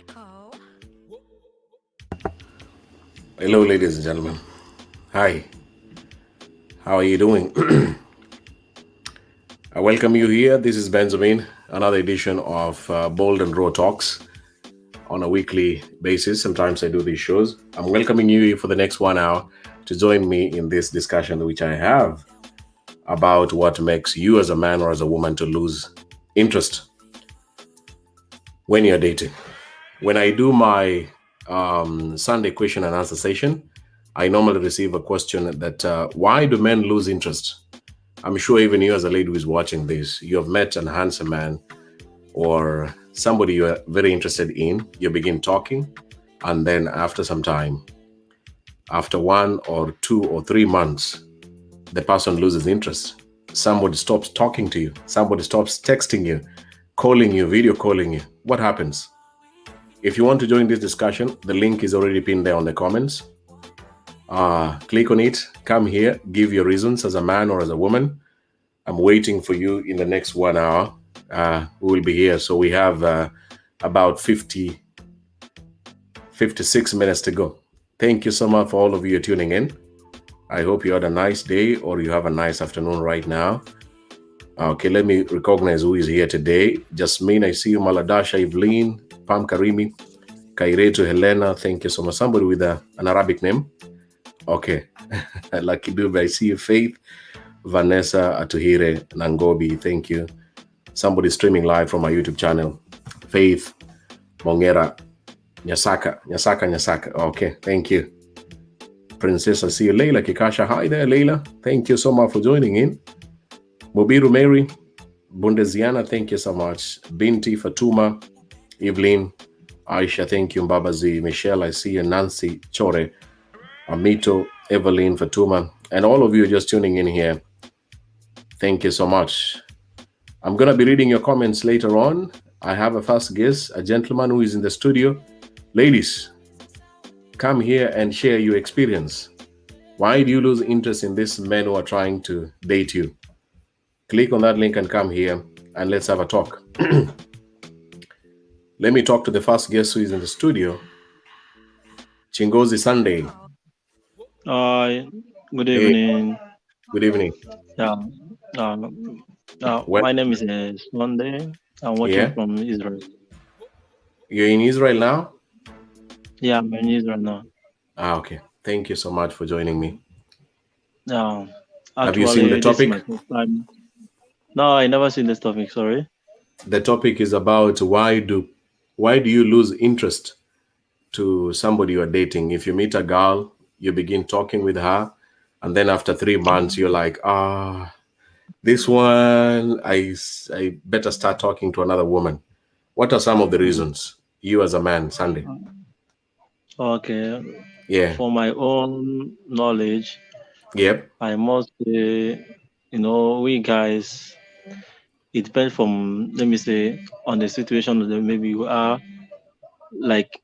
Echo. Hello, ladies and gentlemen. Hi, how are you doing? I welcome you here. This is Benjamin, another edition of Bold and Raw Talks on a weekly basis. Sometimes I do these shows. I'm welcoming you for the next 1 hour to join me in this discussion, which I have about what makes you as a man or as a woman to lose interest when you're dating. When I do my Sunday question and answer session, I normally receive a question that why do men lose interest? I'm sure even you, as a lady who is watching this, you have met a handsome man or somebody you are very interested in. You begin talking, and then after some time, after 1 or 2 or 3 months, the person loses interest. Somebody stops talking to you, somebody stops texting you, calling you, video calling you. What happens? If you want to join this discussion, the link is already pinned there on the comments. Click on it, come here, give your reasons as a man or as a woman. I'm waiting for you in the next 1 hour. We will be here. So we have about 56 minutes to go. Thank you so much for all of you tuning in. I hope you had a nice day or you have a nice afternoon right now. Okay, let me recognize who is here today. Jasmine, I see you. Maladasha, Evelyn, Pam Karimi, Kairetu, Helena. Thank you so much. Somebody with an Arabic name. Okay. Lucky Dube, I see you. Faith, Vanessa, Atuhire, Nangobi. Thank you. Somebody streaming live from my YouTube channel. Faith, Mongera, Nyasaka. Okay, thank you. Princess, I see you. Leila Kikasha. Hi there, Leila. Thank you so much for joining in. Mobiru Mary, Bundeziana, thank you so much. Binti, Fatuma, Evelyn, Aisha, thank you. Mbabazi, Michelle, I see you. Nancy, Chore, Amito, Evelyn, Fatuma, and all of you just tuning in here. Thank you so much. I'm going to be reading your comments later on. I have a first guest, a gentleman who is in the studio. Ladies, come here and share your experience. Why do you lose interest in these men who are trying to date you? Click on that link and come here and let's have a talk. Let me talk to the first guest who is in the studio. Chingozi Sunday. Hi, good Hey, evening. good evening. Yeah, Well, my name is Sunday. I'm watching yeah, from Israel. you're in Israel now? Yeah, I'm in Israel now. Okay. Thank you so much for joining me. Yeah, Have you seen the actually, this is my topic? first time. No, I never seen this topic. Sorry. The topic is about why do you lose interest to somebody you're dating? If you meet a girl, you begin talking with her, and then after 3 months, you're like, this one, I better start talking to another woman. What are some of the reasons? You as a man, Sunday. Okay. Yeah. For my own knowledge, Yep. I must say, we guys, it depends from, let me say, on the situation that maybe you are. Like,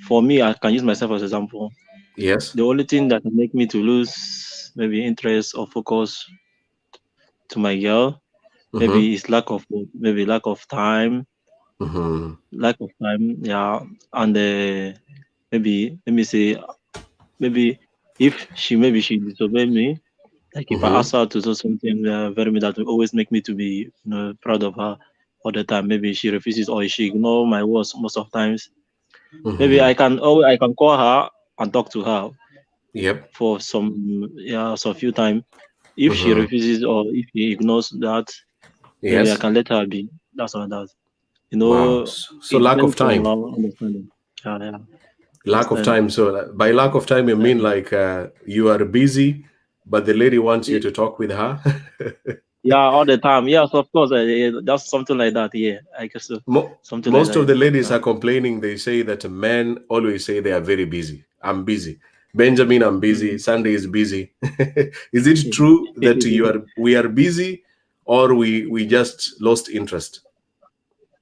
for me, I can use myself as example. Yes. The only thing that can make me to lose maybe interest or focus to my girl Mm-hmm. maybe it's lack of time, Mm-hmm. yeah, and maybe let me say maybe if she disobey me, like if I Mm-hmm. ask her to do something very that will always make me to be proud of her all the time, maybe she refuses or she ignore my words most of times. Maybe Mm-hmm. I can call her and talk to her Yep. for some few time. If she Mm-hmm. refuses or if she ignores that, maybe I Yes. can let her be. That's all that. Wow. So It lack of depends from time. our understanding. Yeah, Lack of understand. time. So by lack of time, you mean Um, like you are busy, but the lady wants you y- to talk with her. yeah, all the time. Yes, of course. That's something like that. Yeah, I guess so. Something like Most that. of the ladies Yeah. are complaining. They say that men always say they are very busy. I'm busy. Benjamin, I'm busy. Mm. Sunday is busy. Is it true that we are busy, or we just lost interest?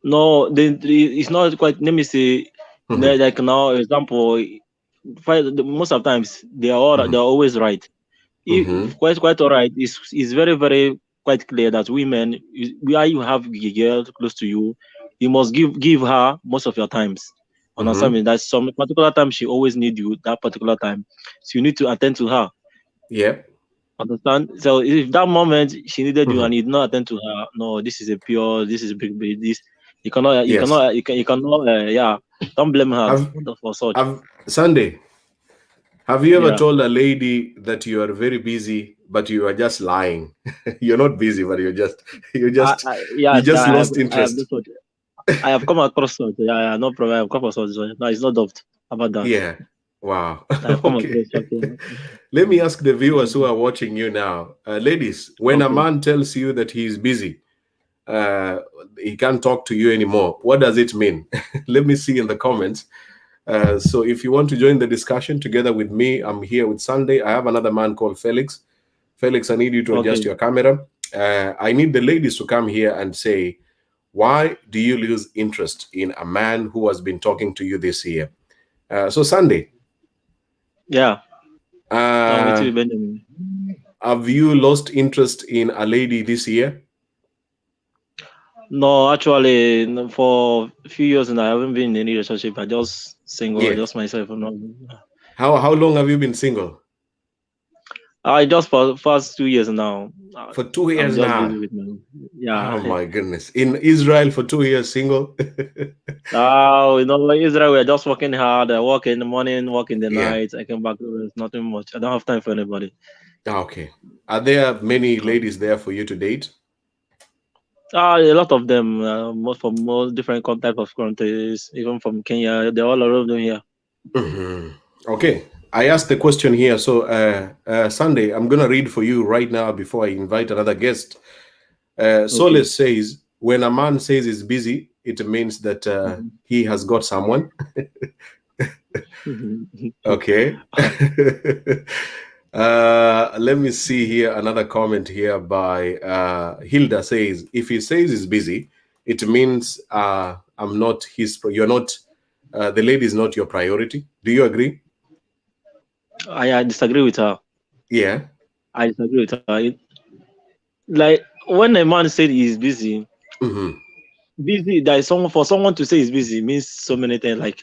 No, it's not quite. Let me say, Mm-hmm. like now, example. Most of times they're always right. Mm-hmm. Quite all right. It's very very quite clear that women, where you have a girl close to you, you must give her most of your times. Understand Mm-hmm. me? That's some particular time she always need you that particular time, so you need to attend to her. Yeah. Understand? So if that moment she needed you Mm-hmm. and you did not attend to her, no, this is a pure, this is a big, big this. You cannot, you Yes. cannot, you cannot. Yeah, don't blame her Have for such. have Sunday, have you ever Yeah, told a lady that you are very busy, but you are just lying? You're not busy, but you just you yes, just lost I have this interest. such. I have come across such. Yeah, no problem. I have come across such. No, it's not doubt about that. Yeah. Wow. I have come Okay. across such. Yeah. Let me ask the viewers who Mhm. are watching you now, ladies. When a Okay. man tells you that he is busy, uh, he can't talk to you anymore, what does it mean? Let me see in the comments. So if you want to join the discussion together with me, I'm here with Sunday. I have another man called Felix. Felix, I need you to adjust Okay. your camera. I need the ladies to come here and say, why do you lose interest in a man who has been talking to you this year? So Sunday, Yeah, I'm with uh, you, Benjamin. have you lost interest in a lady this year? No, actually, no, for a few years now, I haven't been in any relationship. I just single, Yeah. just myself. No. How long have you been single? I just for first 2 years now. For two I'm years just busy now. with my. Oh Yeah. my goodness. In Israel for 2 years single? Israel, we're just working hard. I work in the morning, work in the Yeah. night. I come back. There's nothing much. I don't have time for anybody. Okay. Are there many ladies there for you to date? A lot of them, most from most different type of countries, even from Kenya. They're all around here. Mhm. Okay. I asked the question here. So, Sunday, I'm going to read for you right now before I invite another guest. Okay. Solis says, when a man says he's busy, it means that Mhm. he has got someone. Okay. Let me see here another comment here by Hilda says, if he says he's busy, it means I'm not you're not, the lady is not your priority. Do you agree? I disagree with her. Yeah. I disagree with her. Like when a man said he's busy, Hmm. busy. There is someone for someone to say he's busy means so many things. Like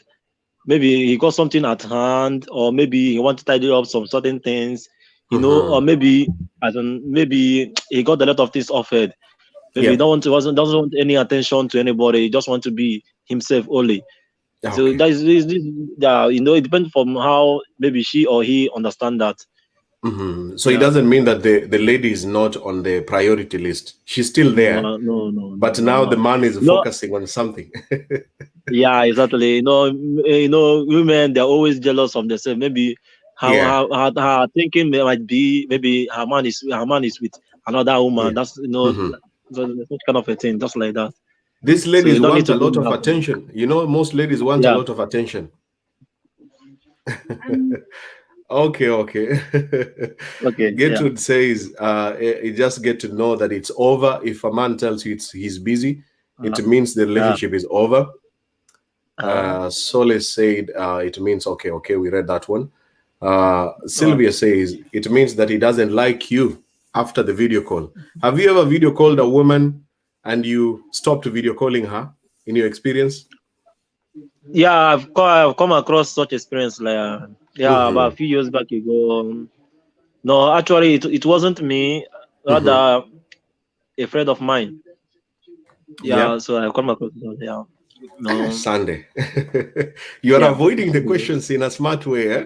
maybe he got something at hand, or maybe he want to tidy up some certain things, or Hmm. maybe as in maybe he got a lot of things offered. Maybe he Yep. don't want to doesn't want any attention to anybody. He just want to be himself only. So Okay. that is this yeah, it depends from how maybe she or he understand that. Hmm. So it Yeah. doesn't mean that the lady is not on the priority list. She's still No, there, but no, now the no. man is No, focusing on something. yeah, exactly. Women they're always jealous of themselves. Maybe Yeah. her thinking might be maybe her man is with another woman. Yeah. That's Hmm. such kind of a thing, just like that. These So ladies you don't need want to a lot blame of her. attention. Most ladies want a Yeah. lot of attention. Okay, okay. Okay. Yeah. Gertrude says, you just get to know that it's over. If a man tells you he's busy, Uh, it means the yeah. relationship is over. Uh, Solis said, it means, okay, okay, we read that one. uh, Sylvia says, it means that he doesn't like you after the video call. Have you ever video called a woman and you stopped video calling her in your experience? yeah. I've come across such experience. Like yeah, about Mm-hmm. a few years back ago. No, actually, it wasn't me. Mm-hmm. Rather, a friend of mine. Yeah. Yep. So I come across. Yeah. No. Sunday. You are Yeah. avoiding the questions in a smart way. Eh?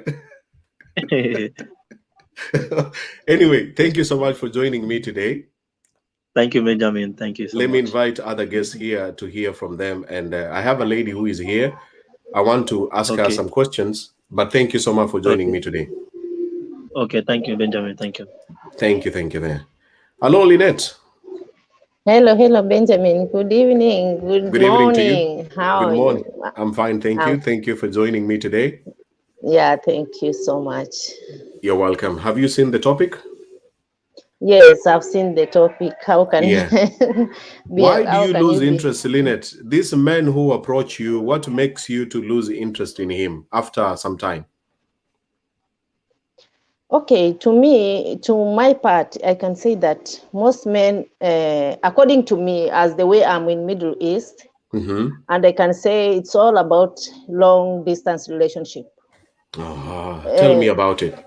Anyway, thank you so much for joining me today. Thank you, Benjamin. Thank you so Let me much. invite other guests here to hear from them. And I have a lady who is here. I want to ask her Okay. some questions, but thank you so much for joining Okay. me today. Okay. Thank you, Benjamin. Thank you. Thank you. Thank you there. Hello, Lynette. Hello, hello, Benjamin. Good evening. Good Good evening to you. morning. How Good are you? morning. I'm fine. Thank Um, you. Thank you for joining me today. yeah, thank you so much. You're welcome. Have you seen the topic? Yes, I've seen the topic. How can Yeah. Why do how you can lose you be? interest, Lynette? This man who approach you, what makes you to lose interest in him after some time? Okay, to my part, I can say that most men, according to me, as the way I'm in Middle East, And I can say it's all about long distance relationship. Tell me about it.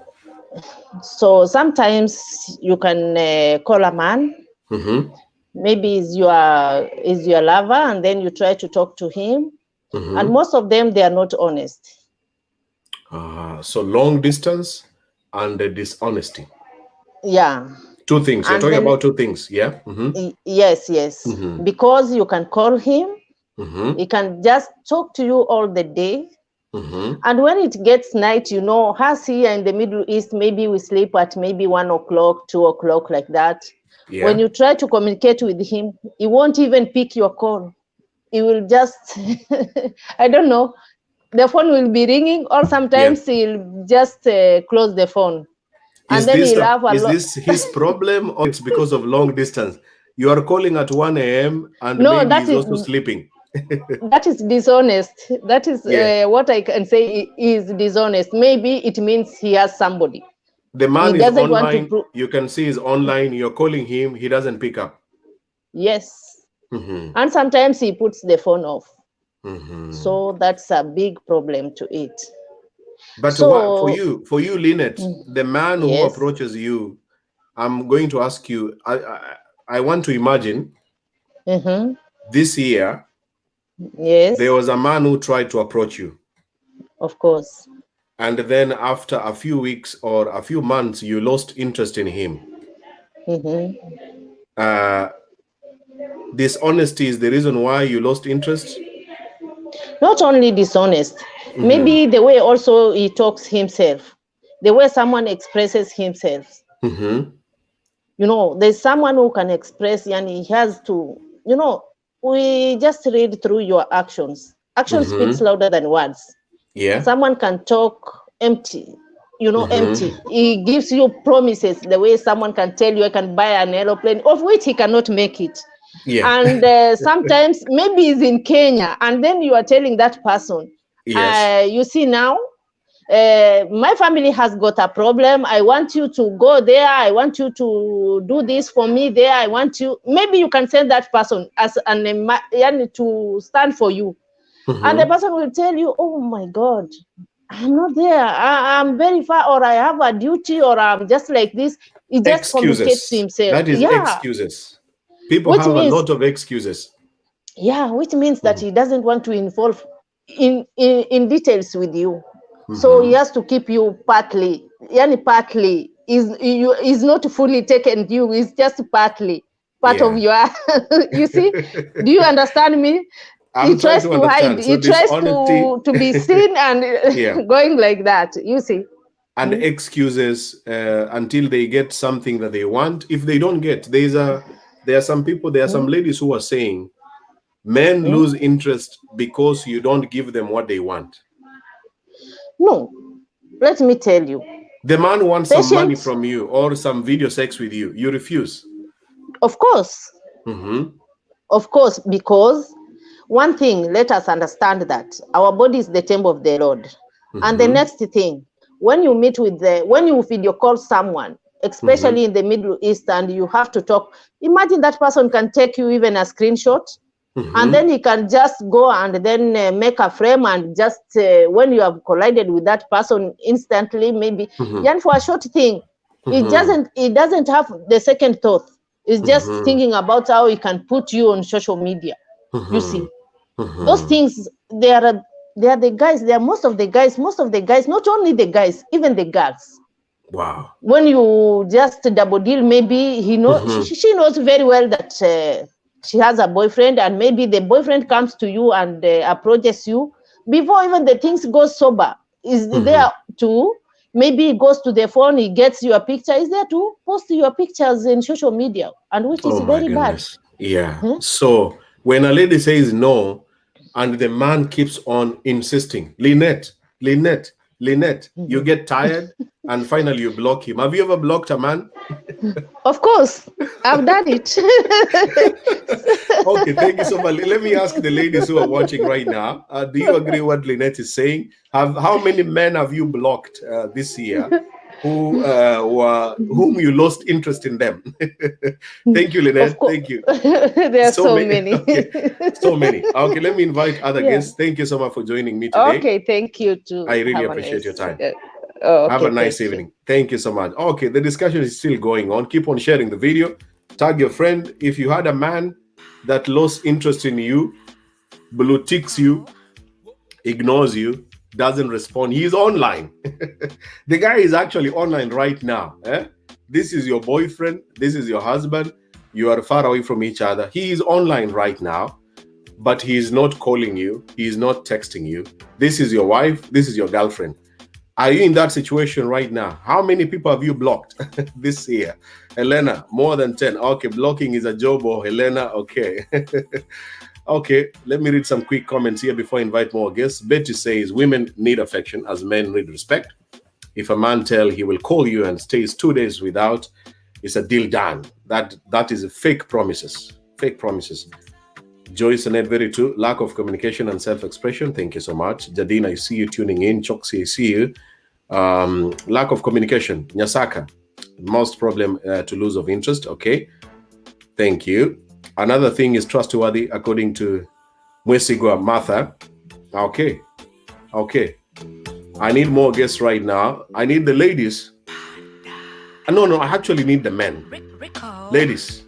So sometimes you can call a man, maybe is your lover, and then you try to talk to him, and most of them, they are not honest. So long distance and dishonesty. Yeah. Two things. You're And talking then, about two things, yeah? yes, because you can call him, he can just talk to you all the day. And when it gets night, us here in the Middle East, maybe we sleep at maybe 1 o'clock, 2 o'clock, like that. Yeah. When you try to communicate with him, he won't even pick your call. He will just, I don't know, the phone will be ringing, or sometimes he'll just close the phone. And then he'll have is this his problem, or it's because of long distance? You are calling at 1 a.m. and maybe he's also sleeping. That is dishonest. That is what I can say is dishonest. Maybe it means he has somebody. The man is online. You can see he's online. You're calling him. He doesn't pick up. Yes. And sometimes he puts the phone off. So that's a big problem to it. But for you, Lynette, the man who approaches you, I'm going to ask you, I want to imagine this year, there was a man who tried to approach you. Of course. And then after a few weeks or a few months, you lost interest in him. Dishonesty is the reason why you lost interest? Not only dishonest, maybe the way also he talks himself, the way someone expresses himself. There's someone who can express, and he has to, we just read through your actions. Action speaks louder than words. Yeah. Someone can talk empty, empty. He gives you promises the way someone can tell you, I can buy an aeroplane, of which he cannot make it. Yeah. And sometimes maybe he's in Kenya, and then you are telling that person, you see now, my family has got a problem. I want you to go there. I want you to do this for me there. I want you, maybe you can send that person as to stand for you. And the person will tell you, oh my God, I'm not there. I'm very far, or I have a duty, or I'm just like this. He just communicates to himself. That is excuses. People have a lot of excuses. Yeah, which means that he doesn't want to involve in details with you. So he has to keep you partly. Partly is not fully taken you. It's just partly part of your. You see? Do you understand me? He tries to hide. So he tries to be seen and going like that. You see? And excuses until they get something that they want. If they don't get, there are some people, there are some ladies who are saying, men lose interest because you don't give them what they want. No, let me tell you. The man wants some money from you or some video sex with you. You refuse. Of course. Of course, because one thing, let us understand that our body is the temple of the Lord. And the next thing, when you meet with when you video call someone, especially in the Middle East, and you have to talk, imagine that person can take you even a screenshot. And then he can just go and then make a frame, and just when you have collided with that person instantly, maybe for a short thing, he doesn't have the second thought. He's just thinking about how he can put you on social media. You see, those things, they are the guys. They are most of the guys, not only the guys, even the girls. Wow. When you just double deal, maybe he knows she knows very well that she has a boyfriend, and maybe the boyfriend comes to you and approaches you before even the things go sober. Is there to, maybe he goes to the phone, he gets your picture, is there to post your pictures in social media, and which is very bad. Yeah. So when a lady says no, and the man keeps on insisting, Lynette, you get tired, and finally you block him. Have you ever blocked a man? Of course, I've done it. Okay, thank you so much. Let me ask the ladies who are watching right now. Do you agree what Lynette is saying? How many men have you blocked this year? whom you lost interest in them. Thank you, Lynette. Thank you. There are so many. Okay. So many. Okay, let me invite other guests. Thank you so much for joining me today. Okay, thank you too. I really appreciate your time. Okay, have a nice evening. Thank you so much. Okay, the discussion is still going on. Keep on sharing the video. Tag your friend. If you had a man that lost interest in you, blue ticks you, ignores you, doesn't respond, he's online. The guy is actually online right now. This is your boyfriend. This is your husband. You are far away from each other. He is online right now, but he is not calling you. He is not texting you. This is your wife. This is your girlfriend. Are you in that situation right now? How many people have you blocked this year? Helena, more than 10. Okay, blocking is a job, or Helena, okay. Okay, let me read some quick comments here before I invite more guests. Betty says, women need affection as men need respect. If a man tells he will call you and stays 2 days without, it's a deal done. That is a fake promises. Fake promises. Joyce and Ed, very true. Lack of communication and self-expression. Thank you so much. Jadine, I see you tuning in. Choksi, I see you. Lack of communication. Nyasaka, most problem to lose of interest. Okay. Thank you. Another thing is trustworthy, according to Mwesigwa Martha. Okay. Okay. I need more guests right now. I need the ladies. No, I actually need the men. Ladies.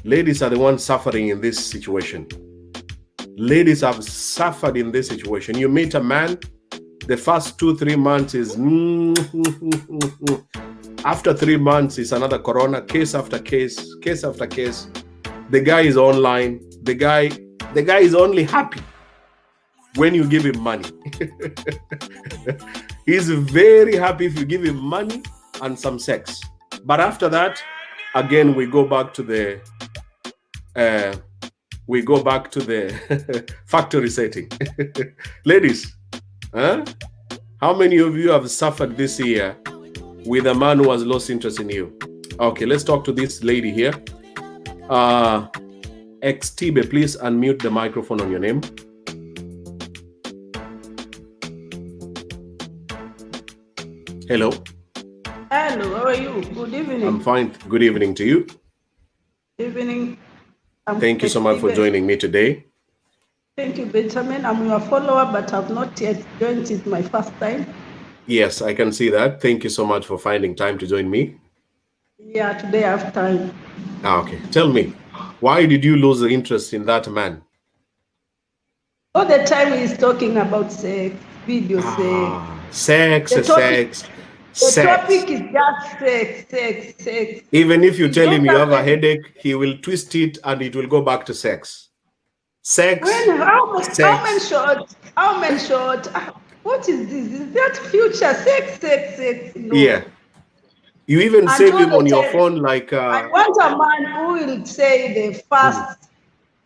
Ladies are the ones suffering in this situation. Ladies have suffered in this situation. You meet a man, the first 2-3 months is after 3 months is another corona, case after case, case after case. The guy is online. The guy is only happy when you give him money. He's very happy if you give him money and some sex. But after that, again, we go back to the factory setting. Ladies, how many of you have suffered this year with a man who has lost interest in you? Okay, let's talk to this lady here. XTB, please unmute the microphone on your name. Hello. Hello, how are you? Good evening. I'm fine. Good evening to you. Evening. Thank you so much for joining me today. Thank you, Benjamin. I'm your follower, but I've not yet joined. It's my first time. Yes, I can see that. Thank you so much for finding time to join me. Yeah, today I have time. Okay. Tell me, why did you lose the interest in that man? All the time he's talking about sex, video sex. Sex. The topic is just sex. Even if you tell him you have a headache, he will twist it and it will go back to sex. Sex. How many short? What is this? Is that future sex? No. Yeah. You even save him on your phone like... I want a man who will say the first...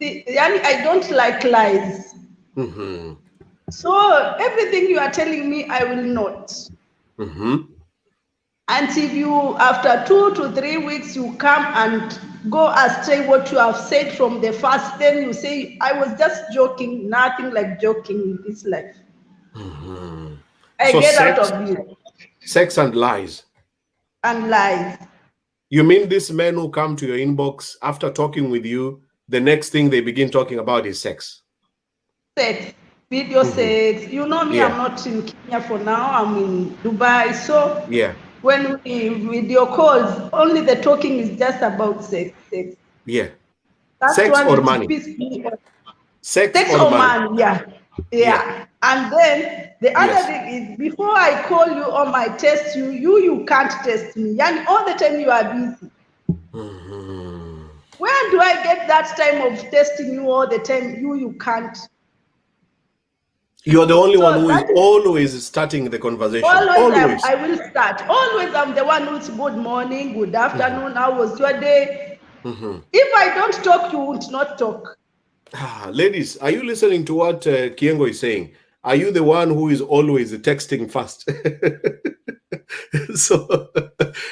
I don't like lies. Mm-hmm. So everything you are telling me, I will not. Mm-hmm. Until you, after 2 to 3 weeks, you come and go astray what you have said from the first. Then you say, I was just joking. Nothing like joking in this life. Mm-hmm. I so get sex, out of you. Sex and lies. And lies. You mean these men who come to your inbox after talking with you, the next thing they begin talking about is sex? Sex. Video sex. You know me, I'm not in Kenya for now. I'm in Dubai. So when we video calls, only the talking is just about sex. Yeah. That's sex one or money? Sex or money? Yeah. And then the other thing is, before I call you or I test you, you can't test me. And all the time you are busy. Mm-hmm. Where do I get that time of testing you all the time? You can't. You're the only one who is always starting the conversation. Always. I will start. Always I'm the one who's good morning, good afternoon, how was your day? Mm-hmm. If I don't talk, you would not talk. Ladies, are you listening to what Kiengo is saying? Are you the one who is always texting first? So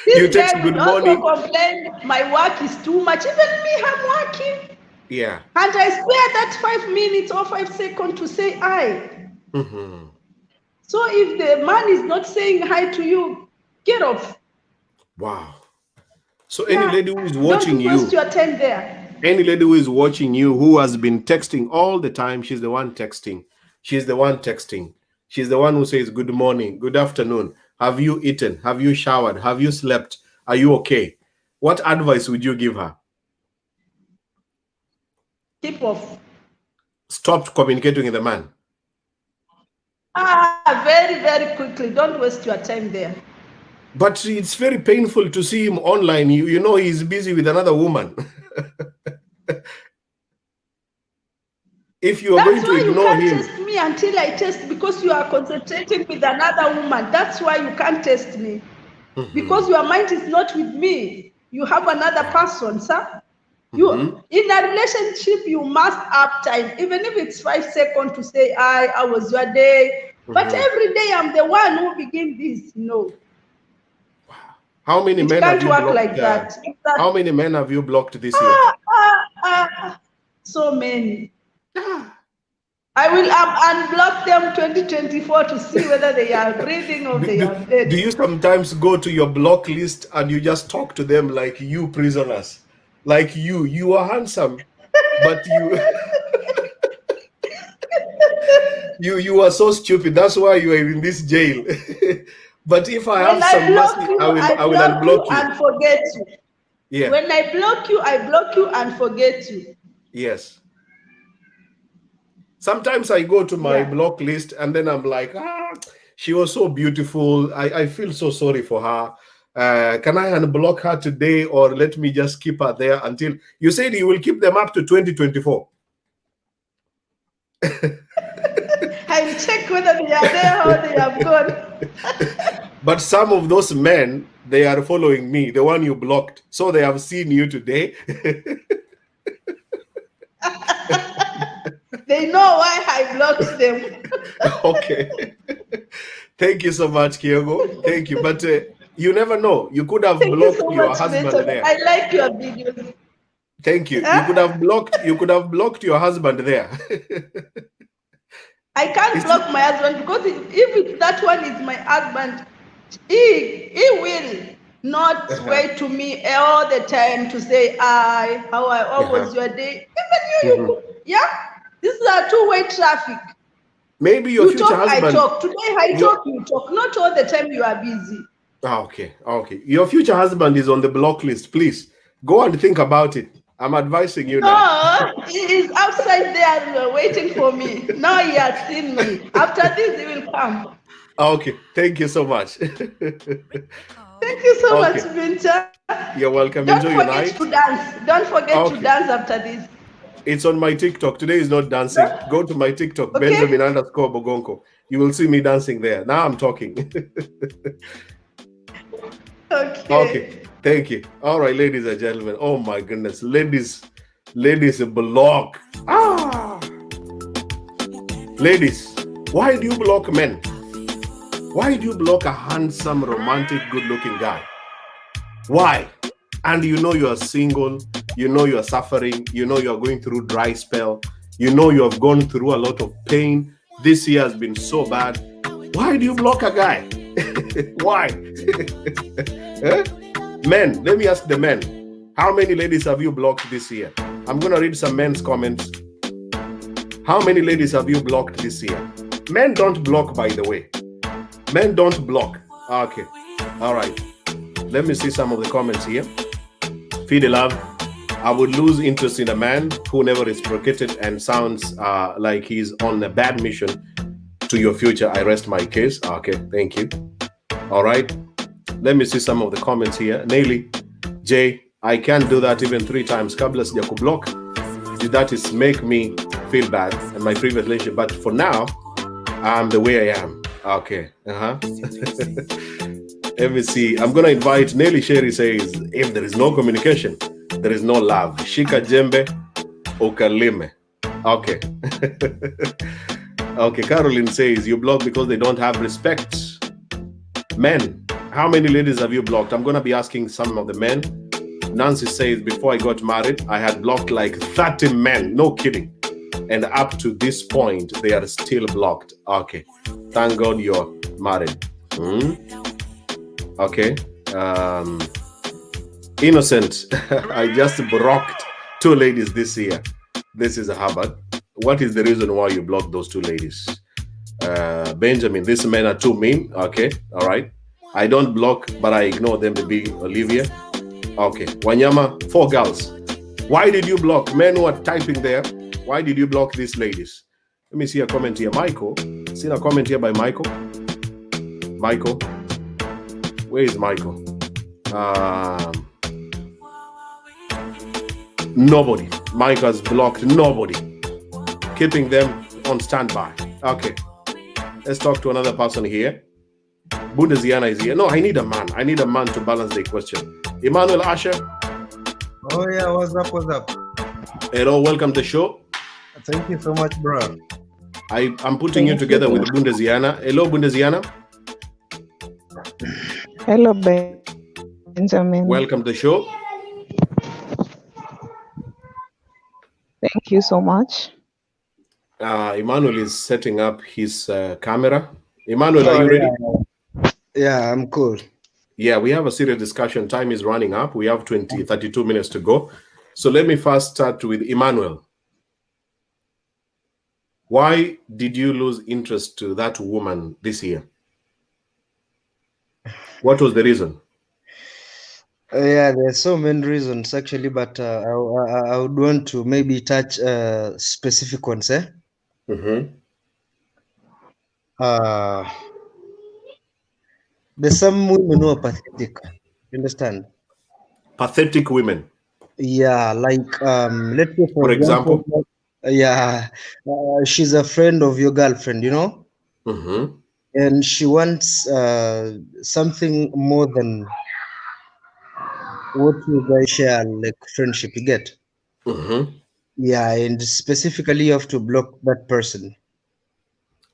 you text good morning. Also complain my work is too much. Even me, I'm working. Yeah. And I spare that 5 minutes or 5 seconds to say hi. Mm-hmm. So if the man is not saying hi to you, Get off. Wow. So any lady who is watching Don't waste your time there. Any lady who is watching you, who has been texting all the time, she's the one texting. She's the one texting. She's the one who says, good morning, good afternoon. Have you eaten? Have you showered? Have you slept? Are you okay? What advice would you give her? Keep off. Stop communicating with the man. Very, very quickly. Don't waste your time there. But it's very painful to see him online. You know he's busy with another woman. If you are going to ignore him. You can't test me until I test, because you are concentrating with another woman. That's why you can't test me. Because your mind is not with me. You have another person, sir. You in a relationship, you must have time, even if it's 5 seconds to say, how was your day? But every day I'm the one who begin this. No. How many men can't have you work blocked? Like that. How many men have you blocked this year? So many. I will unblock them 2024 to see whether they are breathing or they are dead. Do you sometimes go to your block list and you just talk to them like you prisoners? Like you are handsome, but you are so stupid. That's why you are in this jail. But if I have some mercy, I will unblock you and forget you. Yeah. When I block you and forget you. Yes. Sometimes I go to my block list and then I'm like, she was so beautiful. I feel so sorry for her. Can I unblock her today, or let me just keep her there until you said you will keep them up to 2024? I'll check whether they are there or they have gone. But some of those men, they are following me, the one you blocked. So they have seen you today. They know why I blocked them. Okay. Thank you so much, Kyogo. Thank you. But you never know. You could have blocked your husband there. I like your videos. Thank you. You could have blocked your husband there. I can't block my husband, because if that one is my husband, he will not wait to me all the time to say, how was your day? Even you, this is a two-way traffic. Maybe your future husband. I talk. Today I talk, you talk. Not all the time you are busy. Okay. Your future husband is on the block list. Please go and think about it. I'm advising you now. No, he is outside there waiting for me. Now he has seen me. After this, he will come. Okay. Thank you so much. Thank you so much, Binta. You're welcome. Don't Enjoy your night. forget to dance. Don't forget to dance after this. It's on my TikTok. Today is not dancing. Go to my TikTok, Benjamin_Bogonko. You will see me dancing there. Now I'm talking. Okay. Thank you. All right, ladies and gentlemen. Oh my goodness. Ladies block. Ladies, why do you block men? Why do you block a handsome, romantic, good-looking guy? Why? And you know you are single, you know you are suffering, you know you are going through dry spell, you know you have gone through a lot of pain. This year has been so bad. Why do you block a guy? Why? Men, let me ask the men. How many ladies have you blocked this year? I'm going to read some men's comments. How many ladies have you blocked this year? Men don't block, by the way. Men don't block. Okay. All right. Let me see some of the comments here. Fide Love. I would lose interest in a man who never reciprocated and sounds like he's on a bad mission to your future. I rest my case. Okay. Thank you. All right. Let me see some of the comments here. Nelly, Jay, I can't do that even 3 times. Kabla sijaku block. That is make me feel bad in my previous relationship. But for now, I'm the way I am. Okay. Let me see. I'm going to invite Nelly. Sherry says, if there is no communication, there is no love. Shika jembe ukalime. Okay. Okay. Caroline says, you block because they don't have respect. Men, how many ladies have you blocked? I'm going to be asking some of the men. Nancy says, before I got married, I had blocked like 30 men. No kidding. And up to this point, they are still blocked. Okay. Thank God you're married. Okay. Innocent. I just blocked 2 ladies this year. This is Harvard. What is the reason why you blocked those 2 ladies? Benjamin, these men are too mean. Okay. All right. I don't block, but I ignore them to be Olivia. Okay. Wanyama, 4 girls. Why did you block? Men who are typing there. Why did you block these ladies? Let me see a comment here. Michael. See a comment here by Michael. Michael. Where is Michael? Nobody. Michael has blocked nobody. Keeping them on standby. Okay. Let's talk to another person here. Bundesiana is here. No, I need a man. I need a man to balance the question. Emmanuel Asher. Oh yeah, what's up? What's up? Hello, welcome to the show. Thank you so much, bro. I'm putting you together with Bundesiana. Hello, Bundesiana. Hello, Benjamin. Welcome to the show. Thank you so much. Emmanuel is setting up his camera. Emmanuel, are you ready? Yeah, I'm cool. Yeah, we have a serious discussion. Time is running up. We have 32 minutes to go. So let me first start with Emmanuel. Why did you lose interest to that woman this year? What was the reason? Yeah, there's so many reasons actually, but I would want to maybe touch specific ones. Mm-hmm. There's some women who are pathetic. You understand? Pathetic women. Yeah, like let's say For example? Yeah, she's a friend of your girlfriend, you know, Mm-hmm. and she wants something more than what you guys share, like friendship. You get? Mm-hmm. Yeah, and specifically you have to block that person.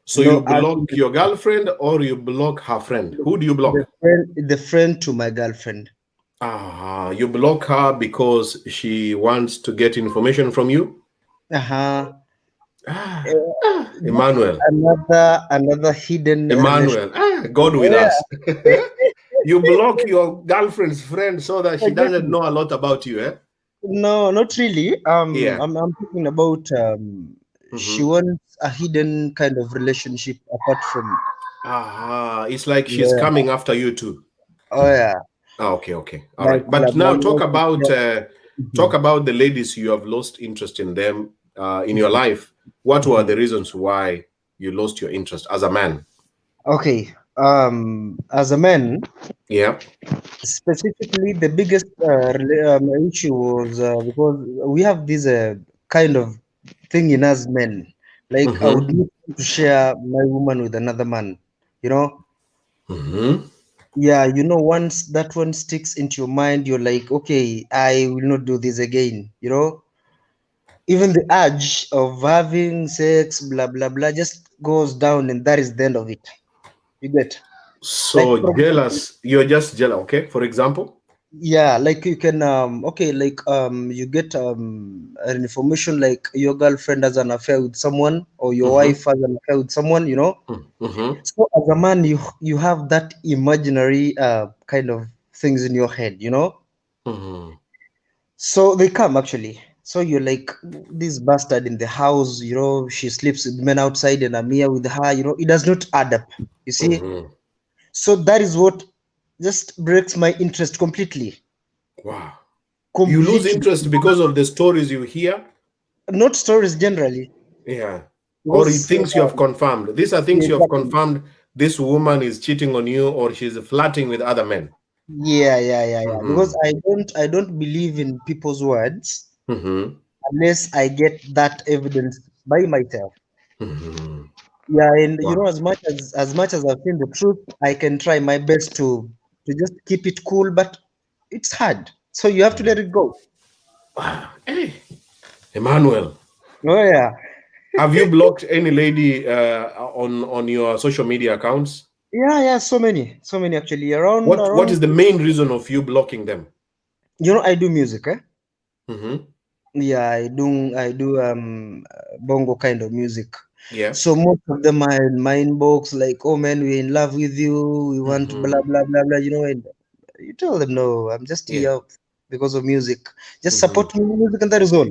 So you block your girlfriend or you block her friend? Who do you block? The friend to my girlfriend. You block her because she wants to get information from you? Emmanuel. Another hidden Emmanuel. God with us. You block your girlfriend's friend so that she doesn't know a lot about you, eh? No, not really. Yeah. I'm talking about she wants a hidden kind of relationship apart from. It's like she's coming after you too. Oh yeah. Okay. All right. But now talk about the ladies you have lost interest in them in your life. What were the reasons why you lost your interest as a man? Okay. As a man. Yeah. Specifically, the biggest issue was because we have this kind of thing in us men. Like I would need to share my woman with another man, you know. Yeah, you know, once that one sticks into your mind, you're like, okay, I will not do this again, you know. Even the urge of having sex, blah blah blah, just goes down, and that is the end of it. You get? So like, jealous, you're just jealous, okay? For example? Yeah, like you can okay, like you get an information like your girlfriend has an affair with someone or your wife has an affair with someone, you know. So as a man, you have that imaginary kind of things in your head, you know. So they come actually. So you're like, this bastard in the house, you know, she sleeps with men outside and I'm here with her, you know, it does not add up, you see. So that is what just breaks my interest completely. Wow. Completely. You lose interest because of the stories you hear? Not stories generally. Yeah. Or things you have confirmed. These are things you have confirmed. This woman is cheating on you or she's flirting with other men. Yeah. Because I don't believe in people's words unless I get that evidence by myself. Yeah, and you know, as much as I've seen the truth, I can try my best to just keep it cool, but it's hard. So you have to let it go. Hey, Emmanuel. Oh yeah. Have you blocked any lady on your social media accounts? Yeah, so many actually. Around. What is the main reason of you blocking them? You know, I do music, Yeah, I do bongo kind of music. Yeah. So most of them are in my inbox, like, oh man, we're in love with you, we want blah blah blah blah, and you tell them, no, I'm just Yeah. here because of music. Just support me with music, and that is all,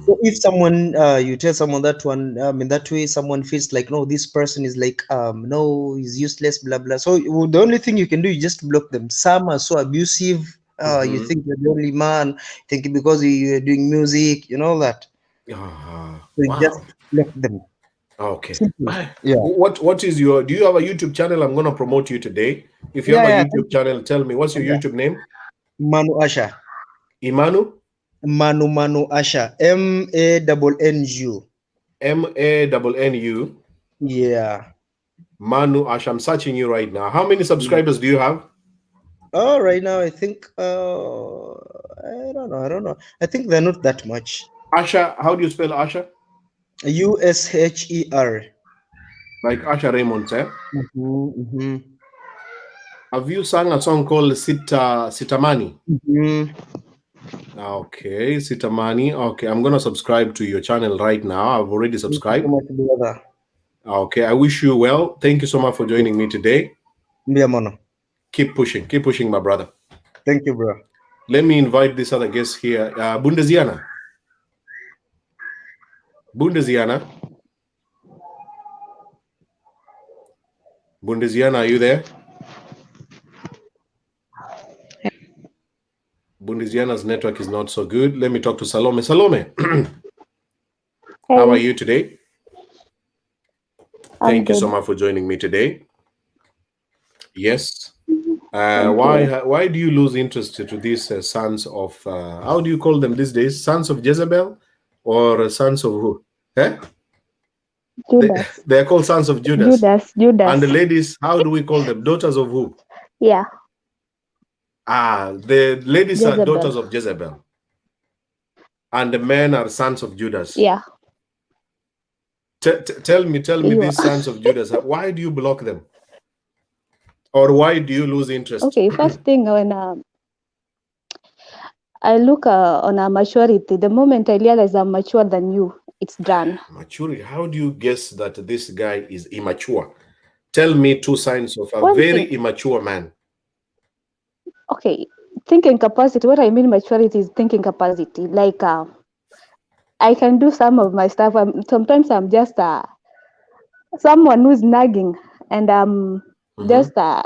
So if someone, you tell someone that one, in that way, someone feels like, no, this person is like, no, he's useless, blah blah. So the only thing you can do is just block them. Some are so abusive. You think you're the only man, thinking because you're doing music, that. So you just Wow. block them. Okay. Simple. Yeah. What is your, do you have a YouTube channel? I'm going to promote you today. If you have a Yeah. YouTube channel, tell me, what's your Yeah. YouTube name? Manu Asha. Imanu? Manu Asha. MANNU. MANNU. Yeah. Manu Asha. I'm searching you right now. How many subscribers do you have? Oh, right now I think I don't know. I think they're not that much. Asha, how do you spell Asha? USHER. Like Asha Raymond, eh? Have you sung a song called Sitamani? Okay, Sitamani. Okay, I'm gonna subscribe to your channel right now. I've already subscribed. Thank you so much, brother. Okay, I wish you well. Thank you so much for joining me today. Yeah, Mano. Keep pushing, my brother. Thank you, bro. Let me invite this other guest here. Bundeziana. Bundeziana, are you there? Bundeziana's network is not so good. Let me talk to Salome. Salome, how are you today? Thank you so much for joining me today. Yes. Why do you lose interest to these sons of, how do you call them these days? Sons of Jezebel or sons of who? Eh? Judas. They are called sons of Judas. Judas. And the ladies, how do we call them? Daughters of who? Yeah. The ladies are daughters of Jezebel. And the men are sons of Judas. Yeah. Tell me these sons of Judas. Why do you block them? Or why do you lose interest? Okay, first thing, when I look on our maturity, the moment I realize I'm mature than you, it's done. Maturity? How do you guess that this guy is immature? Tell me two signs of a very immature man. Okay, thinking capacity. What I mean maturity is thinking capacity. Like, I can do some of my stuff. Sometimes I'm just someone who's nagging, and just I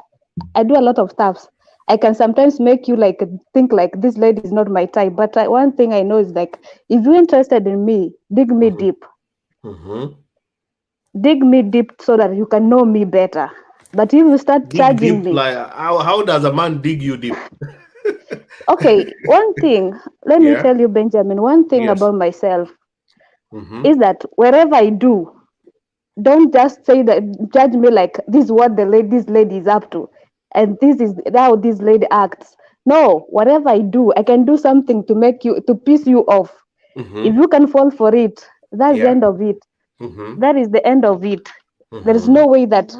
do a lot of stuff. I can sometimes make you like think like this lady is not my type. But one thing I know is like, if you're interested in me, dig me deep. Dig me deep so that you can know me better. But if you start charging me, like, how does a man dig you deep? Okay, one thing, let me tell you, Benjamin, one thing about myself is that wherever I do, don't just say that, judge me like this is what this lady is up to, and this is how this lady acts. No, whatever I do, I can do something to piss you off. If you can fall for it, that's the end of it. That is the end of it. There is no way that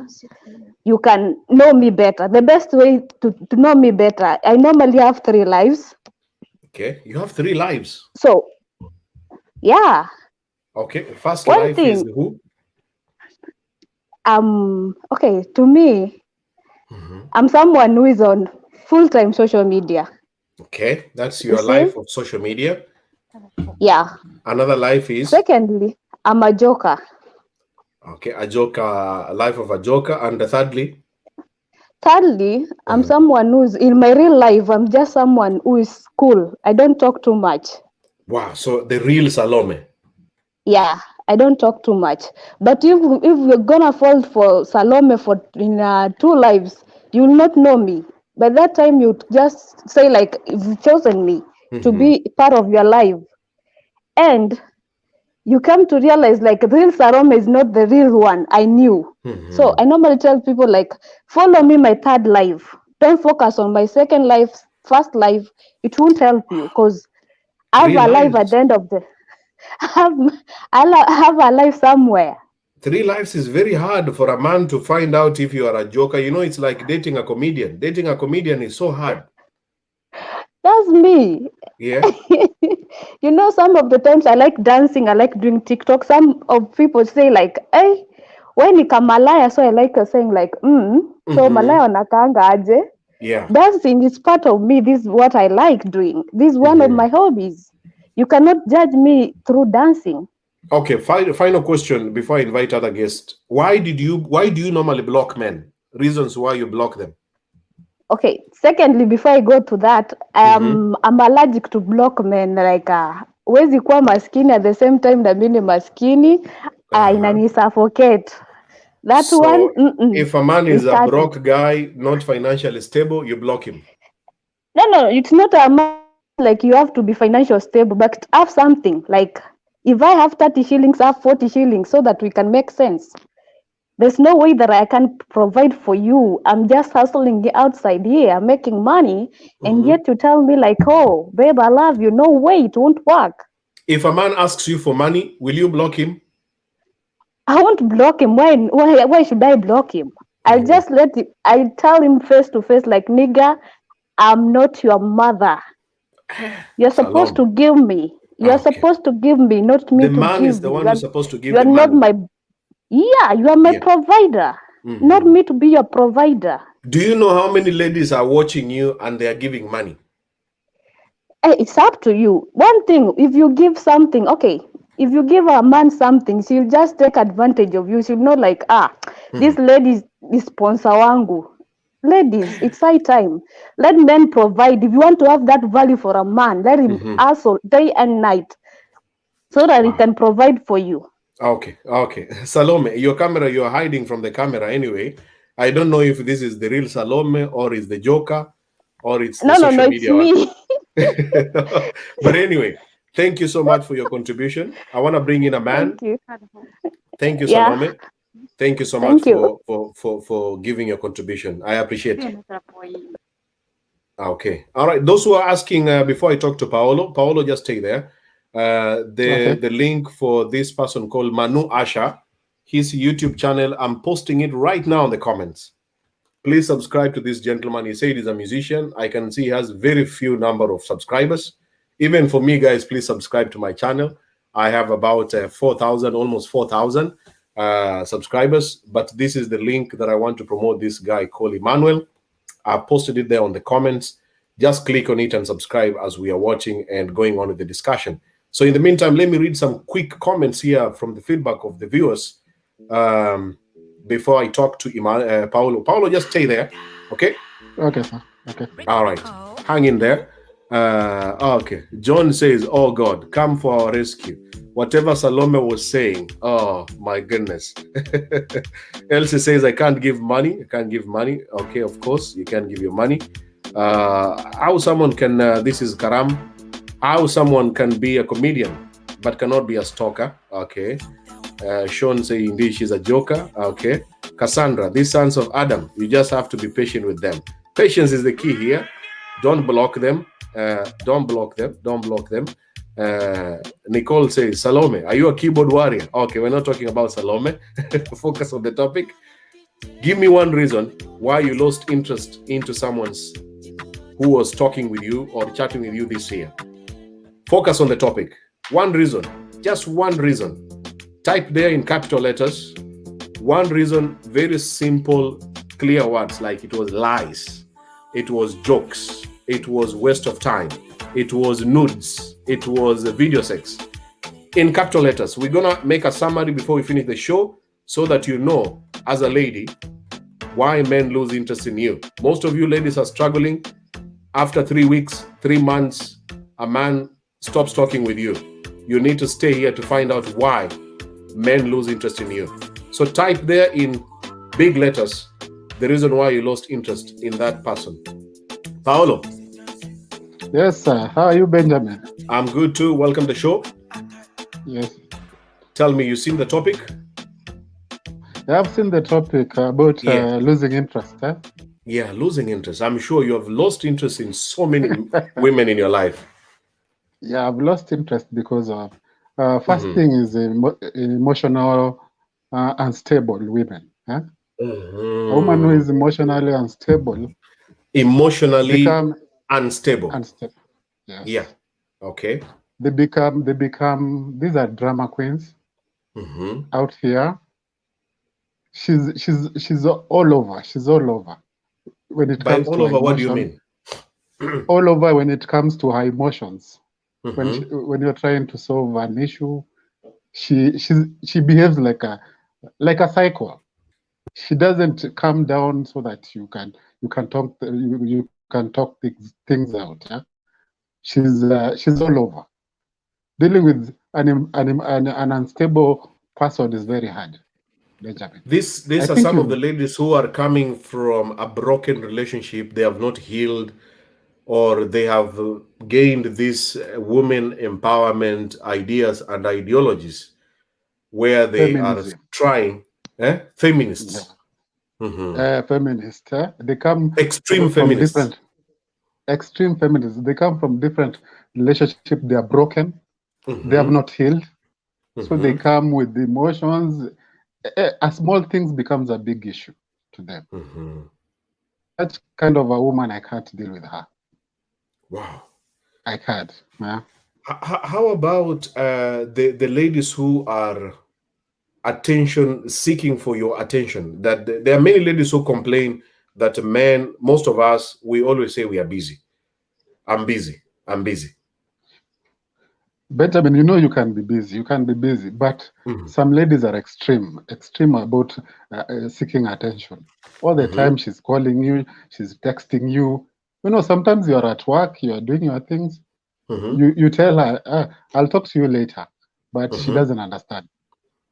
you can know me better. The best way to know me better, I normally have 3 lives. Okay, you have 3 lives. So, yeah. Okay, first life is who? Okay, to me, I'm someone who is on full-time social media. Okay, that's your life of social media. Yeah. Another life is? Secondly, I'm a joker. Okay, a joker, a life of a joker. And thirdly? Thirdly, I'm someone who's, in my real life, I'm just someone who is cool. I don't talk too much. Wow, so the real Salome. Yeah, I don't talk too much. But if you're gonna fall for Salome in 2 lives, you'll not know me. By that time, you just say like, you've chosen me to be part of your life. And you come to realize like the real Salome is not the real one I knew. So I normally tell people like, follow me my 3rd life. Don't focus on my 2nd life, 1st life. It won't help you because I have a life at the end of the I have a life somewhere. 3 lives is very hard for a man to find out if you are a joker. You know, it's like dating a comedian. Dating a comedian is so hard. That's me. Yeah. You know, some of the times I like dancing, I like doing TikTok. Some of people say like, hey, when you come Malaya, so I like saying like, so Malaya wanakaanga aje. Yeah. Dancing is part of me. This is what I like doing. This is one of my hobbies. You cannot judge me through dancing. Okay, final question before I invite other guests. Why do you normally block men? Reasons why you block them. Okay. Secondly, before I go to that, I'm allergic to block men. Like, wezi kuwa maskini at the same time na mimi ni maskini, inani suffocate. That So one. if a man is It a started. broke guy, not financially stable, you block him. No, it's not a matter like you have to be financially stable, but have something. Like, if I have 30 shillings, I have 40 shillings, so that we can make sense. There's no way that I can provide for you. I'm just hustling outside here, I'm making money, and yet you tell me like, oh, babe, I love you. No way, it won't work. If a man asks you for money, will you block him? I won't block him. Why should I block him? I just I tell him face to face, like, nigga, I'm not your mother. You're supposed to give me. You're supposed to give me, not me The to man give is the you. one who's supposed to give You are the not money. my. Yeah, you are my provider, not me to be your provider. Do you know how many ladies are watching you and they are giving money? Hey, it's up to you. One thing, if you give something, okay, if you give a man something, she'll just take advantage of you. She'll know like, this lady is sponsor wangu. Ladies, it's high time. Let men provide. If you want to have that value for a man, let him hustle day and night so that he can provide for you. Okay. Salome, your camera, you're hiding from the camera anyway. I don't know if this is the real Salome or is the Joker or it's the social media it's me. But anyway, thank you so much for your contribution. I want to bring in a man. Thank you, Salome. Thank you so much for giving your contribution. I appreciate it. Okay. All right. Those who are asking before I talk to Paolo, just stay there. The link for this person called Manu Asha, his YouTube channel, I'm posting it right now in the comments. Please subscribe to this gentleman. He said he's a musician. I can see he has very few number of subscribers. Even for me, guys, please subscribe to my channel. I have about 4,000, almost 4,000 subscribers. But this is the link that I want to promote this guy called Emmanuel. I posted it there on the comments. Just click on it and subscribe as we are watching and going on with the discussion. So in the meantime, let me read some quick comments here from the feedback of the viewers before I talk to Paolo. Paolo, just stay there, okay? Okay, sir. Okay. All right. Hang in there. Okay. John says, oh, God, come for our rescue. Whatever Salome was saying, oh, my goodness. Elsie says, I can't give money. I can't give money. Okay, of course, you can't give your money. How someone can, this is Karam, how someone can be a comedian but cannot be a stalker. Okay. Sean saying, indeed, she's a joker. Okay. Cassandra, these sons of Adam, you just have to be patient with them. Patience is the key here. Don't block them. Don't block them. Don't block them. Nicole says, Salome, are you a keyboard warrior? Okay, we're not talking about Salome. Focus on the topic. Give me one reason why you lost interest into someone's who was talking with you or chatting with you this year. Focus on the topic. One reason, just one reason. Type there in capital letters. One reason, very simple, clear words like it was lies, it was jokes, it was waste of time, it was nudes, it was video sex. In capital letters, we're gonna make a summary before we finish the show so that you know, as a lady, why men lose interest in you. Most of you ladies are struggling. After 3 weeks, 3 months, a man stops talking with you. You need to stay here to find out why men lose interest in you. So type there in big letters the reason why you lost interest in that person. Paolo. Yes, sir. How are you, Benjamin? I'm good too. Welcome to the show. Yes. Tell me, you seen the topic? I've seen the topic about losing interest. Eh? Yeah, losing interest. I'm sure you have lost interest in so many women in your life. Yeah, I've lost interest because of first thing is emotional unstable women. Eh? A woman who is emotionally unstable. Emotionally unstable. Unstable. Yes. Yeah. Okay. They become. These are drama queens out here. She's all over. She's all over when it By comes all to her over, what do you emotions. mean? All over when it comes to her emotions. When you're trying to solve an issue, she behaves like a cycle. She doesn't calm down so that you can talk things out. Yeah? She's all over. Dealing with an unstable person is very hard, Benjamin. These are some of the ladies who are coming from a broken relationship. They have not healed, or they have gained these women empowerment ideas and ideologies where they Feminism. are trying feminists. Feminists. They come extreme from feminists. different extreme feminists. They come from different relationships. They are broken. They have not healed. So they come with emotions. A small things becomes a big issue to them. That kind of a woman, I can't deal with her. Wow. I can't. Yeah. How about the ladies who are attention seeking for your attention? That there are many ladies who complain that men, most of us, we always say we are busy. I'm busy. Benjamin, you can be busy, but some ladies are extreme about seeking attention. All the time she's calling you, she's texting you. Sometimes you're at work, you're doing your things. You tell her, I'll talk to you later, but she doesn't understand.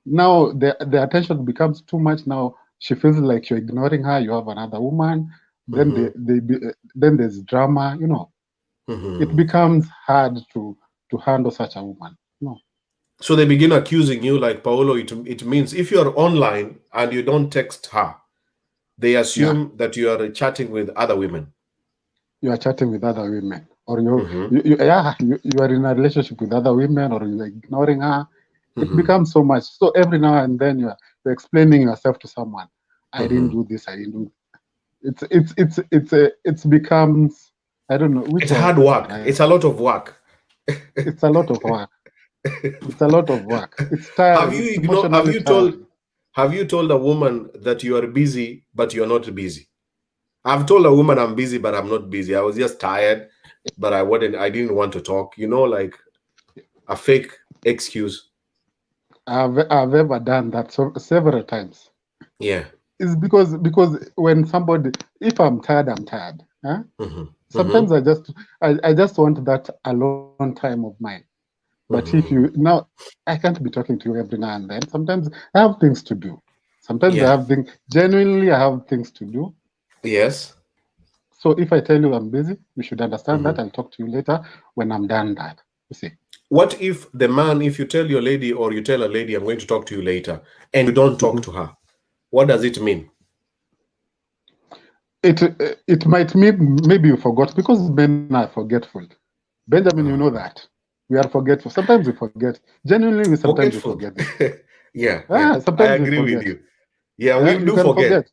Now the attention becomes too much. Now she feels like you're ignoring her. You have another woman. Then then there's drama. It becomes hard to handle such a woman. No. So they begin accusing you, like Paolo. It means if you are online and you don't text her, they assume that you are chatting with other women. You are chatting with other women, or you are in a relationship with other women, or you're ignoring her. It becomes so much. So every now and then you're explaining yourself to someone. I didn't do this. I didn't do. It becomes, I don't know. It's hard work. It's a lot of work. It's a lot of work. It's a lot of work. It's tiring. Have you told a woman that you are busy but you're not busy? I've told a woman I'm busy but I'm not busy. I was just tired, but I didn't want to talk. Like a fake excuse. I've ever done that several times. Yeah. It's because when somebody, if I'm tired, I'm tired. Huh? Sometimes I just want that alone time of mine. But if now, I can't be talking to you every now and then. Sometimes I have things to do. Sometimes genuinely I have things to do. Yes. So if I tell you I'm busy, you should understand that. I'll talk to you later when I'm done that. You see. What if the man, if you tell your lady or you tell a lady, I'm going to talk to you later, and you don't talk to her? What does it mean? It might mean maybe you forgot, because men are forgetful. Benjamin, you know that. We are forgetful. Sometimes we forget. Genuinely, we sometimes forget. Sometimes I agree with you. Yeah, we do forget.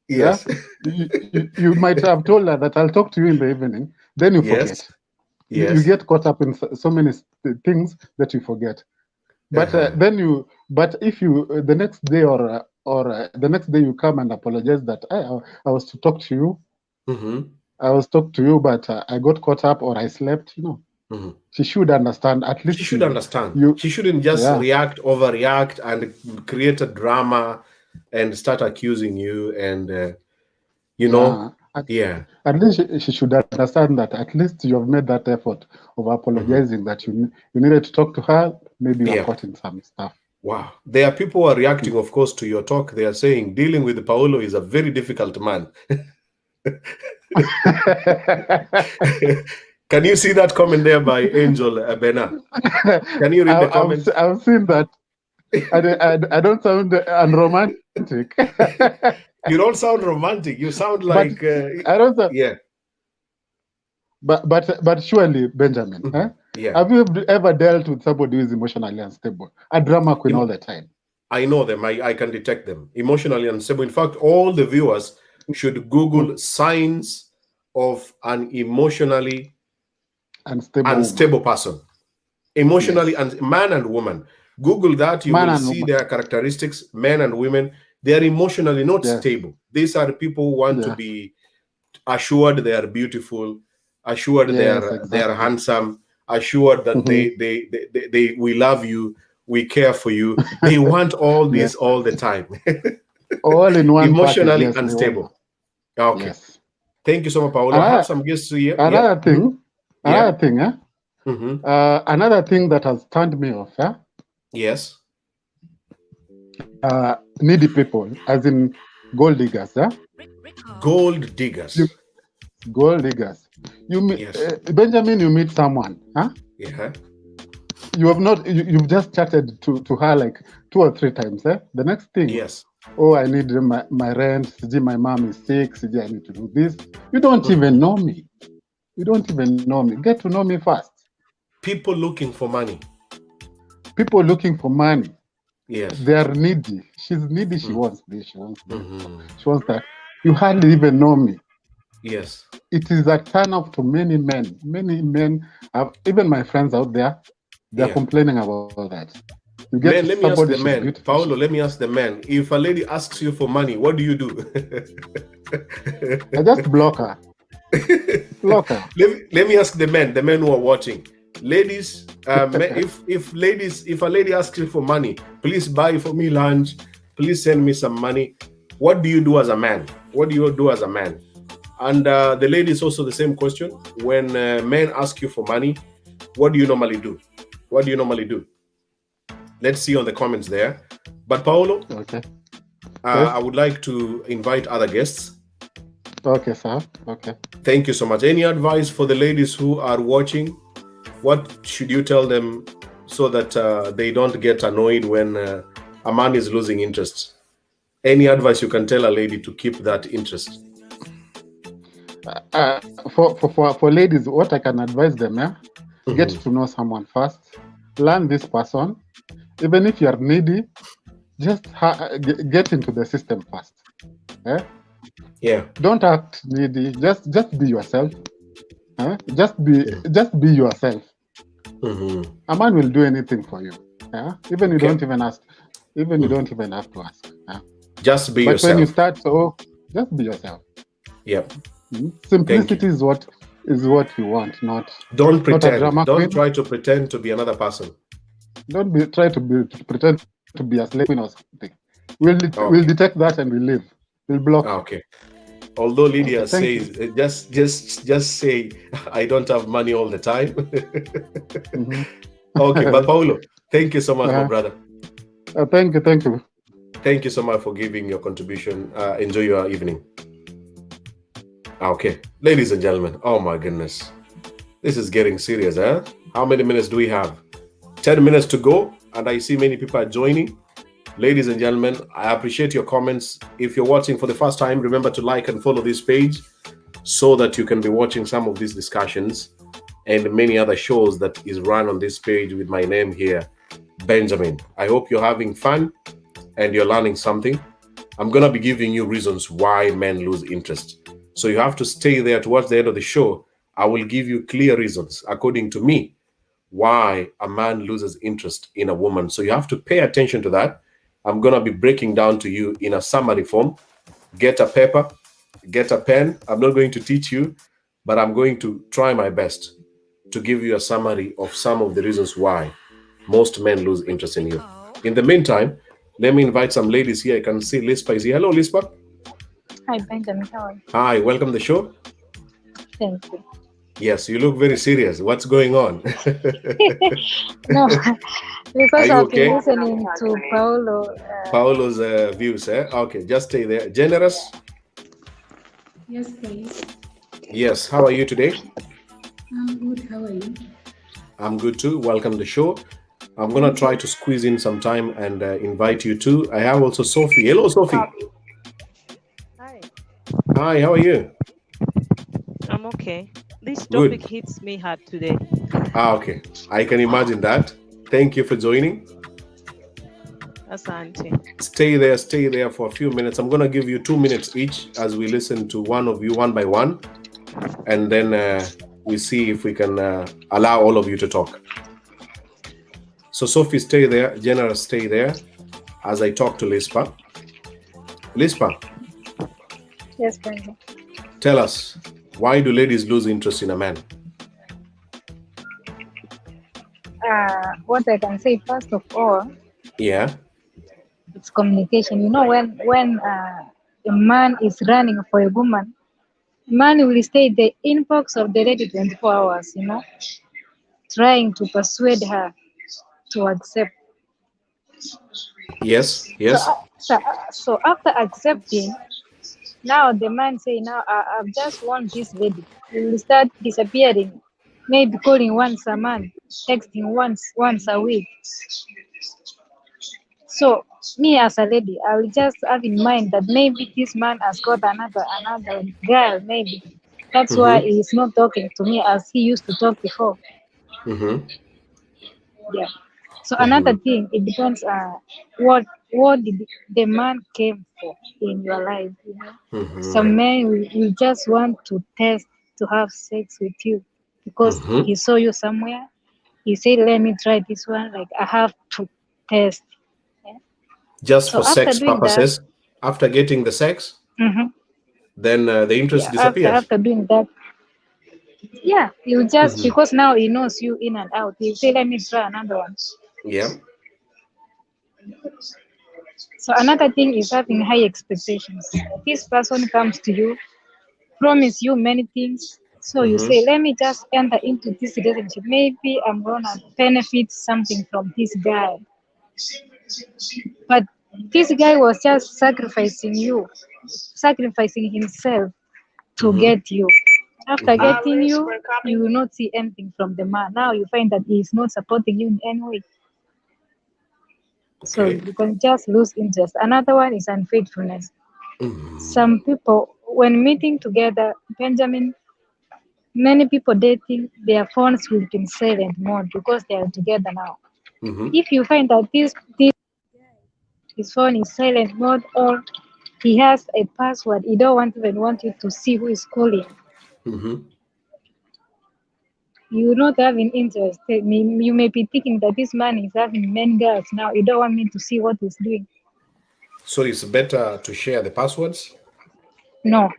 Yes. You might have told her that I'll talk to you in the evening. Then you forget. Yes. You get caught up in so many things that you forget. But but if you the next day or the next day you come and apologize that I was to talk to you. I was talk to you, but I got caught up or I slept. She should understand. At least she should understand. She shouldn't just overreact, and create a drama and start accusing you. And At least she should understand that at least you have made that effort of apologizing, that you needed to talk to her. Maybe you are caught in some stuff. Wow. There are people who are reacting, of course, to your talk. They are saying dealing with Paolo is a very difficult man. Can you see that comment there by Angel Bena? Can you read the comment? I've seen that. I don't sound unromantic. You don't sound romantic. You sound like I don't sound, But surely, Benjamin, have you ever dealt with somebody who is emotionally unstable? A drama queen all the time. I know them. I can detect them. Emotionally unstable. In fact, all the viewers should Google signs of an emotionally unstable person. Emotionally, and man and woman. Google that, you will see their characteristics. Men and women, they are emotionally not stable. These are people who want to be assured they are beautiful, assured they are handsome, assured that they we love you, we care for you. They want all this all the time. All in one emotionally package, unstable. Okay. Yes. Thank you so much, Paolo. I have some guests here. Another thing, another thing that has turned me off. Yes. Needy people, as in gold diggers. Gold diggers. Gold diggers. You meet Benjamin. You meet someone. Yeah. You have not. You've just chatted to her like 2 or 3 times. The next thing. Yes. Oh, I need my rent. My mom is sick. I need to do this. You don't even know me. You don't even know me. Get to know me first. People looking for money. People looking for money. Yes. They are needy. She's needy. She wants this. She wants this. She wants that. You hardly even know me. Yes. It is a turn off to many men. Many men, even my friends out there, they're complaining about that. You get man, let me ask the man. Paolo, let me ask the man. If a lady asks you for money, what do you do? I just block her. Block her. Let me ask the men who are watching. Ladies, if a lady asks you for money, please buy for me lunch, please send me some money. What do you do as a man? What do you do as a man? And the ladies also the same question. When men ask you for money, what do you normally do? What do you normally do? Let's see on the comments there. But Paolo, I would like to invite other guests. Okay, sir. Okay. Thank you so much. Any advice for the ladies who are watching? What should you tell them so that they don't get annoyed when a man is losing interest? Any advice you can tell a lady to keep that interest? For ladies, what I can advise them, get to know someone first. Learn this person. Even if you are needy, just get into the system first. Yeah. Don't act needy. Just be yourself. Just be yourself. A man will do anything for you. Even you don't even ask. Even you don't even have to ask. Just be yourself. But when you start, just be yourself. Yep. Simplicity is what you want. Don't pretend. Not don't try to pretend to be another person. Don't try to pretend to be a slave queen or something. We'll detect that and we'll leave. We'll block. Okay. Although Lydia says, just say, I don't have money all the time. Okay, but Paulo, thank you so much, my brother. Thank you. Thank you so much for giving your contribution. Enjoy your evening. Okay, ladies and gentlemen, oh my goodness. This is getting serious, huh? How many minutes do we have? 10 minutes to go, and I see many people are joining. Ladies and gentlemen, I appreciate your comments. If you're watching for the first time, remember to like and follow this page so that you can be watching some of these discussions and many other shows that is run on this page with my name here, Benjamin. I hope you're having fun and you're learning something. I'm going to be giving you reasons why men lose interest. So you have to stay there towards the end of the show. I will give you clear reasons, according to me, why a man loses interest in a woman. So you have to pay attention to that. I'm going to be breaking down to you in a summary form. Get a paper, get a pen. I'm not going to teach you, but I'm going to try my best to give you a summary of some of the reasons why most men lose interest in you. In the meantime, let me invite some ladies here. I can see Lispa is here. Hello, Lispa. Hi, Benjamin. How are you? Hi, welcome to the show. Thank you. Yes, you look very serious. What's going on? No, because I've been listening to Paolo's views. Okay, just stay there. Generous? Yes, please. Yes, how are you today? I'm good. How are you? I'm good too. Welcome to the show. I'm going to try to squeeze in some time and invite you too. I have also Sophie. Hello, Sophie. Hi. Hi, how are you? I'm okay. This topic hits me hard today. Okay. I can imagine that. Thank you for joining. Asante. Stay there for a few minutes. I'm going to give you 2 minutes each as we listen to one of you one by one. And then we see if we can allow all of you to talk. So Sophie, stay there. Generous, stay there as I talk to Lispa. Lispa. Yes, Benji. Tell us, why do ladies lose interest in a man? What I can say first of all, Yeah. it's communication. You know, when a man is running for a woman, man will stay in the inbox of the lady 24 hours. You know, trying to persuade her to accept. Yes. So, Yes. so after accepting, now the man say, now I just want this lady. He will start disappearing, maybe calling once a month, texting once a week. So me as a lady, I will just have in mind that maybe this man has got another girl, maybe. That's why he is not talking to me as he used to talk before. Yeah. So another thing, it depends what did the man came for in your life. You know, some men will just want to test to have sex with you because he saw you somewhere. He said, "Let me try this one. Like I have to test." Yeah? Just So for after sex doing that, purposes, after getting the sex, then the interest disappears. after doing that, yeah, you just because now he knows you in and out. He say, "Let me try another one." Yeah. So another thing is having high expectations. This person comes to you, promise you many things. So you say, let me just enter into this relationship. Maybe I'm gonna benefit something from this guy. But this guy was just sacrificing himself to get you. After getting you, you will not see anything from the man. Now you find that he is not supporting you in any way. So you can just lose interest. Another one is unfaithfulness. Some people, when meeting together, Benjamin, many people dating, their phones will be in silent mode because they are together now. If you find that his phone is silent mode or he has a password, he don't even want you to see who is calling. You're not having interest. You may be thinking that this man is having many girls now. You don't want me to see what he's doing. So it's better to share the passwords? No,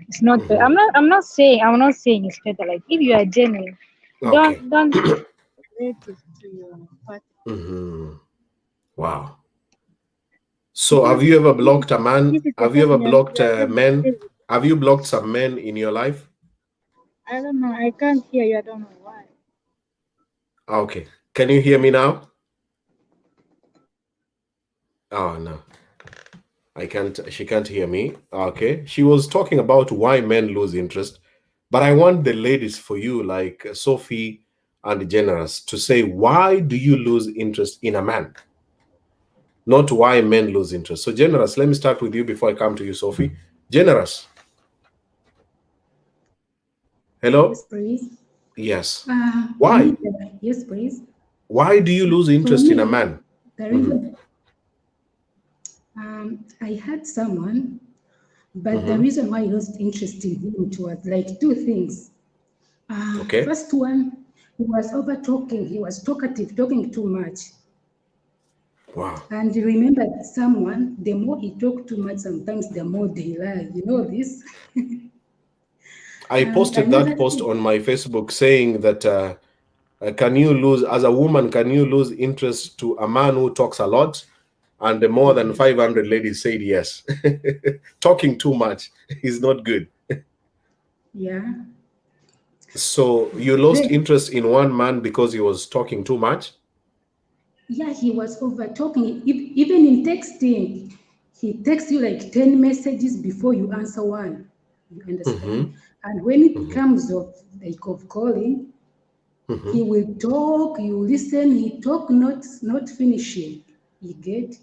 it's not. I'm not saying it's better. Like if you are genuine, don't relative to your partner. Wow. So have you ever blocked a man? Have you ever blocked men? Have you blocked some men in your life? I don't know. I can't hear you. I don't know why. Okay. Can you hear me now? Oh, no. I can't. She can't hear me. Okay. She was talking about why men lose interest. But I want the ladies for you, like Sophie and Generous, to say, why do you lose interest in a man? Not why men lose interest. So Generous, let me start with you before I come to you, Sophie. Generous. Hello? Yes, please. Yes. Why? Yes, please. Why do you lose interest in a man? The reason, I had someone, but the reason why I lost interest in him was like two things. First one, he was over talking. He was talkative, talking too much. Wow. And remember, someone, the more he talked too much, sometimes the more they lie. You know this? I posted that post on my Facebook saying that can you lose, as a woman, can you lose interest to a man who talks a lot? And more than 500 ladies said yes. Talking too much is not good. Yeah. So you lost interest in one man because he was talking too much? Yeah, he was over talking. Even in texting, he texts you like 10 messages before you answer one. You understand? And when it comes of calling, he will talk, you listen, he talk, not finishing. You get?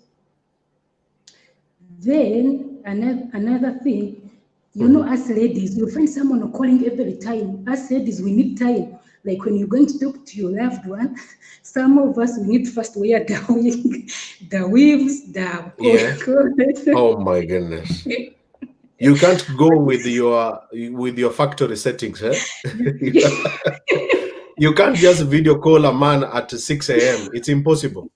Then another thing, you know, as ladies, you find someone calling every time. As ladies, we need time. Like when you're going to talk to your loved one, some of us, we need first wear the wig, the weaves, the Oh my goodness. You can't go with your factory settings, huh? You can't just video call a man at 6 a.m. It's impossible.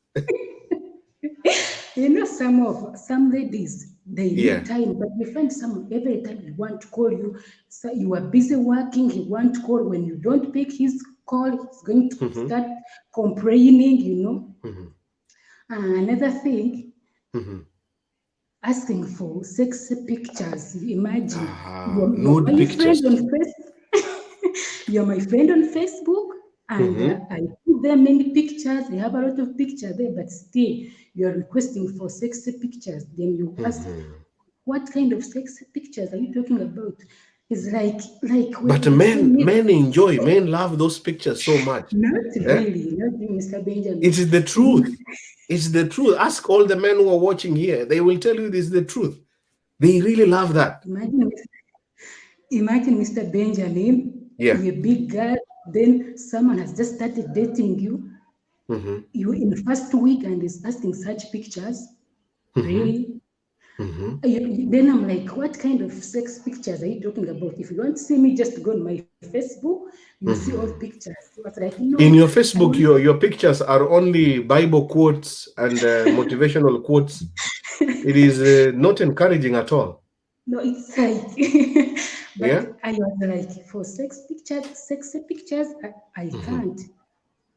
You know, some ladies, they need time, but you find someone every time he want to call you, so you are busy working, he want to call. When you don't pick his call, he's going to start complaining, you know. Another thing, asking for sexy pictures. Imagine you're my friend on Facebook. You're my friend on Facebook, and I put there many pictures. They have a lot of pictures there, but still you're requesting for sexy pictures. Then you ask, what kind of sexy pictures are you talking about? It's like but men enjoy, men love those pictures so much. Not really, not Mr. Benjamin. It is the truth. It's the truth. Ask all the men who are watching here. They will tell you this is the truth. They really love that. Imagine Mr. Benjamin, you're a big girl, then someone has just started dating you. You in the first week and is asking such pictures. Really? Then I'm like, what kind of sex pictures are you talking about? If you want to see me, just go on my Facebook, you see all pictures. I was like, no. In your Facebook, your pictures are only Bible quotes and motivational quotes. It is not encouraging at all. No, it's like, but I was like, for sexy pictures, I can't.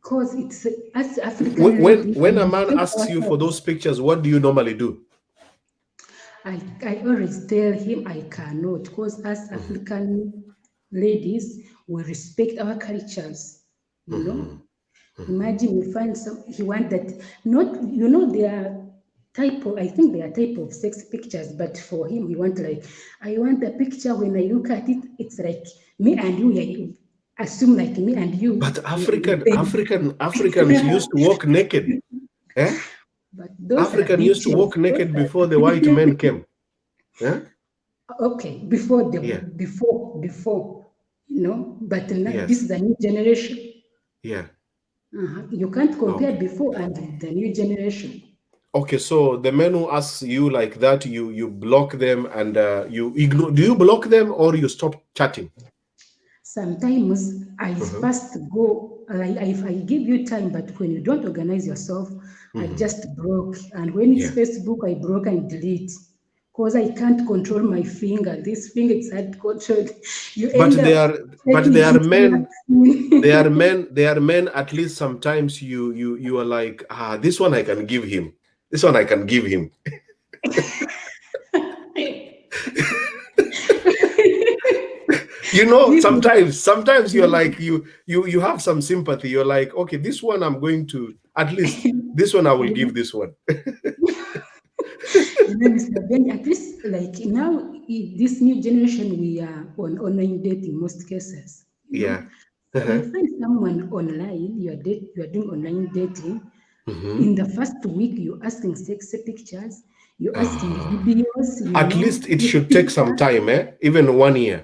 Because it's as African. When a man asks you for those pictures, what do you normally do? I always tell him I cannot, because as African ladies, we respect our cultures, you know. Imagine you find he want that, not, you know, I think there are type of sex pictures, but for him, he want like, I want a picture when I look at it, it's like me and you assume like me and you. But Africans used to walk naked. African used to walk naked before the white men came. Okay, before, you know, but this is a new generation. You can't compare before and the new generation. Okay, so the men who asks you like that, you block them and you ignore. Do you block them or you stop chatting? Sometimes I first go, if I give you time, but when you don't organize yourself, I just block. And when it's Facebook, I block and delete. Because I can't control my finger. This finger is hard to control. They are men. At least sometimes you are like, this one I can give him. This one I can give him. You know, sometimes you're like, you have some sympathy. You're like, okay, this one I'm going to, at least this one I will give this one. At least like now, this new generation, we are on online dating most cases. Yeah. So you find someone online, you are doing online dating. In the first week, you're asking sexy pictures, you're asking videos. At least it should take some time, even 1 year.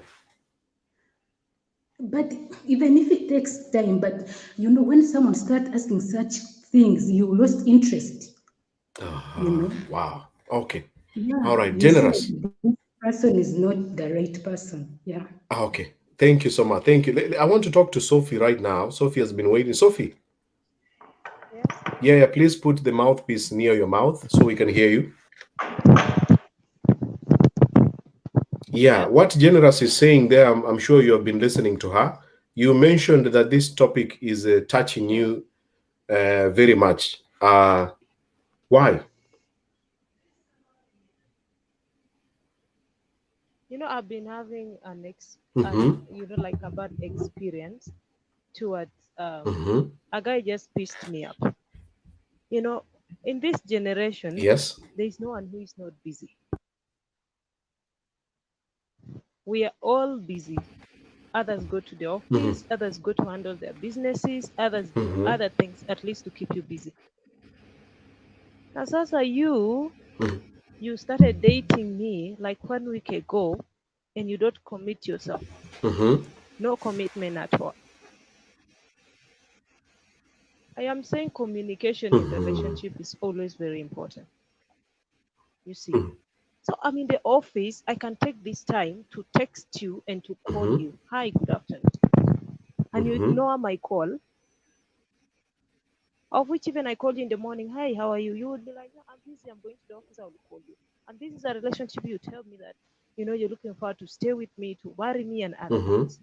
But even if it takes time, but you know, when someone starts asking such things, you lost interest. You know? Wow. Okay. Yeah, all right. Generous. This person is not the right person. Yeah. Okay. Thank you so much. Thank you. I want to talk to Sophie right now. Sophie has been waiting. Sophie. Yeah. Please put the mouthpiece near your mouth so we can hear you. Yeah. What Generous is saying there, I'm sure you have been listening to her. You mentioned that this topic is touching you very much. Why? You know, I've been having like a bad experience towards a guy just pissed me up. You know, in this generation, there's no one who is not busy. We are all busy. Others go to the office, others go to handle their businesses, others do other things, at least to keep you busy. Now, Sasa, you started dating me like 1 week ago, and you don't commit yourself. No commitment at all. I am saying communication in the relationship is always very important. You see. So I'm in the office. I can take this time to text you and to call you. Hi, good afternoon. and you ignore my call, of which even I called you in the morning, hi, how are you? You would be like, no, I'm busy, I'm going to the office, I will call you. And this is a relationship you tell me that, you're looking forward to stay with me, to marry me and other things.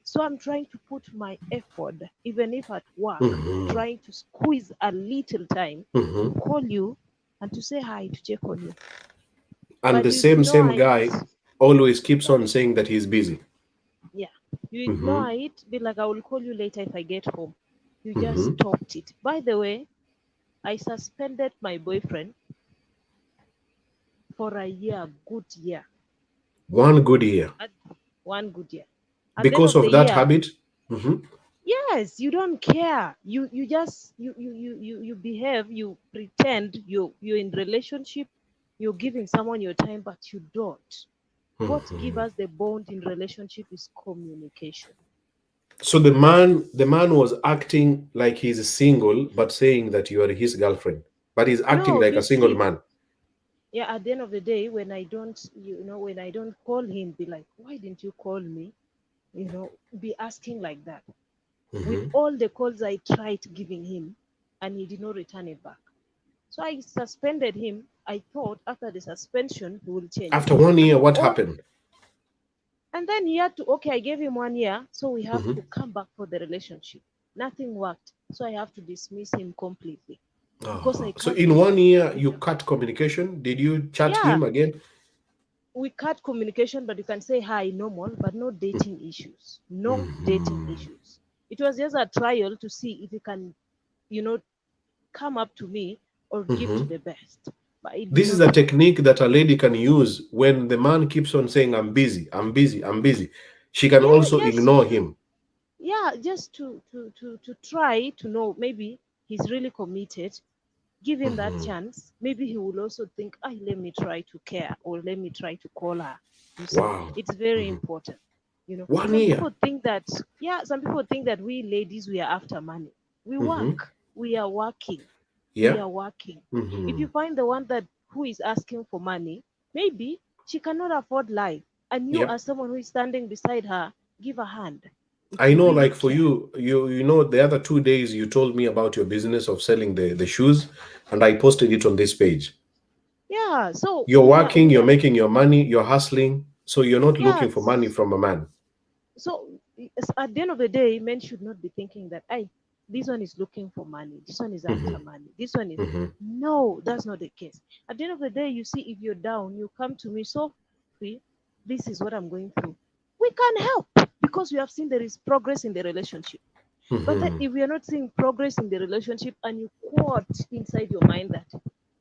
So I'm trying to put my effort, even if at work, trying to squeeze a little time to call you and to say hi, to check on you. And But the you same ignore guy it. always keeps on saying that he's busy. Yeah. You ignore it, be like, I will call you later if I get home. You just stopped it. By the way, I suspended my boyfriend for a year, good year. 1 good year. 1 good year. At the end Because of the of that year, habit? yes, you don't care. You just you behave, you pretend you're in relationship, you're giving someone your time, but you don't. What gives us the bond in relationship is communication. So the man was acting like he's single, but saying that you are his girlfriend. But he's acting No, like you a single see, man. yeah, at the end of the day, when I don't, when I don't call him, be like, why didn't you call me? Be asking like that. With all the calls I tried giving him, and he did not return it back. So I suspended him. I thought after the suspension, he will change. After 1 year, what happened? And then he had to, okay, I gave him 1 year, so we have to come back for the relationship. Nothing worked, so I have to dismiss him completely. Because I So can't in be 1 year, with you him. cut communication. Did you chat Yeah, him again? we cut communication, but you can say hi, normal, but no dating issues. No dating issues. It was just a trial to see if he can, come up to me or give to the best. But it did This is not a work. technique that a lady can use when the man keeps on saying, I'm busy, I'm busy, I'm busy. She can Yeah, also ignore him. yeah, just to try to know, maybe he's really committed. Give him that chance. Maybe he will also think, let me try to care, or let me try to call her. You see, Wow. it's very important. 1 Some year. people think that, we ladies, we are after money. We work. We are working. We Yeah. are working. If you find the one who is asking for money, maybe she cannot afford life, and you, Yep. as someone who is standing beside her, give a hand. If I you know, really like for care. you know, the other 2 days you told me about your business of selling the shoes, and I posted it on this page. Yeah, so You're we are working, you're making your money, you're hustling, so you're not looking for money yes. from a man. So at the end of the day, men should not be thinking that, this one is looking for money, this one is after money, this one is. No, that's not the case. At the end of the day, you see, if you're down, you come to me, Sophie, this is what I'm going through. We can help because we have seen there is progress in the relationship. But then if we are not seeing progress in the relationship, and you quote inside your mind that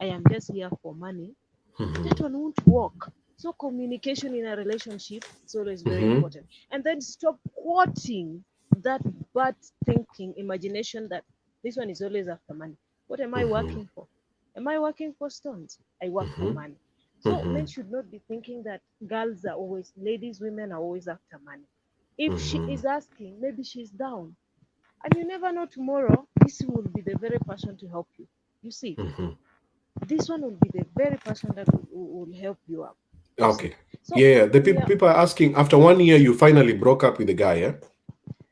I am just here for money, that one won't work. So communication in a relationship is always very important. And then stop quoting that bad thinking, imagination that this one is always after money. What am I working for? Am I working for stones? I work for money. So men should not be thinking that ladies, women are always after money. If she is asking, maybe she's down. And you never know, tomorrow, this will be the very person to help you. You see, this one will be the very person that will help you out. Okay. So Yeah, the people are asking, after 1 year, you finally broke up with the guy, yeah?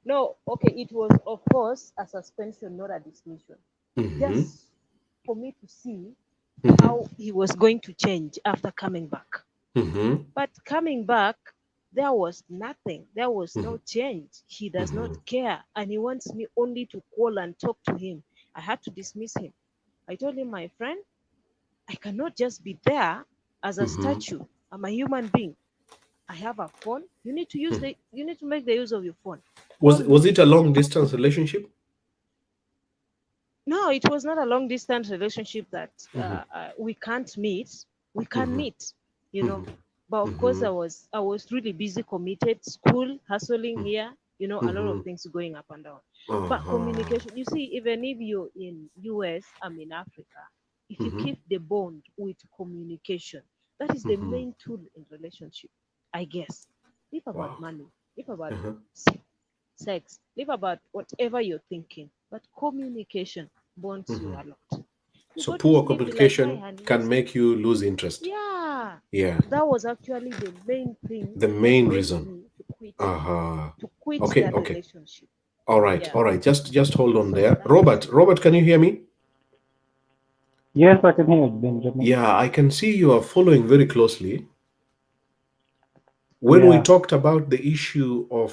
No, okay, it was, of course, a suspension, not a dismissal. Just for me to see how he was going to change after coming back. But coming back, there was nothing. There was no change. He does not care, and he wants me only to call and talk to him. I had to dismiss him. I told him, my friend, I cannot just be there as a statue. I'm a human being. I have a phone. You need to you need to make the use of your phone. Was it a long distance relationship? No, it was not a long distance relationship that we can't meet. We can meet, But of course, I was really busy, committed, school, hustling here, a lot of things going up and down. But communication, you see, even if you're in US, I'm in Africa, if you keep the bond with communication, that is the main tool in relationship, I guess. If about money, if about sex, if about whatever you're thinking, but communication bonds you a lot. You So go to poor sleep, be like, hi, communication honey, can make you lose interest. yeah. Yeah. That was actually the main thing The that main made reason. me to quit quit Okay, that okay. relationship. All right, Yeah. all right. Just hold on So there. that is Robert, can you hear me? Yes, I can hear you, Benjamin. Yeah, I can see you are following very closely. When we Yeah. talked about the issue of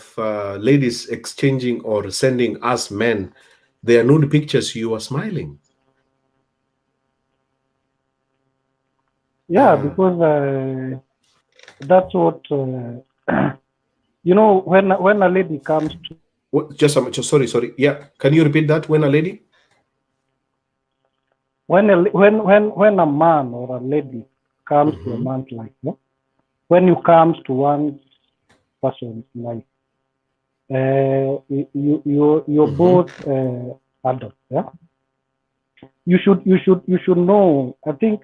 ladies exchanging or sending us men their nude pictures, you were smiling. Yeah, because that's what you know. When a lady comes to What? Just sorry. Yeah, can you repeat that? When a lady? when a man or a lady comes to a man's life, no? When you comes to one person's life, you're both adults. Yeah, you should know. I think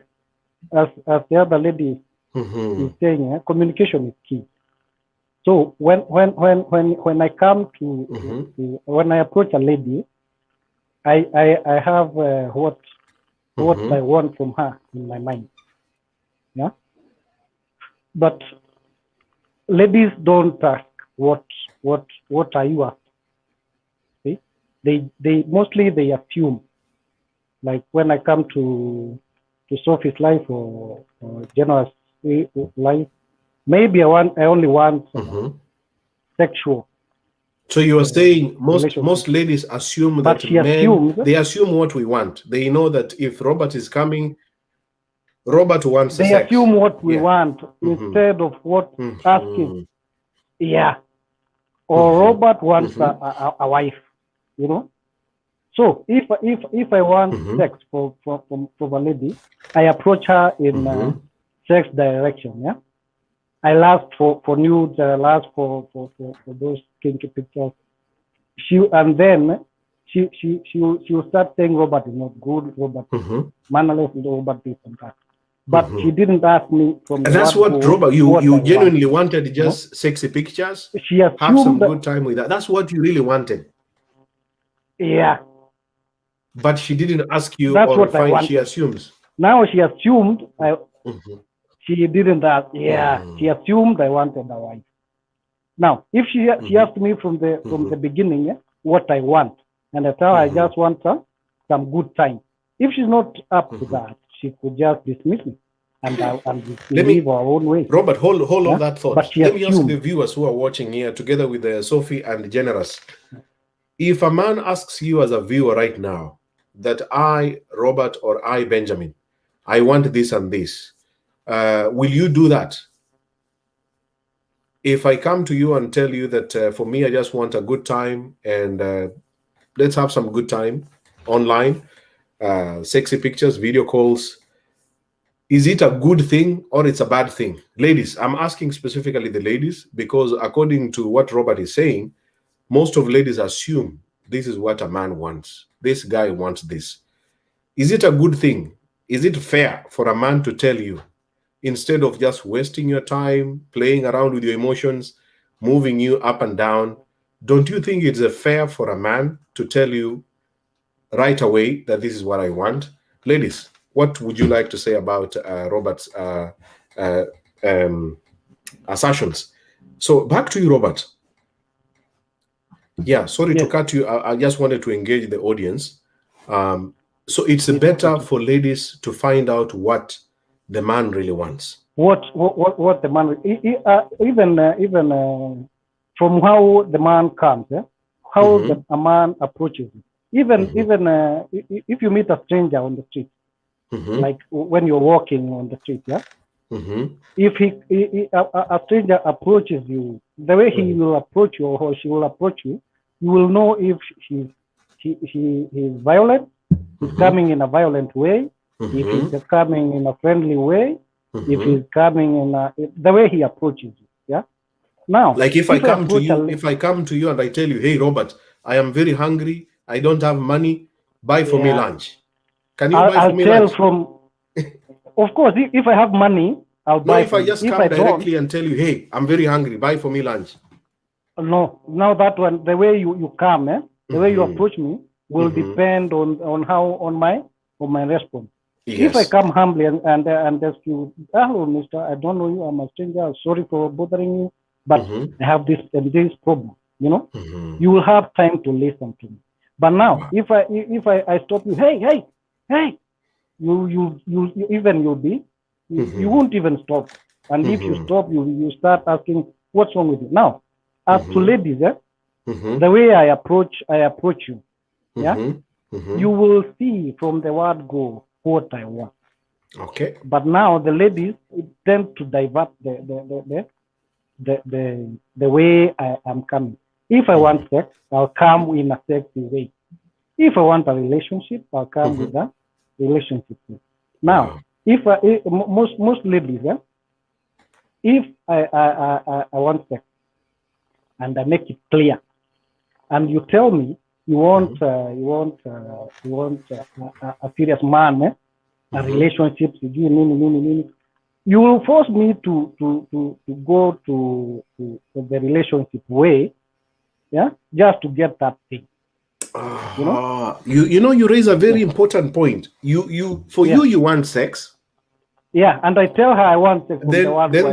as the other lady is saying, communication is key. So when I come to when I approach a lady, I have what I want from her in my mind. Yeah, but ladies don't ask what are you after. See? They mostly they assume. Like when I come to Sophie's life or Genoa's life, maybe I only want sexual. So you are saying most ladies assume But that she assumes, they assume what we want. They know that if Robert is coming, Robert wants they sex. assume what we want instead of what asking. Yeah. Or Robert wants a wife, you know. So if I want sex from a lady, I approach her in sex direction. Yeah. I'll ask for nudes. I'll ask for those kinky pictures. And then she will start saying Robert is not good. Robert mannerless. Robert this and that. But she didn't ask me from. And that's what Robert. You genuinely wanted just sexy pictures. She assumed have some good time with that. That's what you really wanted. Yeah. But she didn't ask you. That's or what I wanted. She assumes. Now she assumed she didn't ask. Yeah, she assumed I wanted a wife. Now, if she asked me from the beginning what I want, and I tell her I just want some good time. If she's not up to that, she could just dismiss me and leave our own way. Robert, hold on that thought. But Let me ask the viewers who are watching here together with Sophie and Generous. If a man asks you as a viewer right now that I, Robert, or I, Benjamin, I want this and this, will you do that? If I come to you and tell you that for me, I just want a good time and let's have some good time online, sexy pictures, video calls, is it a good thing or it's a bad thing? Ladies, I'm asking specifically the ladies because according to what Robert is saying, most of ladies assume this is what a man wants. This guy wants this. Is it a good thing? Is it fair for a man to tell you, instead of just wasting your time, playing around with your emotions, moving you up and down, don't you think it's fair for a man to tell you right away that this is what I want? Ladies, what would you like to say about Robert's assertions? So back to you, Robert. Yeah, sorry to cut you. I just wanted to engage the audience. So it's better for ladies to find out what the man really wants. What the man even from how the man comes, how a man approaches it. Even if you meet a stranger on the street, like when you're walking on the street, if a stranger approaches you, the way he will approach you or she will approach you, you will know if he's violent, he's coming in a violent way, if he's coming in a friendly way, if he's coming in the way he approaches you. Yeah. Now, like if I come to you and I tell you, hey Robert, I am very hungry, I don't have money, buy for me lunch. Can you buy for me lunch? Of course, if I have money, I'll buy. No, if I just come directly and tell you, hey, I'm very hungry, buy for me lunch. No, now that one, the way you come, the way you approach me will depend on my response. Yes. If I come humbly and ask you, hello, mister, I don't know you, I'm a stranger, sorry for bothering you, but I have this and this problem. You know, you will have time to listen to me. But now, if I stop you, hey, you even you'll be, you won't even stop. And if you stop, you start asking, what's wrong with you? Now, as to ladies, the way I approach you, you will see from the word go what I want. Okay. But now the ladies tend to divert the way I am coming. If I want sex, I'll come in a sexy way. If I want a relationship, I'll come with a relationship way. Now, most ladies, if I want sex and I make it clear, and you tell me you want a serious man, a relationship, you will force me to go to the relationship way, just to get that thing. You raise a very important point. You want sex. Yeah, and I tell her I want sex. Then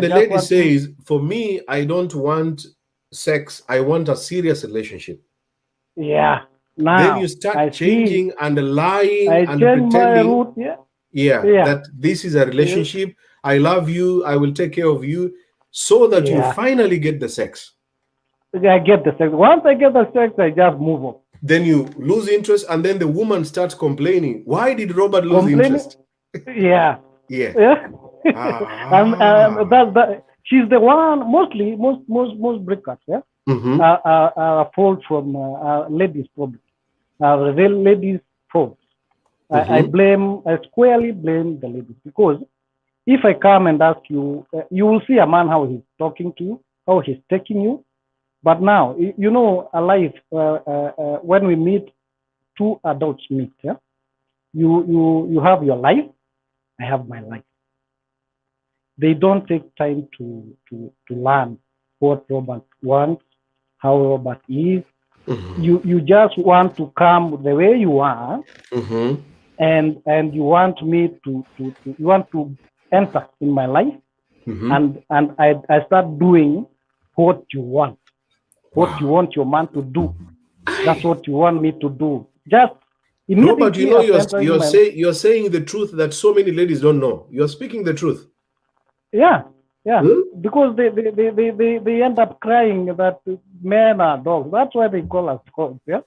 the lady says, for me, I don't want sex. I want a serious relationship. Yeah. Now then you start changing and lying and pretending. That this is a relationship. I love you. I will take care of you, so that you finally get the sex. I get the sex. Once I get the sex, I just move on. Then you lose interest, and then the woman starts complaining. Why did Robert lose interest? Yeah. Yeah. She's the one. Mostly, most breakups, are fault from ladies' problem. The ladies' fault. I squarely blame the ladies, because if I come and ask you, you will see a man how he's talking to you, how he's taking you. But now, a life, when we meet, two adults meet, you have your life, I have my life. They don't take time to learn what Robert wants, how Robert is. You just want to come the way you are, and you want me to you want to enter in my life, and I start doing what you want. What you want your man to do, that's what you want me to do. Just Robert, you're saying the truth that so many ladies don't know. You're speaking the truth. Yeah, because they end up crying that men are dogs. That's why they call us dogs. Yeah,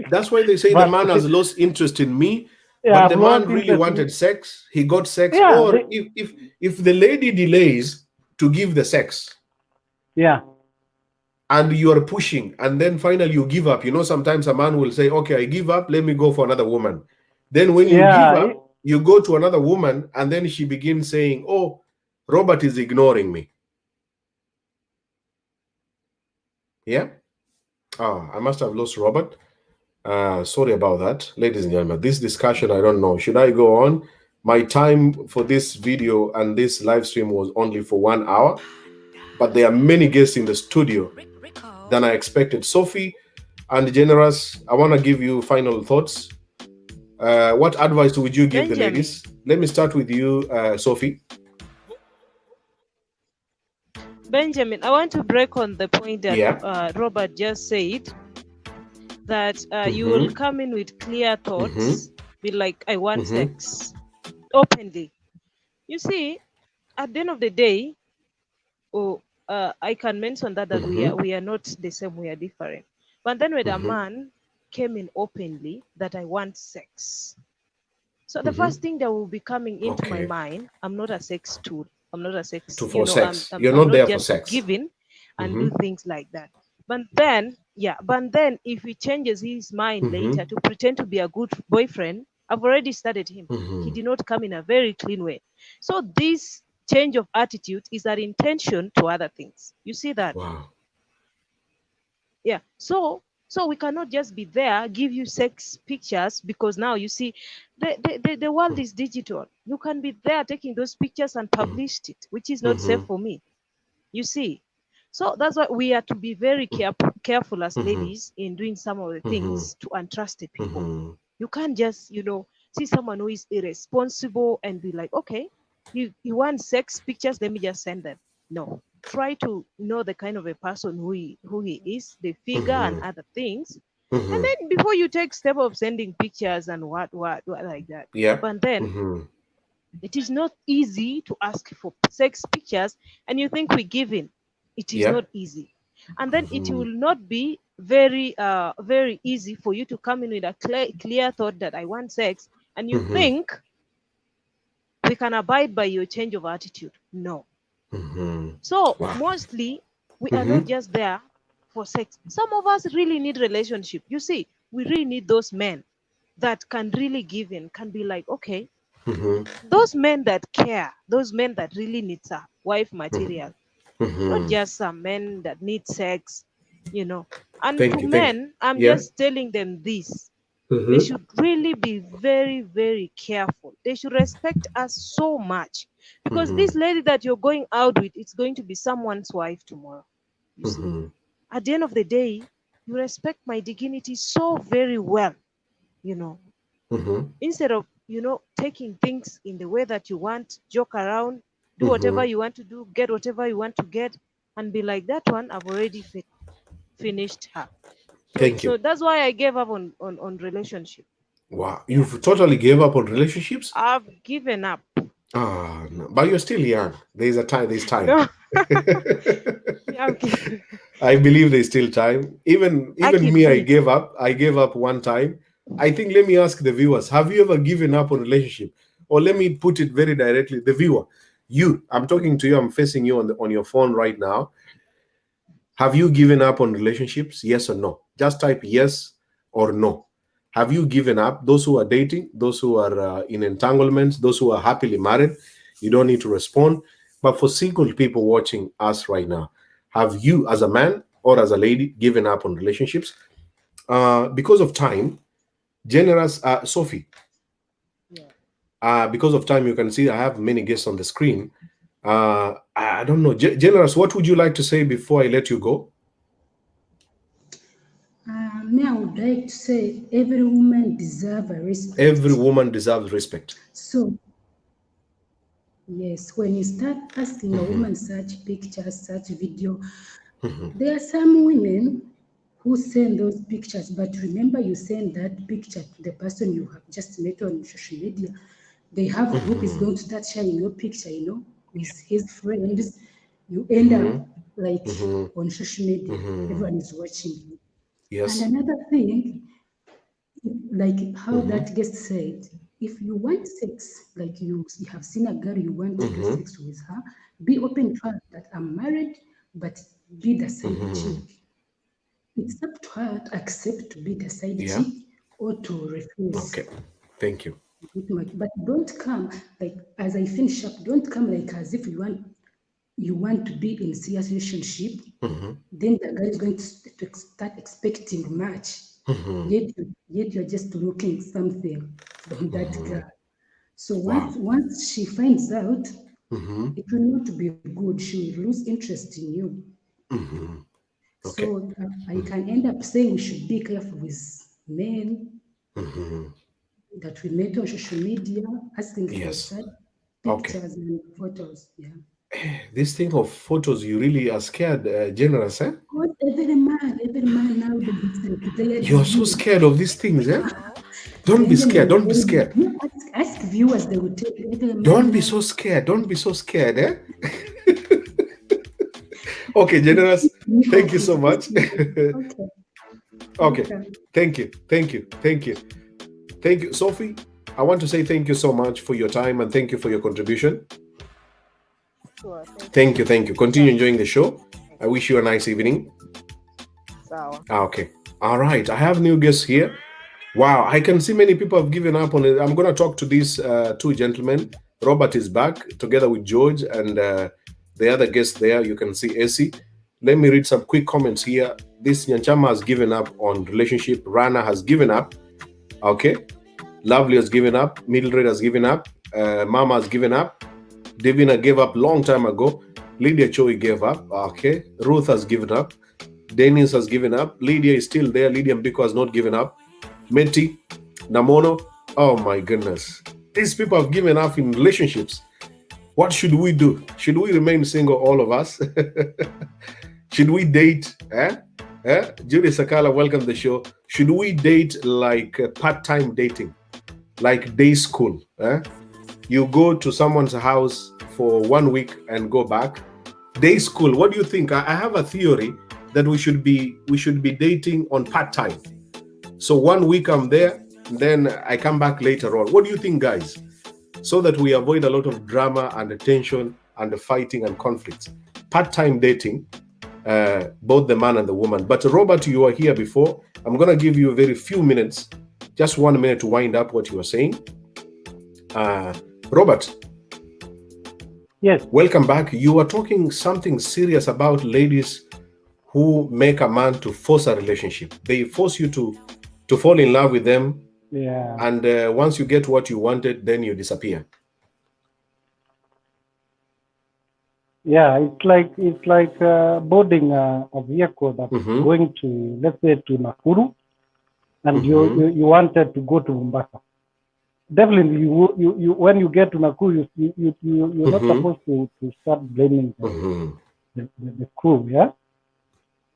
that's why they say the man has lost interest in me. But the man really wanted sex. He got sex. Or if the lady delays to give the sex, and you are pushing, and then finally you give up. Sometimes a man will say, okay, I give up, let me go for another woman. Then when you give up, you go to another woman, and then she begins saying, oh, Robert is ignoring me. Yeah? I must have lost Robert. Sorry about that, ladies and gentlemen. This discussion, I don't know. Should I go on? My time for this video and this live stream was only for 1 hour, but there are many guests in the studio than I expected. Sophie and Generous, I want to give you final thoughts. What advice would you give the ladies? Let me start with you, Sophie. Benjamin, I want to break on the point that Robert just said, that you will come in with clear thoughts, be like, I want sex, openly. You see, at the end of the day, I can mention that we are not the same, we are different. But then when a man came in openly that I want sex, so the first thing that will be coming into my mind, I'm not a sex tool. I'm not a sex. You're not there for sex. Giving and do things like that. But then, if he changes his mind later to pretend to be a good boyfriend, I've already started him. He did not come in a very clean way. So this change of attitude is an intention to other things. You see that? Wow. Yeah. So we cannot just be there, give you sex pictures, because now you see the world is digital. You can be there taking those pictures and publish it, which is not safe for me. You see? So that's why we have to be very careful as ladies in doing some of the things to untrusted people. You can't just, see someone who is irresponsible and be like, okay, you want sex pictures, let me just send them. No. try to know the kind of a person who he is, the figure and other things. And then before you take step of sending pictures and what like that. Yeah. But then it is not easy to ask for sex pictures, and you think we give in. It is not easy. And then it will not be very very easy for you to come in with a clear thought that I want sex, and you think we can abide by your change of attitude. No. So mostly we are not just there for sex. Some of us really need relationship. You see, we really need those men that can really give in, can be like, okay, those men that care, those men that really need a wife material, not just some men that need sex, you know. And Thank to you. men, I'm Yeah. just telling them this. They should really be very, very careful. They should respect us so much, because this lady that you're going out with, it's going to be someone's wife tomorrow. You see, at the end of the day, you respect my dignity so very well, you know. Instead of, you know, taking things in the way that you want, joke around, do whatever you want to do, get whatever you want to get, and be like, that one, I've already finished her. Thank you. So that's why I gave up on relationship. Wow, you've totally gave up on relationships? I've given up. Ah, no. But you're still young. There's time. No. Yeah, okay. I believe there's still time. Even me, I gave up. I gave up one time. I think, let me ask the viewers, have you ever given up on relationship? Or let me put it very directly, the viewer, I'm talking to you, I'm facing you on your phone right now. Have you given up on relationships? Yes or no? Just type yes or no. Have you given up? Those who are dating, those who are in entanglements, those who are happily married, you don't need to respond. But for single people watching us right now, have you, as a man or as a lady, given up on relationships? Because of time, Generous Sophie. Because of time, you can see I have many guests on the screen. I don't know. Generous, what would you like to say before I let you go? Me, I would like to say every woman deserves respect. Every woman deserves respect. So, yes, when you start asking a woman such pictures, such video, there are some women who send those pictures, but remember, you send that picture to the person you have just met on social media. They have a group is going to start sharing your picture, you know, with his friends. You end up like on social media, everyone is watching you. Yes. And another thing, like how that guest said, if you want sex, like you have seen a girl, you want to do sex with her, be open to her that I'm married, but be the side chick. It's up to her to accept to be the side chick or to refuse. Okay, thank you. But don't come like, as I finish up, don't come like as if you want to be in a serious relationship. Then the guy is going to start expecting much. Yet you're just looking something from that girl. So once she finds out, it will not be good. She will lose interest in you. Okay. So I can end up saying we should be careful with men that we met on social media, asking for such pictures and photos. Yeah. This thing of photos, you really are scared, Generous, eh? Because every man now, you're so scared of these things, eh? Don't be scared. Don't be scared. Ask viewers, they will tell you. Don't be so scared. Don't be so scared, eh? Okay, Generous, thank you so much. Okay. Thank you. Thank you. Sophie, I want to say thank you so much for your time and thank you for your contribution. Sure, thank you. Continue enjoying the show. I wish you a nice evening. Okay. All right. I have new guests here. Wow. I can see many people have given up on it. I'm going to talk to these two gentlemen. Robert is back together with George and the other guest there. You can see Essie. Let me read some quick comments here. This Nyanchama has given up on relationship. Rana has given up. Okay. Lovely has given up. Mildred has given up. Mama has given up. Davina gave up long time ago. Lydia Choi gave up. Okay. Ruth has given up. Dennis has given up. Lydia is still there. Lydia Mbiko has not given up. Meti, Namono. Oh my goodness. These people have given up in relationships. What should we do? Should we remain single, all of us? Should we date? Judy Sakala, welcome to the show. Should we date like part-time dating, like day school? You go to someone's house for 1 week and go back. Day school. What do you think? I have a theory that we should be dating on part-time. So 1 week I'm there, then I come back later on. What do you think, guys? So that we avoid a lot of drama and tension and fighting and conflicts. Part-time dating, both the man and the woman. But Robert, you were here before. I'm going to give you a very few minutes, just 1 minute to wind up what you were saying. Robert. Yes. Welcome back. You were talking something serious about ladies who make a man to force a relationship. They force you to fall in love with them. Yeah. And once you get what you wanted, then you disappear. Yeah, it's like boarding a vehicle that's going to, let's say, to Nakuru, and you wanted to go to Mombasa. Definitely, you when you get to Nakuru, you're not supposed to start blaming the crew, yeah,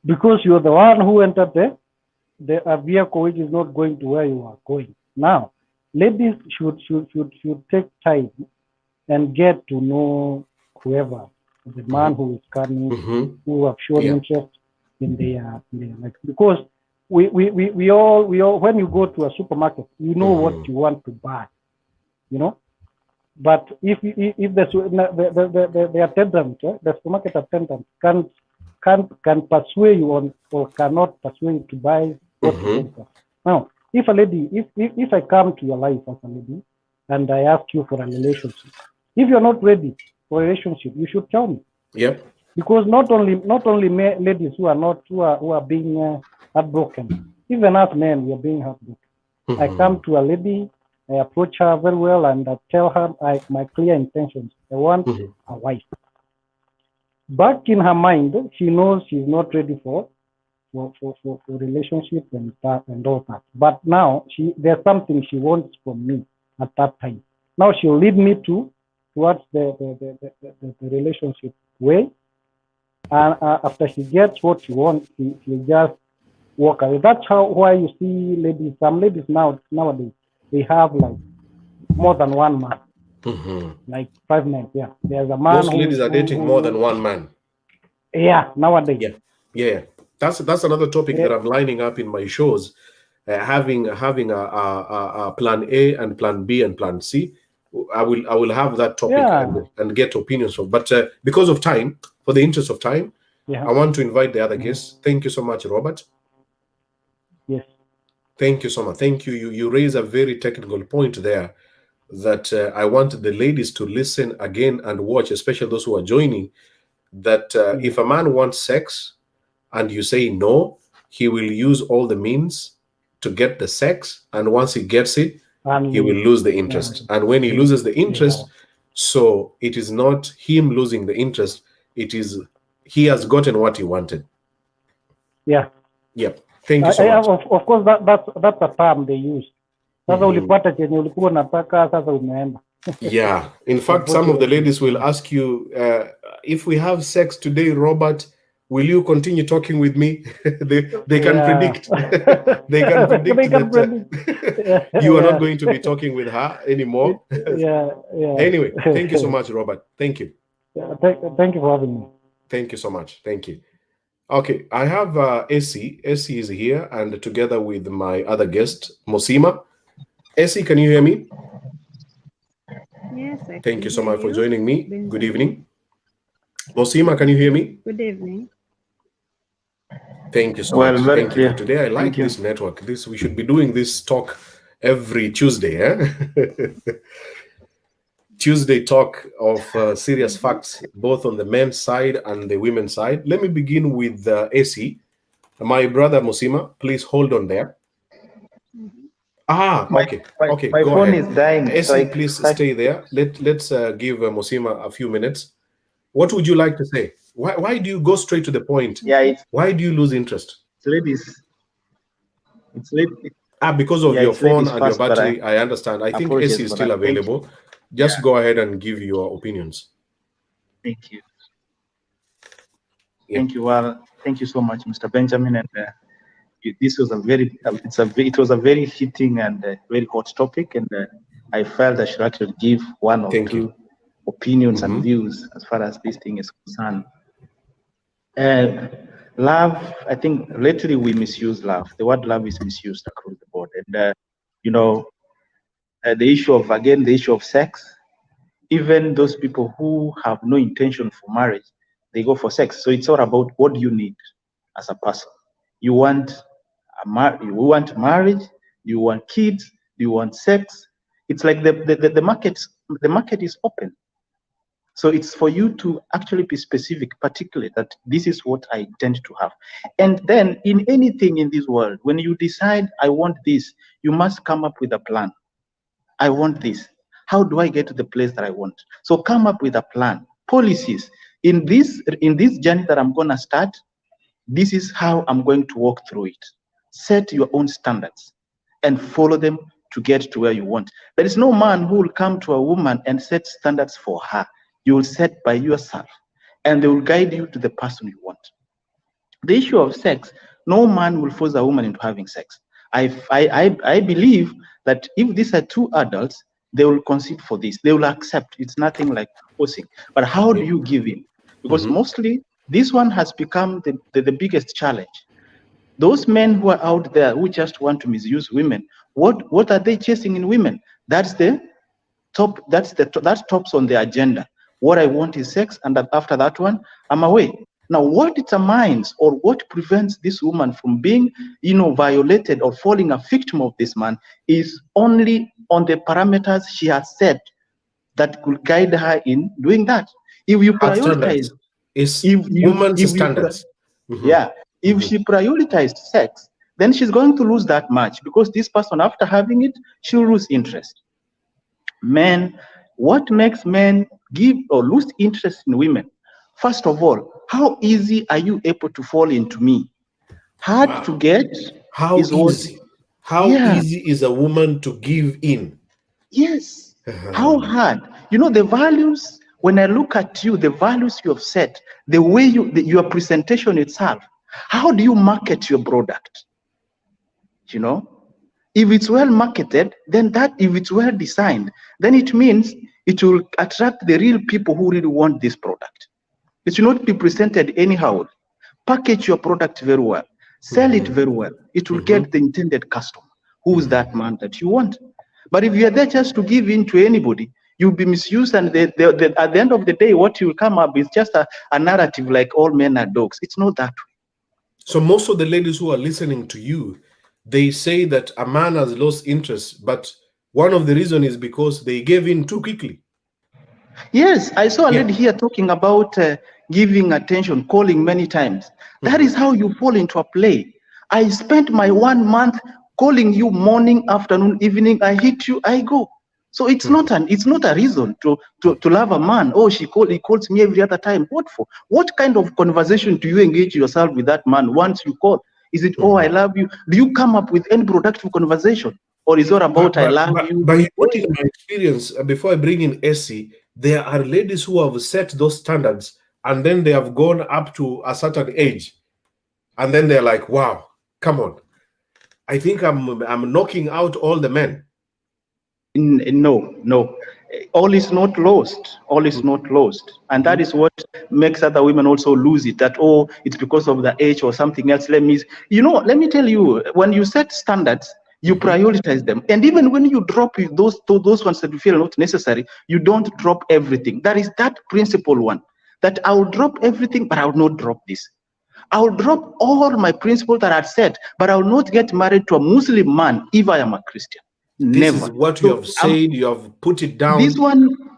because you're the one who entered a vehicle which is not going to where you are going. Now, ladies should take time and get to know whoever, the man who is coming, who have shown interest in their like, because we all when you go to a supermarket, you know what you want to buy, you know. But if the attendant, the supermarket attendant can persuade you on, or cannot persuade you to buy what you want. Now, if a lady, if I come to your life as a lady and I ask you for a relationship, if you're not ready for a relationship, you should tell me. Yep. Because not only ladies who are being heartbroken, even us men, we are being heartbroken. I come to a lady, I approach her very well, and I tell her my clear intentions. I want a wife. Back in her mind, she knows she's not ready for relationship and all that. But now there's something she wants from me at that time. Now she'll lead me towards the relationship way. And after she gets what she wants, she'll just walk away. That's why you see ladies, some ladies nowadays, they have like more than one man. Like 5 men, yeah. There's a man. Most ladies are dating more than one man. Yeah, nowadays. Yeah. That's another topic that I'm lining up in my shows. Having a plan A and plan B and plan C. I will have that topic and get opinions from. But because of time, for the interest of time, I want to invite the other guests. Thank you so much, Robert. Yes. Thank you so much. Thank you. You raise a very technical point there that I want the ladies to listen again and watch, especially those who are joining, that if a man wants sex and you say no, he will use all the means to get the sex. And once he gets it, he will lose the interest. And when he loses the interest, so it is not him losing the interest. It is he has gotten what he wanted. Yeah. Yep. Thank you so much. Of course, that's a term they use. Yeah. In fact, some of the ladies will ask you, if we have sex today, Robert, will you continue talking with me? they can predict. They can predict that you are not going to be talking with her anymore. Anyway, thank you so much, Robert. Thank you. Thank you for having me. Thank you so much. Thank you. Okay, I have Essie. Essie is here, and together with my other guest, Mosima. Essie, can you hear me? Yes, I Thank you so much for joining me. Good evening. Mosima, can you hear me? Good evening. Thank you so much. Thank you. Today I like this network. We should be doing this talk every Tuesday. Tuesday talk of serious facts, both on the men's side and the women's side. Let me begin with AC. My brother Mosima, please hold on there. Okay. My go phone ahead. is dying. AC, please stay there. Let's give Mosima a few minutes. What would you like to say? Why do you go straight to the point? Why do you lose interest? It's late. Because of your phone and your battery. I understand. I think AC is still available. Just go ahead and give your opinions. Thank you. Yeah. Thank you. Well, thank you so much, Mr. Benjamin. And this was it was a very fitting and very hot topic. And I felt I should actually give one or two opinions and views as far as this thing is concerned. Love, I think lately we misuse love. The word love is misused across the board. And, the issue of sex, even those people who have no intention for marriage, they go for sex. So it's all about what do you need as a person. You want marriage, you want kids, you want sex. It's like the market is open. So it's for you to actually be specific, particularly that this is what I intend to have. And then in anything in this world, when you decide I want this, you must come up with a plan. I want this. How do I get to the place that I want? So come up with a plan, policies. In this journey that I'm gonna start, this is how I'm going to walk through it. Set your own standards and follow them to get to where you want. There is no man who will come to a woman and set standards for her. You will set by yourself, and they will guide you to the person you want. The issue of sex, no man will force a woman into having sex. I believe that if these are two adults, they will concede for this. They will accept. It's nothing like forcing. But how do you give in? Because mostly this one has become the biggest challenge. Those men who are out there who just want to misuse women, what are they chasing in women? That's the top. That tops on the agenda. What I want is sex, and after that one, I'm away. Now, what determines or what prevents this woman from being, violated or falling a victim of this man is only on the parameters she has set that could guide her in doing that. If you prioritize, if standards. If she prioritized sex, then she's going to lose that match because this person, after having it, she'll lose interest. What makes men give or lose interest in women? First of all, how easy are you able to fall into me? Hard to get. How easy? How easy is a woman to give in? Yes. How hard? The values, when I look at you, the values you have set, the way your presentation itself, how do you market your product? If it's well marketed, then if it's well designed, then it means it will attract the real people who really want this product. It should not be presented anyhow. Package your product very well. Sell it very well. It will get the intended customer. Who is that man that you want? But if you are there just to give in to anybody, you'll be misused, and at the end of the day, what you will come up is just a narrative like all men are dogs. It's not that way. So most of the ladies who are listening to you, they say that a man has lost interest, but one of the reasons is because they gave in too quickly. Yes, I saw a lady here talking about giving attention, calling many times. That is how you fall into a play. I spent my 1 month calling you morning, afternoon, evening. I hit you, I go. So it's not a reason to love a man. Oh, he calls me every other time. What for? What kind of conversation do you engage yourself with that man once you call? Is it, oh, I love you? Do you come up with any productive conversation? Or is it about I love you? But in my experience, before I bring in Essie, there are ladies who have set those standards and then they have gone up to a certain age. And then they're like, wow, come on. I think I'm knocking out all the men. No. All is not lost. All is not lost. And that is what makes other women also lose it, that, oh, it's because of the age or something else. Let me tell you, when you set standards, you prioritize them. And even when you drop those ones that you feel not necessary, you don't drop everything. That is that principle one, that I will drop everything, but I will not drop this. I will drop all my principles that I set, but I will not get married to a Muslim man if I am a Christian. This Never. is what you have said. You have put it down.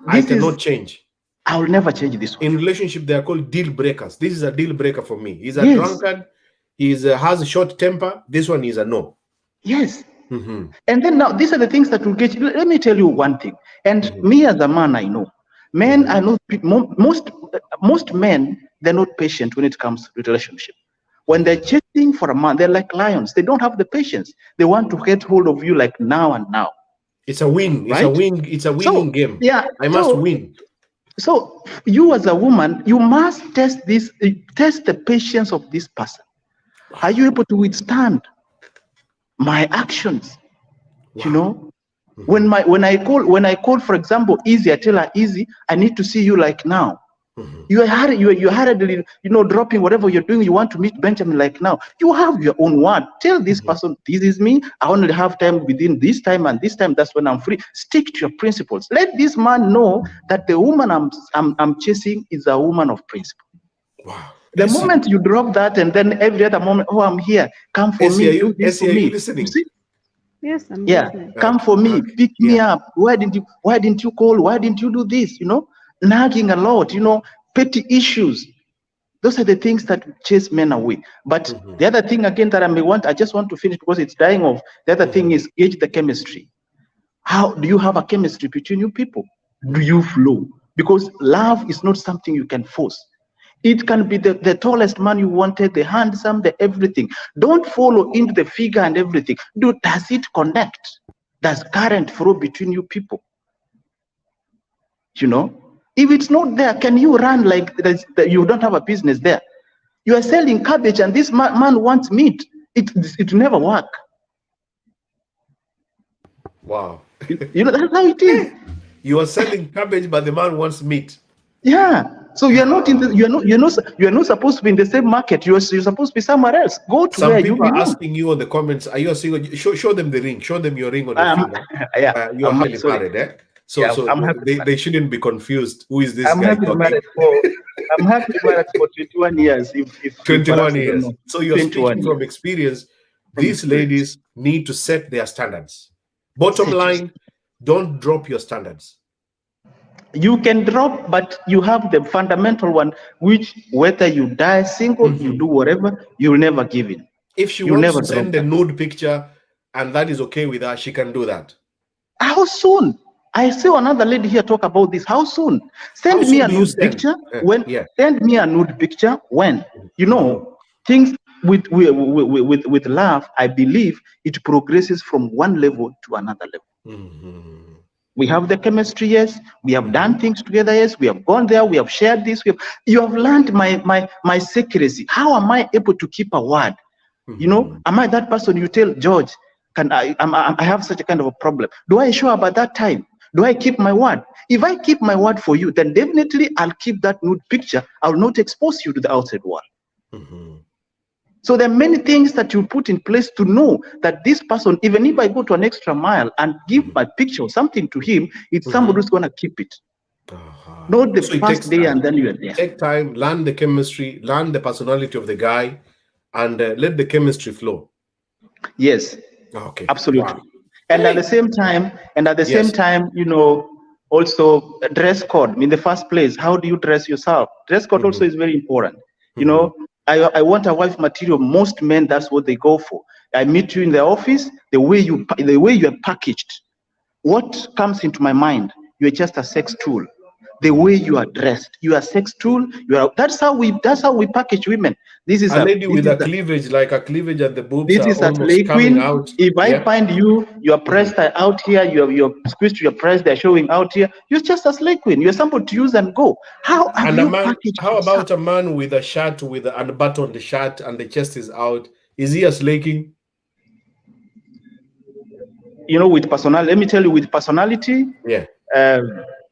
I cannot change. I will never change this one. In relationship, they are called deal breakers. This is a deal breaker for me. He's a drunkard. He has a short temper. This one is a no. Yes. And then now, these are the things that will get you. Let me tell you one thing. And me as a man, I know. Men are not, most men, they're not patient when it comes to relationship. When they're chasing for a man, they're like lions. They don't have the patience. They want to get hold of you like now and now. It's a win. It's right? a win. It's a winning game. Yeah. I must win. So you as a woman, you must test the patience of this person. Are you able to withstand my actions? You know, when I call, for example, Easy, I tell her, Easy, I need to see you like now. You are hurriedly, dropping whatever you're doing. You want to meet Benjamin like now. You have your own word. Tell this person, this is me. I only have time within this time and this time. That's when I'm free. Stick to your principles. Let this man know that the woman I'm chasing is a woman of principle. Wow. The moment you drop that, and then every other moment, oh, I'm here. Come for me. Do this for me. Are you listening? You see? Yes, I'm Yeah, listening. come for me, pick me up. Why didn't you call? Why didn't you do this? Nagging a lot, petty issues. Those are the things that chase men away. But the other thing again that I just want to finish because it's dying off. The other thing is gauge the chemistry. How do you have a chemistry between you people? Do you flow? Because love is not something you can force. It can be the tallest man you wanted, the handsome, the everything. Don't follow into the figure and everything. Does it connect? Does current flow between you people? If it's not there, can you run like you don't have a business there? You are selling cabbage and this man wants meat. It will never work. Wow. That's how it is. You are selling cabbage, but the man wants meat. Yeah. So you're not supposed to be in the same market. You're supposed to be somewhere else. Go to where you belong. Some people are asking you on the comments, are you a single? Show them the ring. Show them your ring on your finger. Yeah. You're happily married, eh? So they shouldn't be confused. Who is this guy talking? I'm happily married for 21 years. If 21 years. So you're speaking from years. experience. These ladies need to set their standards. Bottom line, don't drop your standards. You can drop, but you have the fundamental one, which whether you die single, you do whatever, you'll never give in. If she wants to send a nude picture and that is okay with her, she can do that. How soon? I saw another lady here talk about this. How soon? Send me a nude picture. Send me a nude picture when things with love. I believe it progresses from one level to another level. We have the chemistry, yes. We have done things together, yes. We have gone there. We have shared this. You have learned my secrecy. How am I able to keep a word? Am I that person you tell George? I have such a kind of a problem. Do I show up at that time? Do I keep my word? If I keep my word for you, then definitely I'll keep that nude picture. I will not expose you to the outside world. So there are many things that you put in place to know that this person, even if I go to an extra mile and give my picture or something to him, it's somebody who's going to keep it. Not the first day and then you are there. Take time, learn the chemistry, learn the personality of the guy, and let the chemistry flow. Yes. Okay. Absolutely. Wow. And at the same time, also dress code. In the first place, how do you dress yourself? Dress code also is very important. I want a wife material. Most men, that's what they go for. I meet you in the office, the way you are packaged. What comes into my mind? You're just a sex tool. The way you are dressed, you are a sex tool. That's how we package women. This is a lady with a cleavage, like a cleavage at the boobs. This is a slay queen. If I find you, your breasts are out here, your squeeze to your breasts, they're showing out here. You're just a slay queen. You're somebody to use and go. How about a man with a shirt with an unbuttoned shirt and the chest is out? Is he a slay king? With personality. Let me tell you, with personality. Yeah.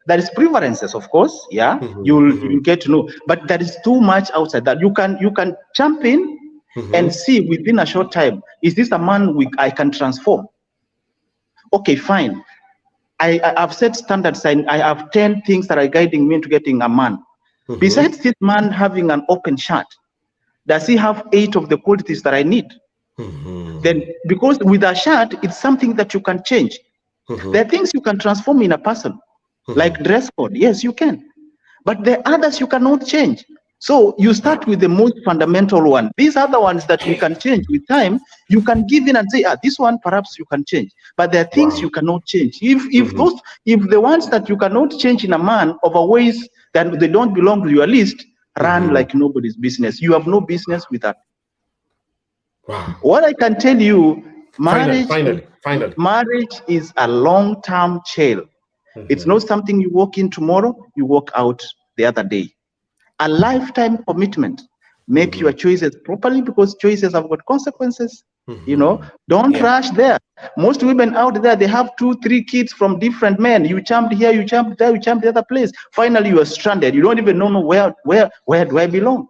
There is preferences, of course. Yeah, you'll get to know, but there is too much outside that. You can jump in and see within a short time. Is this a man I can transform? Okay, fine. I've set standards. I have 10 things that are guiding me into getting a man. Besides this man having an open shirt, does he have 8 of the qualities that I need? Then, because with a shirt, it's something that you can change. There are things you can transform in a person. Like dress code, yes, you can. But the others you cannot change. So you start with the most fundamental one. These other ones that we can change with time, you can give in and say, this one perhaps you can change. But there are things you cannot change. If the ones that you cannot change in a man overweighs that they don't belong to your list, run like nobody's business. You have no business with that. What I can tell you, marriage. Finally. Marriage is a long-term chain. It's not something you walk in tomorrow, you walk out the other day. A lifetime commitment. Make your choices properly, because choices have got consequences. You know, don't rush there. Most women out there, they have 2-3 kids from different men. You jumped here, you jumped there, you jumped the other place. Finally, you are stranded. You don't even know where do I belong.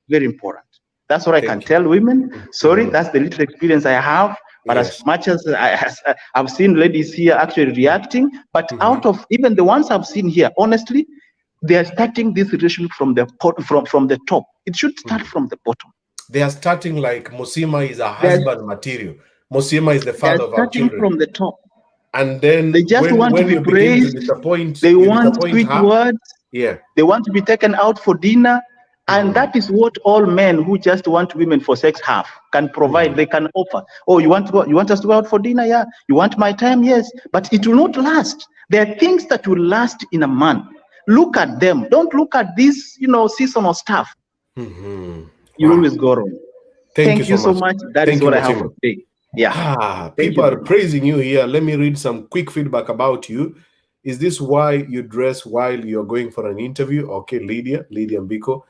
Very important. That's what I can tell women. Sorry, that's the little experience I have. But as much as I've seen ladies here actually reacting, but out of even the ones I've seen here, honestly, they are starting this relationship from the from the top. It should start from the bottom. They are starting like Mosima is a husband material. Mosima is the father of our children. From the top. And then they just want to be you begin praised. to disappoint, they want disappoint sweet her. words. Yeah. They want to be taken out for dinner. And that is what all men who just want women for sex have, can provide. They can offer. Oh, you want to go, you want us to go out for dinner? Yeah. You want my time? Yes. But it will not last. There are things that will last in a man. Look at them. Don't look at this, seasonal stuff. You always go wrong. Thank you so much. That is what I have to say. Yeah. People are praising you here. Let me read some quick feedback about you. Is this why you dress while you're going for an interview? Okay, Lydia Mbiko.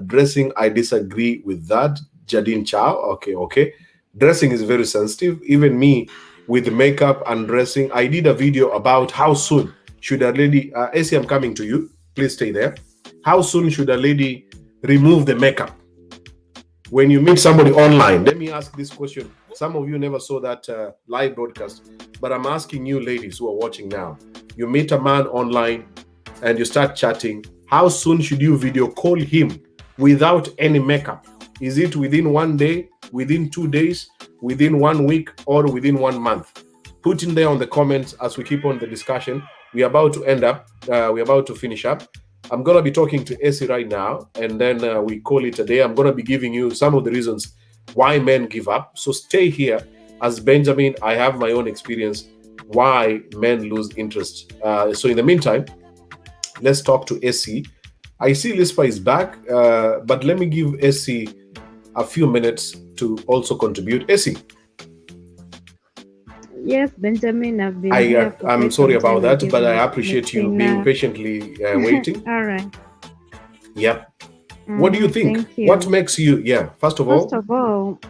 Dressing, I disagree with that. Jadine Chow. Okay. Dressing is very sensitive. Even me with makeup and dressing, I did a video about how soon should a lady, Essie, I'm coming to you. Please stay there. How soon should a lady remove the makeup? When you meet somebody online, let me ask this question. Some of you never saw that live broadcast, but I'm asking you ladies who are watching now. You meet a man online and you start chatting. How soon should you video call him without any makeup? Is it within 1 day, within 2 days, within 1 week, or within 1 month? Put in there on the comments as we keep on the discussion. We're about to end up. We're about to finish up. I'm going to be talking to Essie right now, and then we call it a day. I'm going to be giving you some of the reasons why men give up. So stay here. As Benjamin, I have my own experience why men lose interest. So in the meantime, let's talk to Essie. I see Lispa is back, but let me give Essie a few minutes to also contribute. Essie. Yes, Benjamin, I've been here for I'm quite sorry some time. about that, but I appreciate you being patiently waiting. All right. Yep. What do you think? Thank you. What makes you, first of all,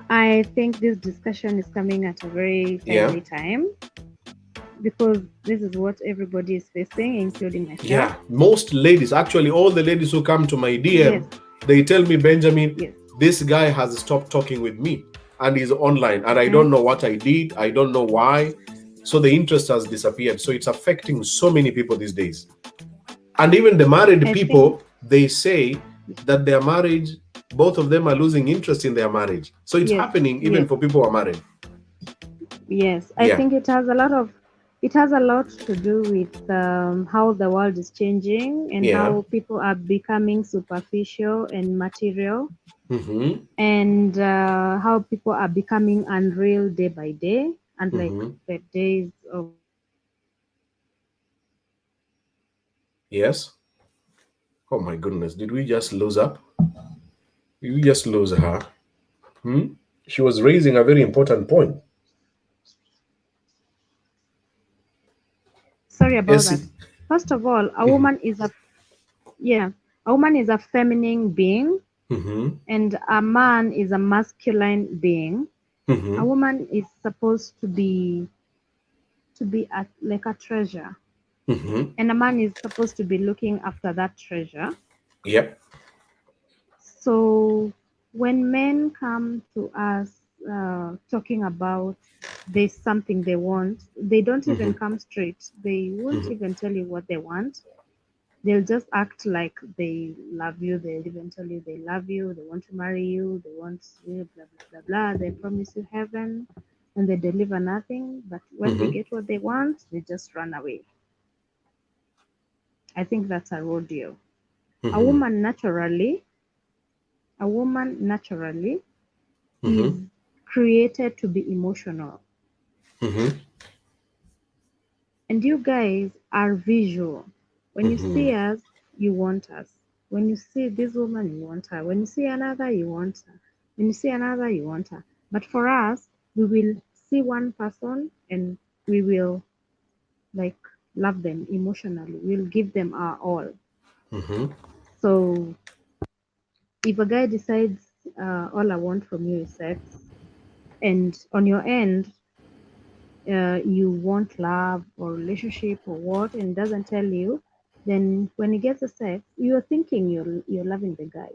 I think this discussion is coming at a very timely time, because this is what everybody is facing, including myself. Yeah, most ladies, actually all the ladies who come to my DM, they tell me, Benjamin, this guy has stopped talking with me and he's online, and I don't know what I did. I don't know why. So the interest has disappeared. So it's affecting so many people these days. And even the married people, they say that their marriage, both of them are losing interest in their marriage. So it's happening even for people who are married. Yes, I think it has a lot to do with how the world is changing and how people are becoming superficial and material, and how people are becoming unreal day by day, and like the days of. Yes. Oh my goodness, did we just lose up? Did we just lose her? She was raising a very important point. Sorry about that. First of all, a woman is a feminine being, and a man is a masculine being. A woman is supposed to be like a treasure, and a man is supposed to be looking after that treasure. Yep. So when men come to us talking about there's something they want, they don't even come straight. They won't even tell you what they want. They'll just act like they love you. They'll even tell you they love you, they want to marry you, they want blah, blah, blah, blah. They promise you heaven, and they deliver nothing. But when they get what they want, they just run away. I think that's a rodeo. A woman naturally is created to be emotional. And you guys are visual. When you see us, you want us. When you see this woman, you want her. When you see another, you want her. When you see another, you want her. But for us, we will see one person and we will like love them emotionally. We'll give them our all. So if a guy decides all I want from you is sex, and on your end you want love or relationship or what, and doesn't tell you, then when he gets the sex, you're thinking you're loving the guy,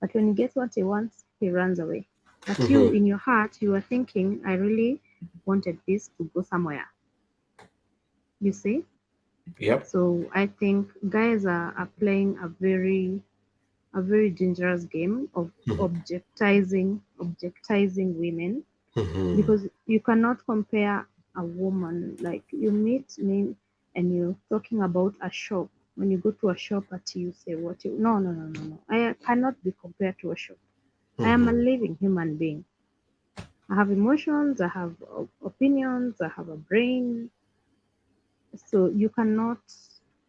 but when he gets what he wants, he runs away. But you, in your heart, you are thinking, I really wanted this to go somewhere. You see? Yep. So I think guys are playing a very dangerous game of objectizing women, because you cannot compare a woman. Like, you meet me and you're talking about a shop. When you go to a shop, at you say what you no. I cannot be compared to a shop. I am a living human being. I have emotions, I have opinions, I have a brain. So you cannot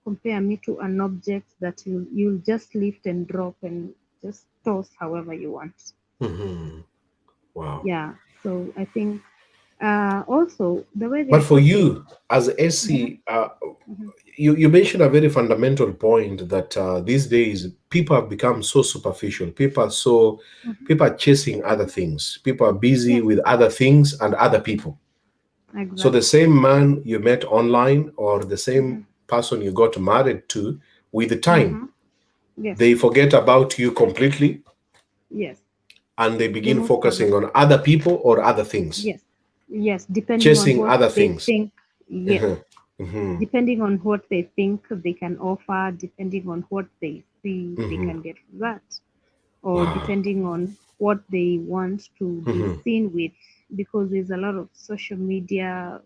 compare me to an object that you'll just lift and drop and just toss however you want. Wow. Yeah. So I think also the way But they're for talking. you as SC, you mentioned a very fundamental point that these days people have become so superficial. People are chasing other things. People are busy with other things and other people. Exactly. So the same man you met online or the same person you got married to, with the time, Yes. they forget about you completely. Yes. And they They begin move focusing forward. on other people or other things. Yes, depending on Chasing what other they things. think. Yes. Depending on what they think they can offer, depending on what they see they can get from that, or depending on what they want to be seen with, because there's a lot of social media.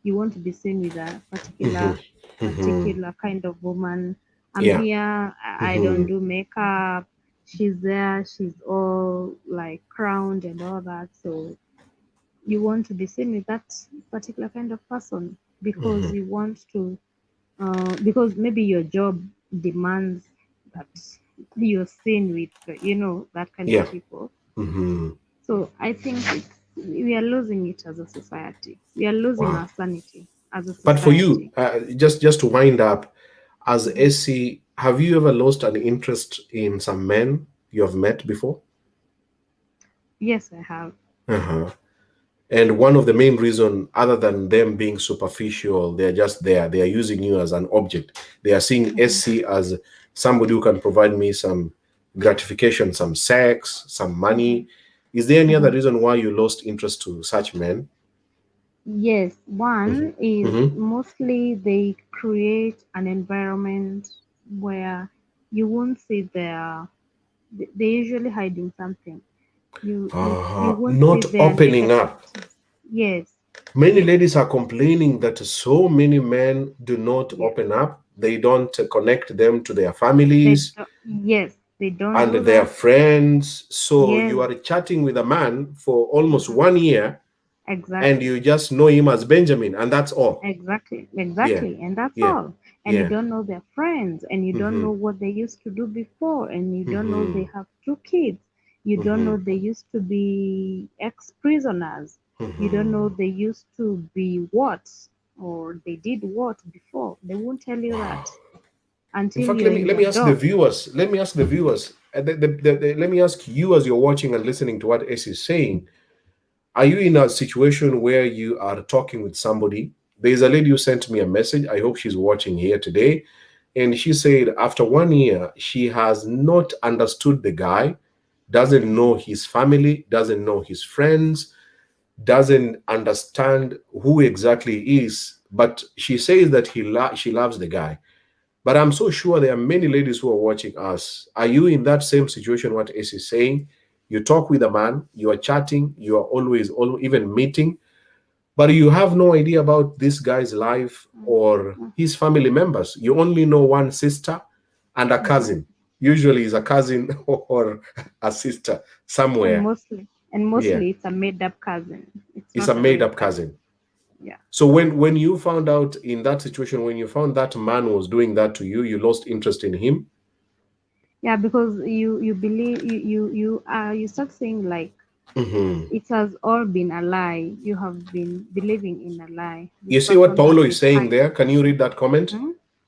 You want to be seen with a particular kind of woman. I'm here, I don't do makeup. She's there, she's all like crowned and all that. So you want to be seen with that particular kind of person because you want to, because maybe your job demands that you're seen with, that kind of people. So I think we are losing it as a society. We are losing our sanity as a But for you, society. just to wind up, as SC, have you ever lost an interest in some men you have met before? Yes, I have. And one of the main reason, other than them being superficial, they're just there. They are using you as an object. They are seeing SC as somebody who can provide me some gratification, some sex, some money. Is there any other reason why you lost interest to such men? Yes, one is mostly they create an environment where you won't see they're usually hiding something. You won't see Not their opening up. negativities. Yes. Many ladies are complaining that so many men do not Yes. open up. They don't connect them to their families Yes, they don't and do their that. friends. So Yes. you are chatting with a man for almost 1 year, and Exactly. you just know him as Benjamin, and that's all. Exactly. Yeah. And that's Yeah. all. And you Yeah. don't know their friends, and you don't know what they used to do before, and you don't know they have 2 kids. You don't know they used to be ex-prisoners. You don't know they used to be what, or they did what before. They won't tell you that In until fact, you're in let their me ask the dock. viewers. Let me ask the viewers. Let me ask you, as you're watching and listening to what S is saying. Are you in a situation where you are talking with somebody? There's a lady who sent me a message. I hope she's watching here today. And she said after 1 year, she has not understood the guy, doesn't know his family, doesn't know his friends, doesn't understand who exactly he is. But she says that she loves the guy. But I'm so sure there are many ladies who are watching us. Are you in that same situation, what S is saying? You talk with a man, you are chatting, you are always even meeting, but you have no idea about this guy's life or his family members. You only know one sister and a cousin. Usually is a cousin or a sister And somewhere. mostly Yeah, it's a made-up cousin. It's it's a not a real made-up cousin. Yeah. So when you found out in that situation, when you found that man was doing that to you, you lost interest in him? Yeah, because you believe you start saying like it has all been a lie. You have been believing in a lie. This You see what person Paulo has is been saying hiding. there? Can you read that comment?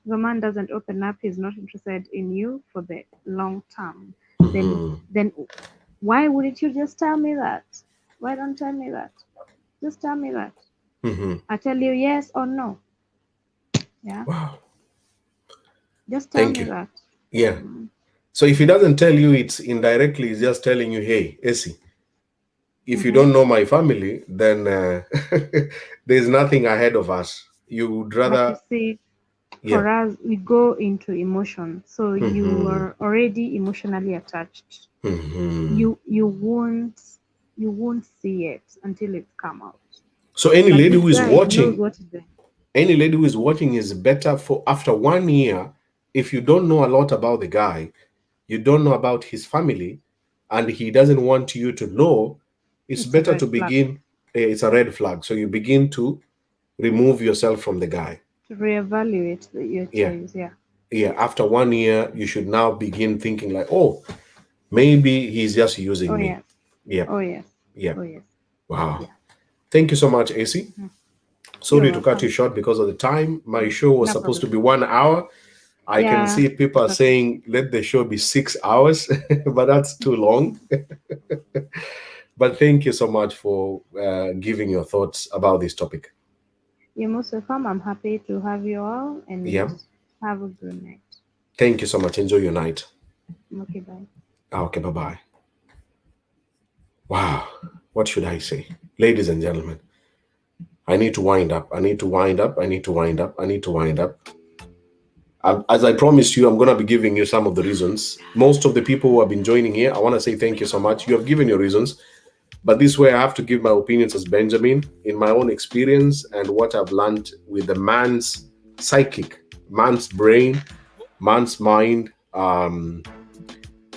The man doesn't open up. He's not interested in you for the long term. Then why wouldn't you just tell me that? Why don't tell me that? Just tell me that. I tell you yes or no. Yeah. Wow. Just tell Thank me you. that. Yeah. So if he doesn't tell you, it's indirectly, he's just telling you, hey, Essie, if you don't know my family, then there's nothing ahead of us. You would But you rather. see, Yeah. for us, we go into emotion. So you are already emotionally attached. You won't see it until it's come out. So any But lady this who is guy, he knows watching, what he's doing. any lady who is watching is better for after 1 year. If you don't know a lot about the guy, you don't know about his family, and he doesn't want you to know, it's a better red to flag. begin. It's a red flag. So you begin to remove yourself from the guy. To reevaluate your choice, yeah. Yeah, after 1 year, you should now begin thinking like, oh, maybe he's just using me. Yes. Yeah. Oh yes. Yeah. Oh yes. Wow. Yeah. Thank you so much, AC. Sorry to cut you short because of the time. My show was supposed to be 1 hour. I can see people are saying, let the show be 6 hours, but that's too long. But thank you so much for giving your thoughts about this topic. You're most welcome. I'm happy to have you all, and have a good night. Thank you so much. Enjoy your night. Okay, bye. Okay, bye-bye. Wow. What should I say? Ladies and gentlemen, I need to wind up. I need to wind up. I need to wind up. I need to wind up. As I promised you, I'm going to be giving you some of the reasons. Most of the people who have been joining here, I want to say thank you so much. You have given your reasons. But this way I have to give my opinions as Benjamin in my own experience and what I've learned with the man's psychic, man's brain, man's mind, and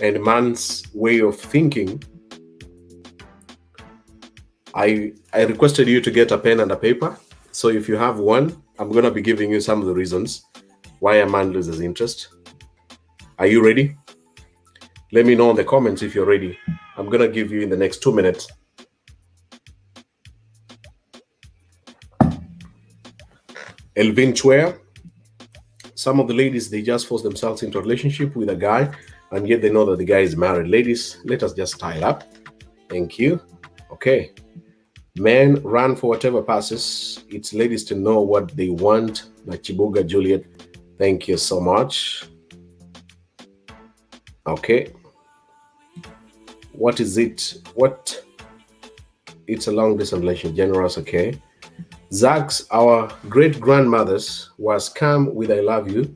man's way of thinking. I requested you to get a pen and a paper. So if you have one, I'm going to be giving you some of the reasons why a man loses interest. Are you ready? Let me know in the comments if you're ready. I'm going to give you in the next 2 minutes. Elvin Chwer. Some of the ladies, they just force themselves into a relationship with a guy, and yet they know that the guy is married. Ladies, let us just tie it up. Thank you. Okay. Men run for whatever passes. It's ladies to know what they want. Like Chibuga Juliet. Thank you so much. Okay. What is it? What? It's a long distance relationship. Generous, okay. Zach's, our great-grandmothers was scammed with I love you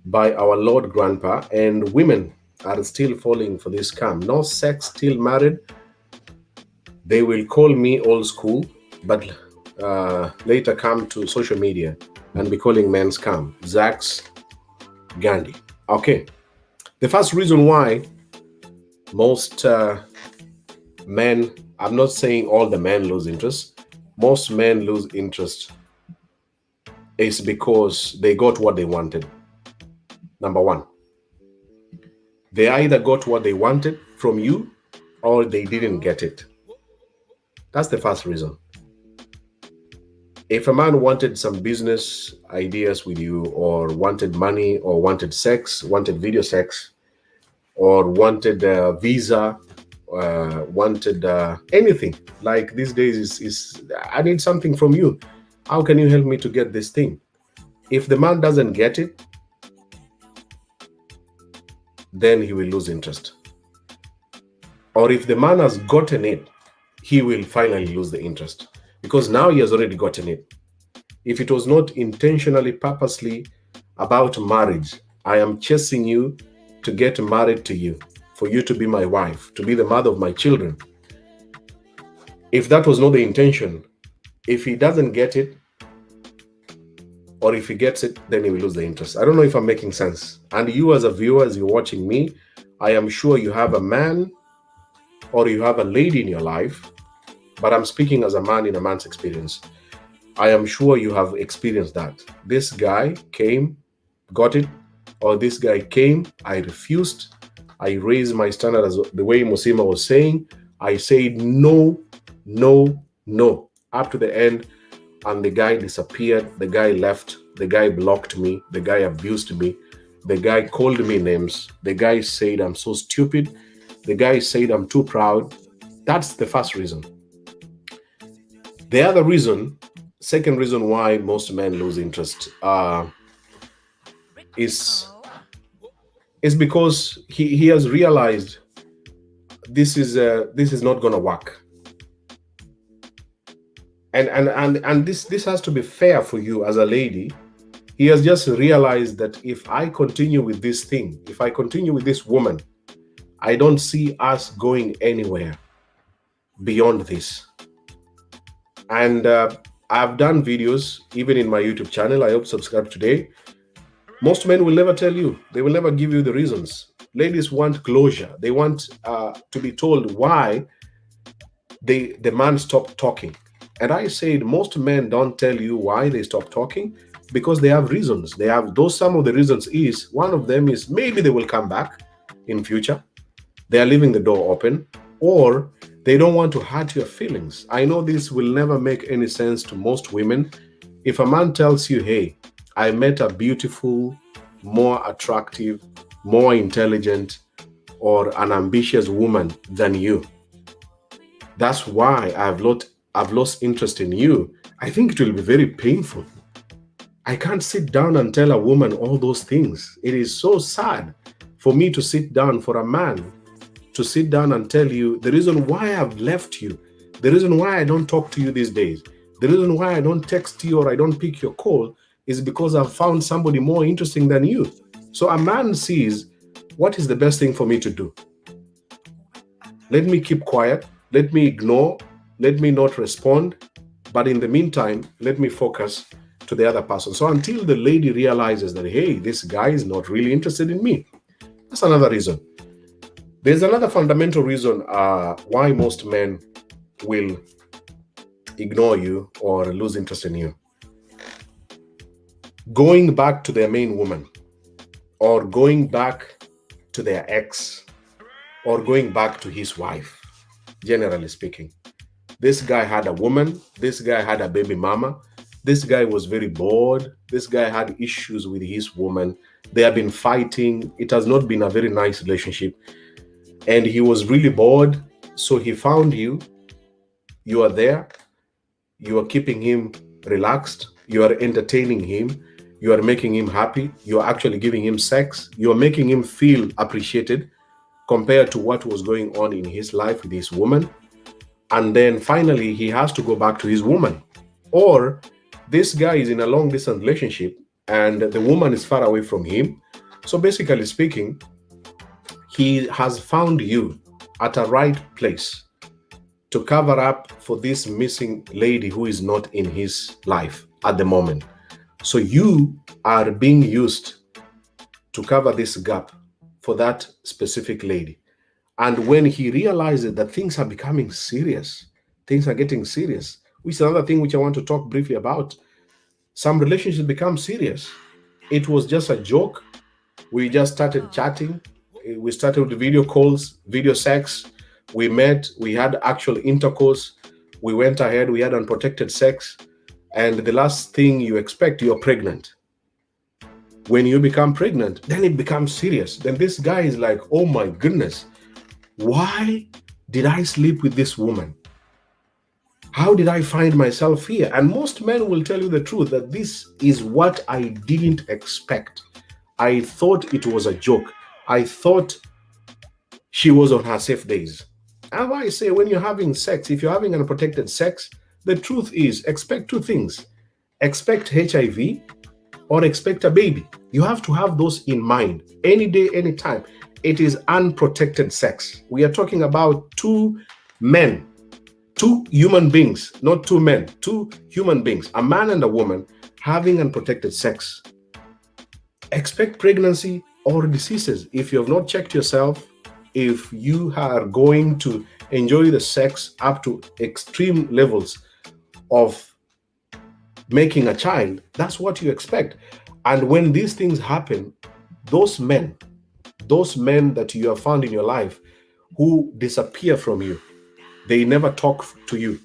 by our Lord Grandpa, and women are still falling for this scam. No sex, still married. They will call me old school, but later come to social media and be calling men scam. Zach's Gandhi. Okay. The first reason why most men, I'm not saying all the men lose interest, most men lose interest is because they got what they wanted. Number one, they either got what they wanted from you or they didn't get it. That's the first reason. If a man wanted some business ideas with you, or wanted money, or wanted sex, wanted video sex, or wanted a visa, wanted anything, like these days is I need something from you. How can you help me to get this thing? If the man doesn't get it, then he will lose interest. Or if the man has gotten it, he will finally lose the interest, because now he has already gotten it. If it was not intentionally, purposely about marriage, I am chasing you to get married to you, for you to be my wife, to be the mother of my children. If that was not the intention, if he doesn't get it, or if he gets it, then he will lose the interest. I don't know if I'm making sense. And you as a viewer, as you're watching me, I am sure you have a man or you have a lady in your life, but I'm speaking as a man in a man's experience. I am sure you have experienced that. This guy came, got it, or this guy came, I refused, I raised my standard as the way Musima was saying. I said no, no, no, up to the end. And the guy disappeared. The guy left. The guy blocked me. The guy abused me. The guy called me names. The guy said I'm so stupid. The guy said I'm too proud. That's the first reason. The other reason, second reason why most men lose interest is because he has realized this is not going to work. And this has to be fair for you as a lady. He has just realized that if I continue with this thing, if I continue with this woman, I don't see us going anywhere beyond this. And I've done videos, even in my YouTube channel. I hope subscribe today. Most men will never tell you. They will never give you the reasons. Ladies want closure. They want to be told why the man stopped talking. And I said most men don't tell you why they stop talking because they have reasons. They have those. Some of the reasons is, one of them is maybe they will come back in future. They are leaving the door open, or they don't want to hurt your feelings. I know this will never make any sense to most women. If a man tells you, hey, I met a beautiful, more attractive, more intelligent, or an ambitious woman than you, that's why I've lost interest in you, I think it will be very painful. I can't sit down and tell a woman all those things. It is so sad for me to sit down, for a man to sit down and tell you the reason why I've left you, the reason why I don't talk to you these days, the reason why I don't text you or I don't pick your call is because I've found somebody more interesting than you. So a man sees, what is the best thing for me to do? Let me keep quiet. Let me ignore. Let me not respond. But in the meantime, let me focus to the other person. So until the lady realizes that, hey, this guy is not really interested in me. That's another reason. There's another fundamental reason why most men will ignore you or lose interest in you. Going back to their main woman, or going back to their ex, or going back to his wife, generally speaking. This guy had a woman. This guy had a baby mama. This guy was very bored. This guy had issues with his woman. They have been fighting. It has not been a very nice relationship. And he was really bored. So he found you. You are there. You are keeping him relaxed. You are entertaining him. You are making him happy. You are actually giving him sex. You are making him feel appreciated compared to what was going on in his life with his woman. And then finally, he has to go back to his woman. Or this guy is in a long distance relationship and the woman is far away from him. So basically speaking, he has found you at a right place to cover up for this missing lady who is not in his life at the moment. So you are being used to cover this gap for that specific lady. And when he realizes that things are becoming serious, things are getting serious, which is another thing which I want to talk briefly about. Some relationships become serious. It was just a joke. We just started chatting. We started with video calls, video sex. We met, we had actual intercourse. We went ahead, we had unprotected sex. And the last thing you expect, you're pregnant. When you become pregnant, then it becomes serious. Then this guy is like, oh my goodness, why did I sleep with this woman? How did I find myself here? And most men will tell you the truth that this is what I didn't expect. I thought it was a joke. I thought she was on her safe days. And I say, when you're having sex, if you're having unprotected sex, the truth is, expect two things. Expect HIV or expect a baby. You have to have those in mind. Any day, any time. It is unprotected sex. We are talking about two men, two human beings, not two men, two human beings, a man and a woman having unprotected sex. Expect pregnancy or diseases. If you have not checked yourself, if you are going to enjoy the sex up to extreme levels of making a child, that's what you expect. And when these things happen, those men those men that you have found in your life who disappear from you. They never talk to you.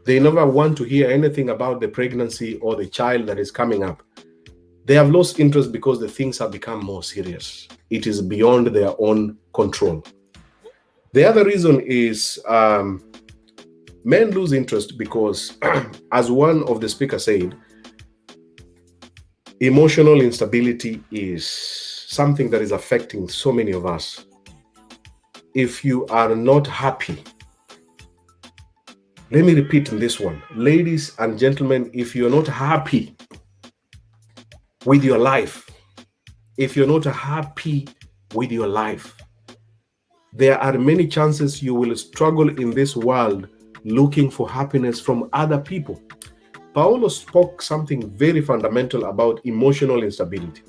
They never want to hear anything about the pregnancy or the child that is coming up. They have lost interest because the things have become more serious. It is beyond their own control. The other reason is men lose interest because, as one of the speakers said, emotional instability is something that is affecting so many of us. If you are not happy, let me repeat this one. Ladies and gentlemen, if you're not happy with your life, if you're not happy with your life, there are many chances you will struggle in this world looking for happiness from other people. Paulo spoke something very fundamental about emotional instability.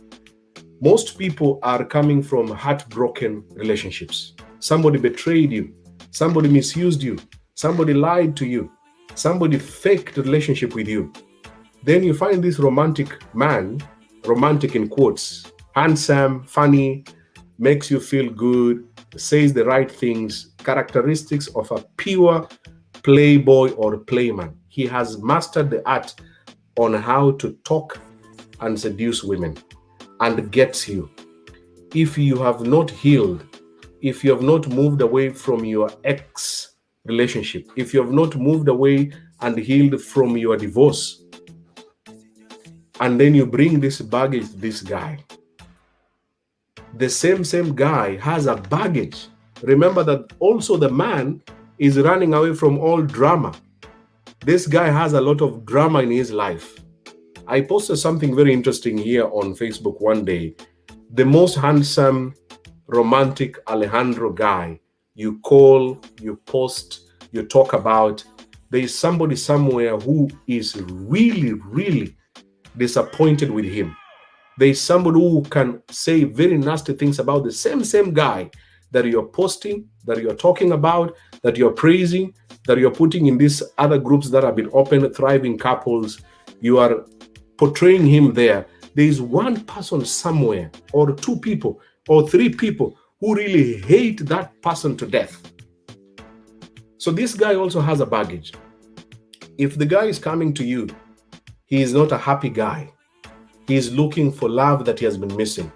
Most people are coming from heartbroken relationships. Somebody betrayed you. Somebody misused you. Somebody lied to you. Somebody faked a relationship with you. Then you find this romantic man, romantic in quotes, handsome, funny, makes you feel good, says the right things, characteristics of a pure playboy or playman. He has mastered the art on how to talk and seduce women and gets you. If you have not healed, if you have not moved away from your ex relationship, if you have not moved away and healed from your divorce, and then you bring this baggage to this guy, the same guy has a baggage. Remember that also the man is running away from all drama. This guy has a lot of drama in his life. I posted something very interesting here on Facebook one day. The most handsome, romantic Alejandro guy you call, you post, you talk about, there is somebody somewhere who is really, really disappointed with him. There is somebody who can say very nasty things about the same guy that you're posting, that you're talking about, that you're praising, that you're putting in these other groups that have been open, thriving couples. You are portraying him there. There is one person somewhere, or two people, or three people who really hate that person to death. So this guy also has a baggage. If the guy is coming to you, he is not a happy guy. He is looking for love that he has been missing.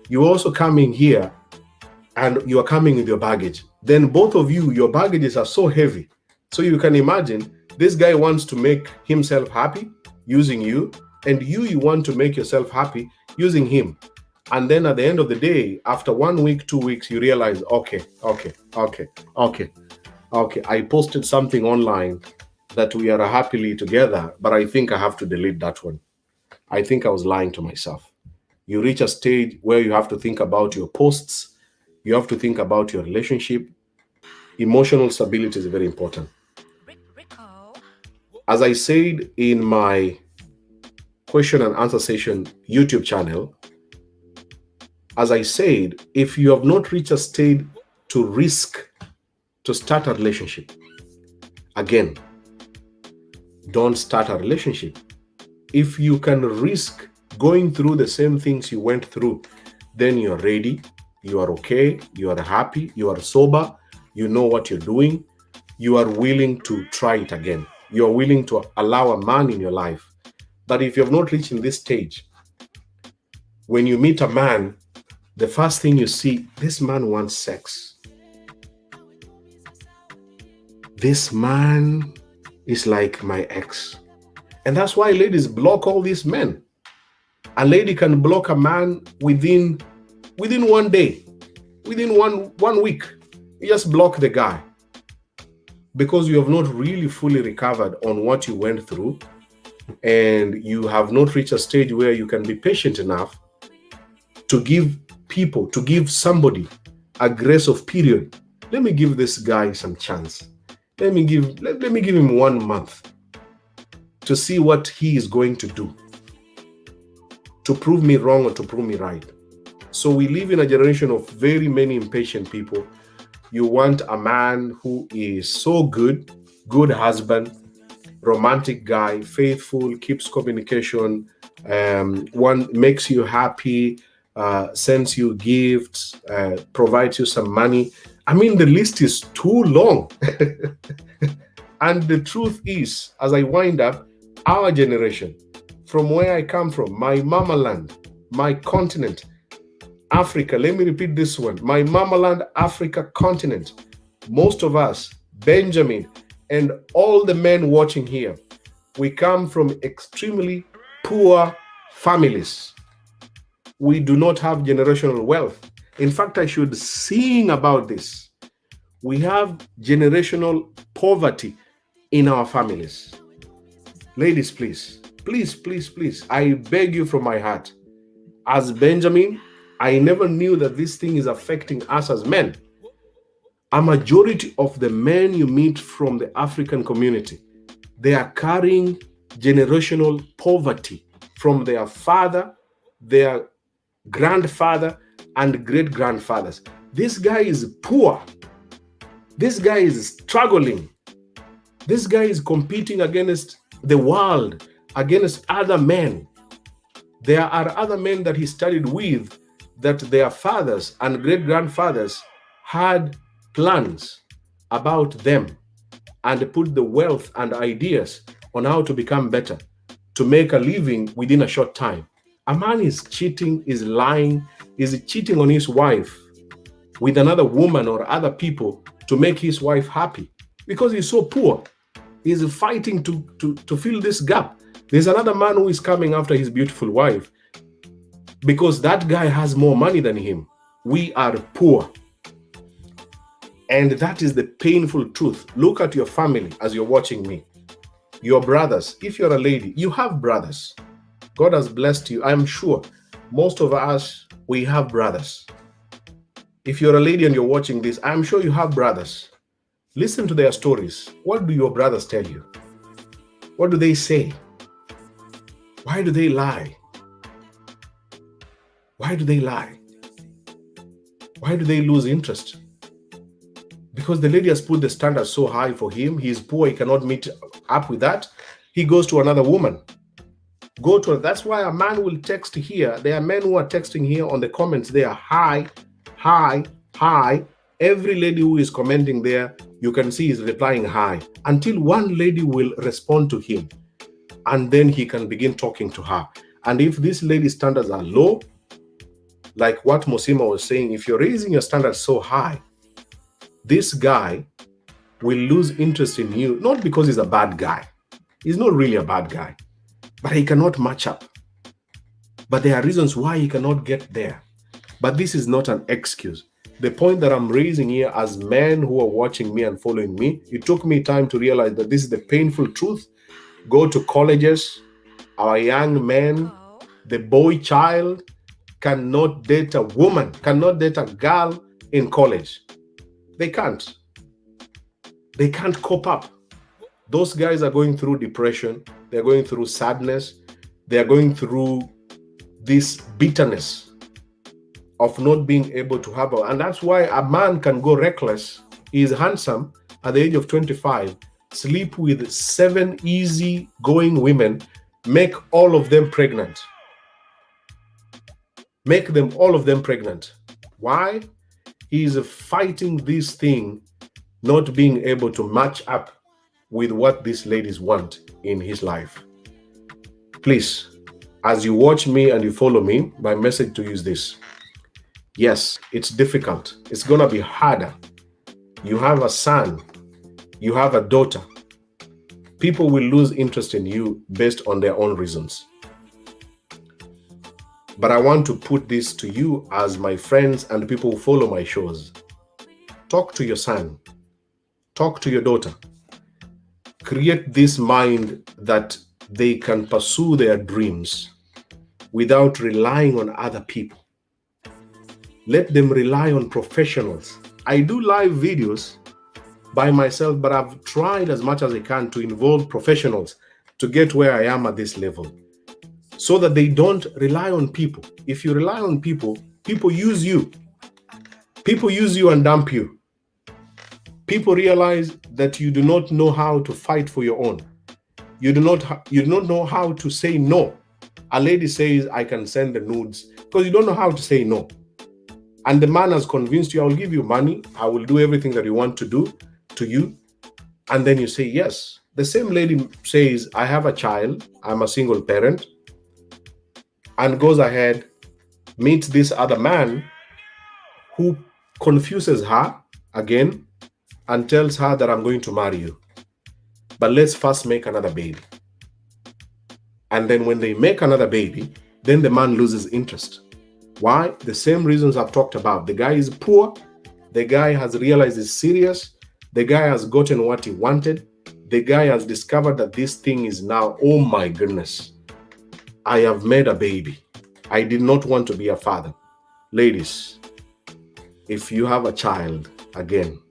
You're also coming here and you are coming with your baggage. Then both of you, your baggages are so heavy. So you can imagine this guy wants to make himself happy using you, and you want to make yourself happy using him. And then at the end of the day, after 1 week, 2 weeks, you realize, okay, I posted something online that we are happily together, but I think I have to delete that one. I think I was lying to myself. You reach a stage where you have to think about your posts. You have to think about your relationship. Emotional stability is very important. As I said in my question and answer session YouTube channel, as I said, if you have not reached a stage to risk to start a relationship, again, don't start a relationship. If you can risk going through the same things you went through, then you're ready, you are okay, you are happy, you are sober, you know what you're doing, you are willing to try it again. You are willing to allow a man in your life. But if you have not reached in this stage, when you meet a man, the first thing you see, this man wants sex. This man is like my ex. And that's why ladies block all these men. A lady can block a man within 1 day, within one week. You just block the guy because you have not really fully recovered on what you went through, and you have not reached a stage where you can be patient enough to give somebody a grace of period. Let me give this guy some chance. Let me give him 1 month to see what he is going to do, to prove me wrong or to prove me right. So we live in a generation of very many impatient people. You want a man who is so good husband, romantic guy, faithful, keeps communication, one makes you happy, sends you gifts, provides you some money. I mean, the list is too long. And the truth is, as I wind up, our generation, from where I come from, my mama land, my continent, Africa, let me repeat this one, my mama land, Africa continent, most of us, Benjamin, and all the men watching here, we come from extremely poor families. We do not have generational wealth. In fact, I should sing about this. We have generational poverty in our families. Ladies, please, please, please, please, I beg you from my heart. As Benjamin, I never knew that this thing is affecting us as men. A majority of the men you meet from the African community, they are carrying generational poverty from their father, their grandfather, and great-grandfathers. This guy is poor. This guy is struggling. This guy is competing against the world, against other men. There are other men that he studied with that their fathers and great-grandfathers had plans about them and put the wealth and ideas on how to become better, to make a living within a short time. A man is cheating, is lying, is cheating on his wife with another woman or other people to make his wife happy because he's so poor. He's fighting to fill this gap. There's another man who is coming after his beautiful wife because that guy has more money than him. We are poor. And that is the painful truth. Look at your family as you're watching me. Your brothers, if you're a lady, you have brothers. God has blessed you. I'm sure most of us, we have brothers. If you're a lady and you're watching this, I'm sure you have brothers. Listen to their stories. What do your brothers tell you? What do they say? Why do they lie? Why do they lie? Why do they lose interest? Because the lady has put the standard so high for him. He is poor. He cannot meet up with that. He goes to another woman. That's why a man will text here. There are men who are texting here on the comments. They are hi, hi, hi. Every lady who is commenting there, you can see is replying hi, until one lady will respond to him. And then he can begin talking to her. And if this lady's standards are low, like what Mosima was saying, if you're raising your standards so high, this guy will lose interest in you, not because he's a bad guy. He's not really a bad guy, but he cannot match up. But there are reasons why he cannot get there. But this is not an excuse. The point that I'm raising here as men who are watching me and following me, it took me time to realize that this is the painful truth. Go to colleges, our young men, the boy child cannot date a woman, cannot date a girl in college. They can't. They can't cope up. Those guys are going through depression. They're going through sadness. They're going through this bitterness of not being able to have and that's why a man can go reckless. He is handsome at the age of 25, sleep with 7 easy going women, make all of them pregnant. Make them all of them pregnant. Why? He is fighting this thing, not being able to match up with what these ladies want in his life. Please, as you watch me and you follow me, my message to you is this. Yes, it's difficult. It's going to be harder. You have a son. You have a daughter. People will lose interest in you based on their own reasons. But I want to put this to you as my friends and people who follow my shows. Talk to your son. Talk to your daughter. Create this mind that they can pursue their dreams without relying on other people. Let them rely on professionals. I do live videos by myself, but I've tried as much as I can to involve professionals to get where I am at this level so that they don't rely on people. If you rely on people, people use you. People use you and dump you. People realize that you do not know how to fight for your own. You do not know how to say no. A lady says, I can send the nudes, because you don't know how to say no. And the man has convinced you, I will give you money, I will do everything that you want to do to you. And then you say yes. The same lady says, I have a child, I'm a single parent, and goes ahead, meets this other man who confuses her again and tells her that I'm going to marry you, but let's first make another baby. And then when they make another baby, then the man loses interest. Why? The same reasons I've talked about. The guy is poor. The guy has realized it's serious. The guy has gotten what he wanted. The guy has discovered that this thing is now, oh my goodness, I have made a baby. I did not want to be a father. Ladies, if you have a child, again,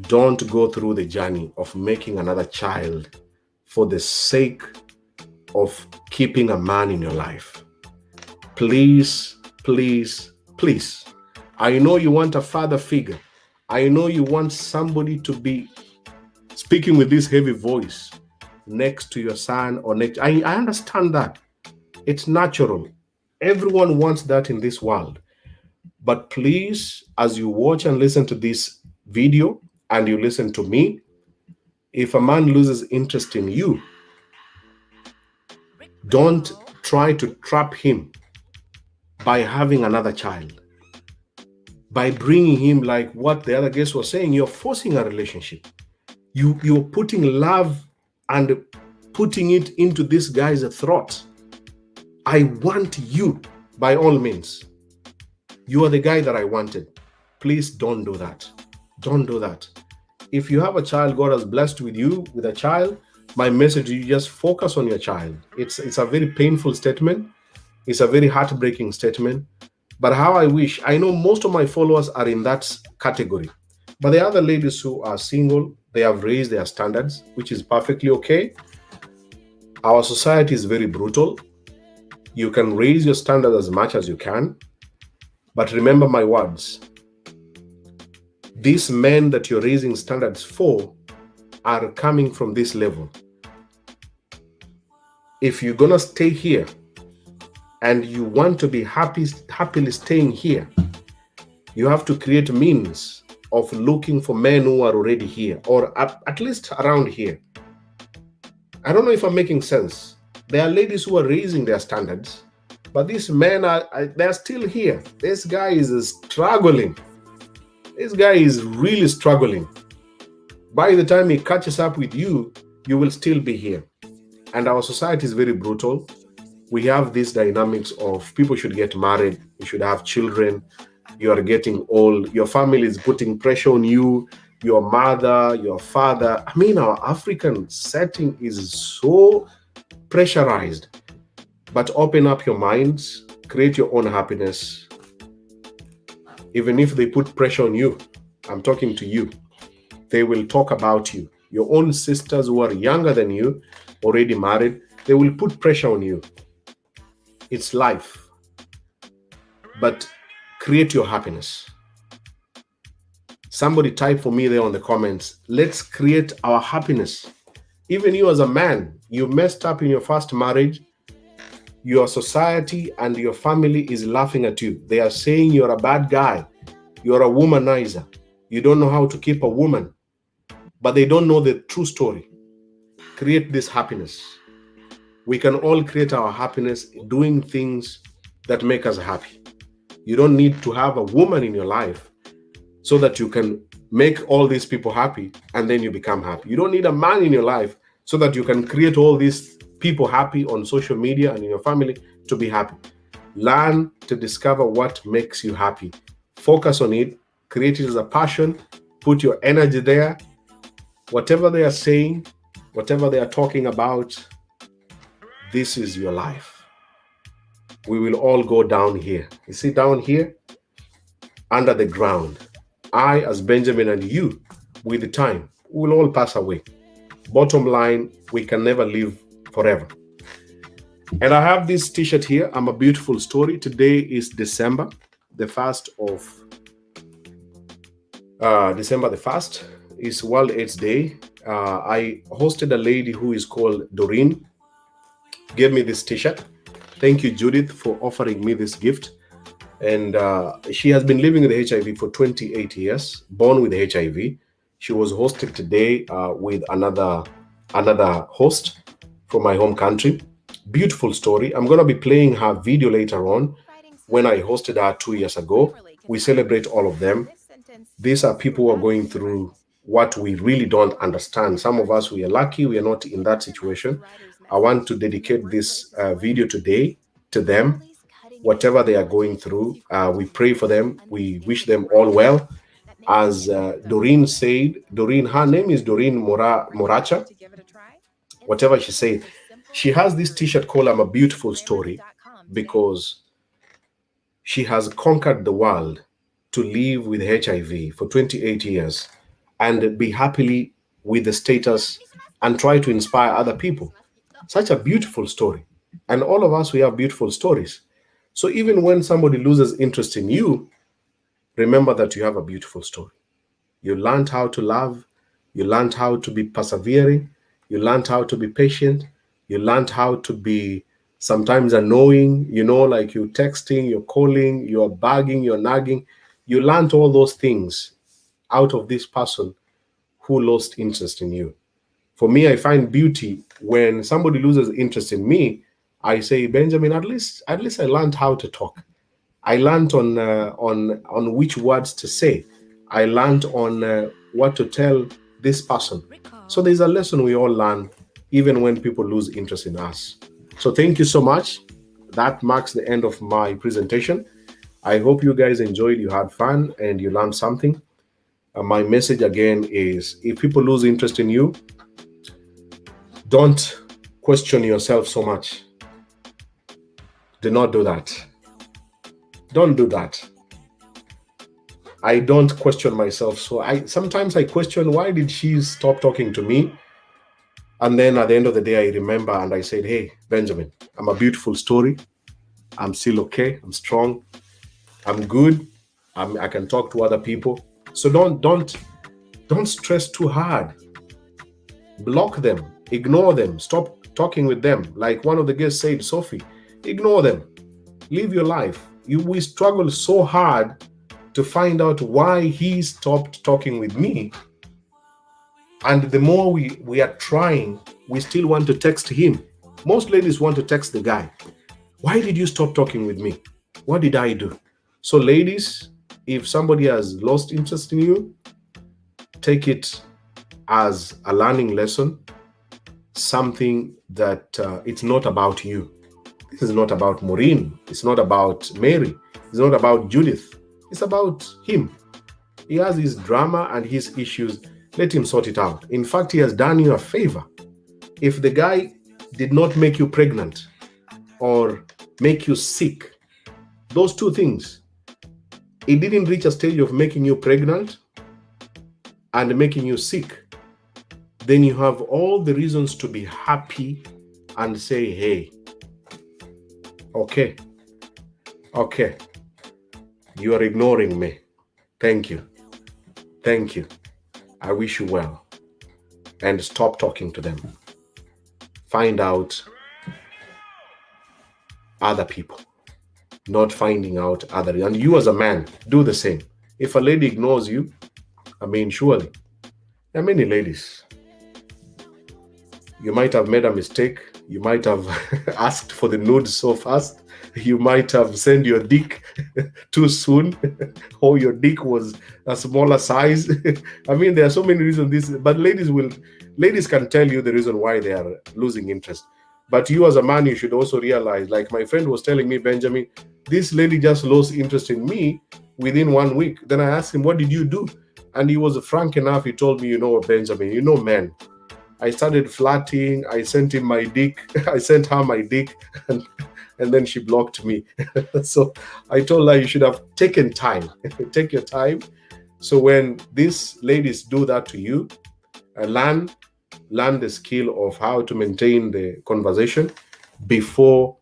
don't go through the journey of making another child for the sake of keeping a man in your life. Please, please, please. I know you want a father figure. I know you want somebody to be speaking with this heavy voice next to your son or next. I understand that. It's natural. Everyone wants that in this world. But please, as you watch and listen to this video and you listen to me, if a man loses interest in you, don't try to trap him by having another child. By bringing him, like what the other guest was saying, you're forcing a relationship. You're putting love and putting it into this guy's throat. I want you, by all means. You are the guy that I wanted. Please don't do that. Don't do that. If you have a child, God has blessed with you with a child, my message, you just focus on your child. It's a very painful statement. It's a very heartbreaking statement. But how I wish, I know most of my followers are in that category. But the other ladies who are single, they have raised their standards, which is perfectly okay. Our society is very brutal. You can raise your standards as much as you can. But remember my words. These men that you're raising standards for are coming from this level. If you're going to stay here and you want to be happily staying here, you have to create means of looking for men who are already here, or at least around here. I don't know if I'm making sense. There are ladies who are raising their standards, but these men they're still here. This guy is struggling. This guy is really struggling. By the time he catches up with you, you will still be here. And our society is very brutal. We have these dynamics of people should get married, you should have children, you are getting old, your family is putting pressure on you, your mother, your father. I mean, our African setting is so pressurized. But open up your minds, create your own happiness. Even if they put pressure on you, I'm talking to you, they will talk about you. Your own sisters who are younger than you, already married, they will put pressure on you. It's life. But create your happiness. Somebody type for me there on the comments. Let's create our happiness. Even you as a man, you messed up in your first marriage. Your society and your family is laughing at you. They are saying you're a bad guy. You're a womanizer. You don't know how to keep a woman. But they don't know the true story. Create this happiness. We can all create our happiness doing things that make us happy. You don't need to have a woman in your life so that you can make all these people happy and then you become happy. You don't need a man in your life so that you can create all these people happy on social media and in your family to be happy. Learn to discover what makes you happy. Focus on it. Create it as a passion. Put your energy there. Whatever they are saying, whatever they are talking about, this is your life. We will all go down here. You see down here, under the ground. I, as Benjamin, and you, with the time, we will all pass away. Bottom line, we can never live forever. And I have this t-shirt here. I'm a beautiful story. Today is December the 1st of December the 1st is World AIDS Day. I hosted a lady who is called Doreen. gave me this t-shirt. Thank you, Judith, for offering me this gift. And she has been living with HIV for 28 years, born with HIV. She was hosted today with another host from my home country. Beautiful story. I'm going to be playing her video later on. When I hosted her 2 years ago, we celebrate all of them. These are people who are going through what we really don't understand. Some of us, we are lucky, we are not in that situation. I want to dedicate this video today to them. Whatever they are going through, we pray for them. We wish them all well. As Doreen said, Doreen, her name is Doreen Moracha. Whatever she said, she has this t-shirt called "I'm a Beautiful Story" because she has conquered the world to live with HIV for 28 years and be happily with the status and try to inspire other people. Such a beautiful story. And all of us, we have beautiful stories. So even when somebody loses interest in you, remember that you have a beautiful story. You learned how to love. You learned how to be persevering. You learned how to be patient. You learned how to be sometimes annoying, like you're texting, you're calling, you're bugging, you're nagging. You learned all those things out of this person who lost interest in you. For me, I find beauty when somebody loses interest in me. I say, Benjamin, at least I learned how to talk. I learned on which words to say. I learned on what to tell this person. So there's a lesson we all learn, even when people lose interest in us. So thank you so much. That marks the end of my presentation. I hope you guys enjoyed, you had fun, and you learned something. My message again is, if people lose interest in you, don't question yourself so much. Do not do that. Don't do that. I don't question myself. So sometimes I question, why did she stop talking to me? And then at the end of the day, I remember and I said, hey, Benjamin, I'm a beautiful story. I'm still okay. I'm strong. I'm good. I can talk to other people. So don't stress too hard. Block them. Ignore them. Stop talking with them. Like one of the guests said, Sophie, ignore them. Live your life. We struggle so hard to find out why he stopped talking with me. And the more we are trying, we still want to text him. Most ladies want to text the guy. Why did you stop talking with me? What did I do? So ladies, if somebody has lost interest in you, take it as a learning lesson, something that it's not about you. This is not about Maureen. It's not about Mary. It's not about Judith. It's about him. He has his drama and his issues. Let him sort it out. In fact, he has done you a favor. If the guy did not make you pregnant or make you sick, those two things, it didn't reach a stage of making you pregnant and making you sick, then you have all the reasons to be happy and say, hey, okay, you are ignoring me. Thank you. I wish you well. And stop talking to them. Find out other people, not finding out other. And you as a man, do the same. If a lady ignores you, surely, there are many ladies. You might have made a mistake. You might have asked for the nudes so fast. You might have sent your dick too soon, or your dick was a smaller size. There are so many reasons. But ladies can tell you the reason why they are losing interest. But you as a man, you should also realize, like my friend was telling me, Benjamin, this lady just lost interest in me within 1 week. Then I asked him, what did you do? And he was frank enough. He told me, Benjamin, men. I started flirting. I sent him my dick. I sent her my dick, and then she blocked me. So I told her, you should have taken time. Take your time. So when these ladies do that to you, learn the skill of how to maintain the conversation before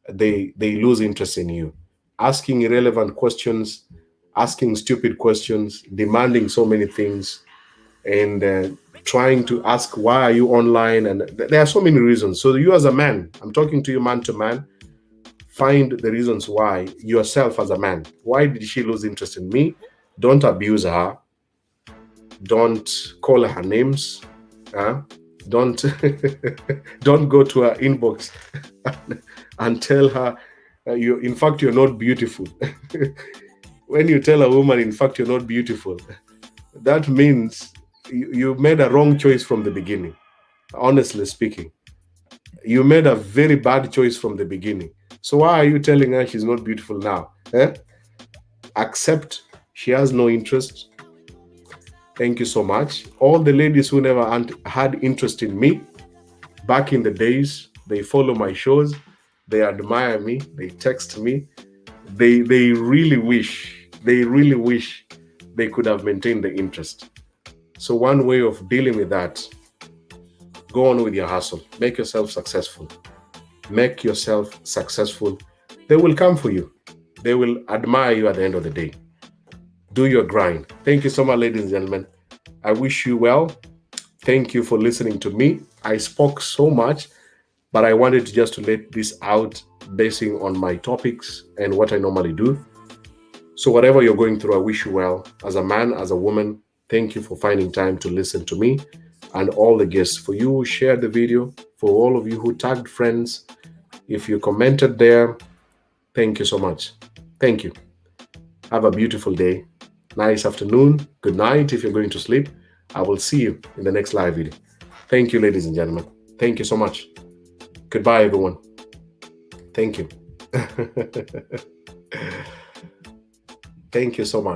they lose interest in you. Asking irrelevant questions, asking stupid questions, demanding so many things, and trying to ask, why are you online? And there are so many reasons. So you as a man, I'm talking to you man to man, find the reasons why yourself as a man. Why did she lose interest in me? Don't abuse her. Don't call her names. Don't don't go to her inbox and tell her, in fact, you're not beautiful. When you tell a woman, in fact, you're not beautiful, that means you made a wrong choice from the beginning. Honestly speaking, you made a very bad choice from the beginning. So why are you telling her she's not beautiful now? Accept she has no interest. Thank you so much. All the ladies who never had interest in me back in the days, they follow my shows, they admire me, they text me, they really wish they could have maintained the interest. So one way of dealing with that, go on with your hustle. Make yourself successful. Make yourself successful. They will come for you. They will admire you at the end of the day. Do your grind. Thank you so much, ladies and gentlemen. I wish you well. Thank you for listening to me. I spoke so much, but I wanted just to let this out basing on my topics and what I normally do. So whatever you're going through, I wish you well. As a man, as a woman, thank you for finding time to listen to me and all the guests. For you who shared the video, for all of you who tagged friends, if you commented there, thank you so much. Thank you. Have a beautiful day. Nice afternoon. Good night if you're going to sleep. I will see you in the next live video. Thank you, ladies and gentlemen. Thank you so much. Goodbye, everyone. Thank you. Thank you so much.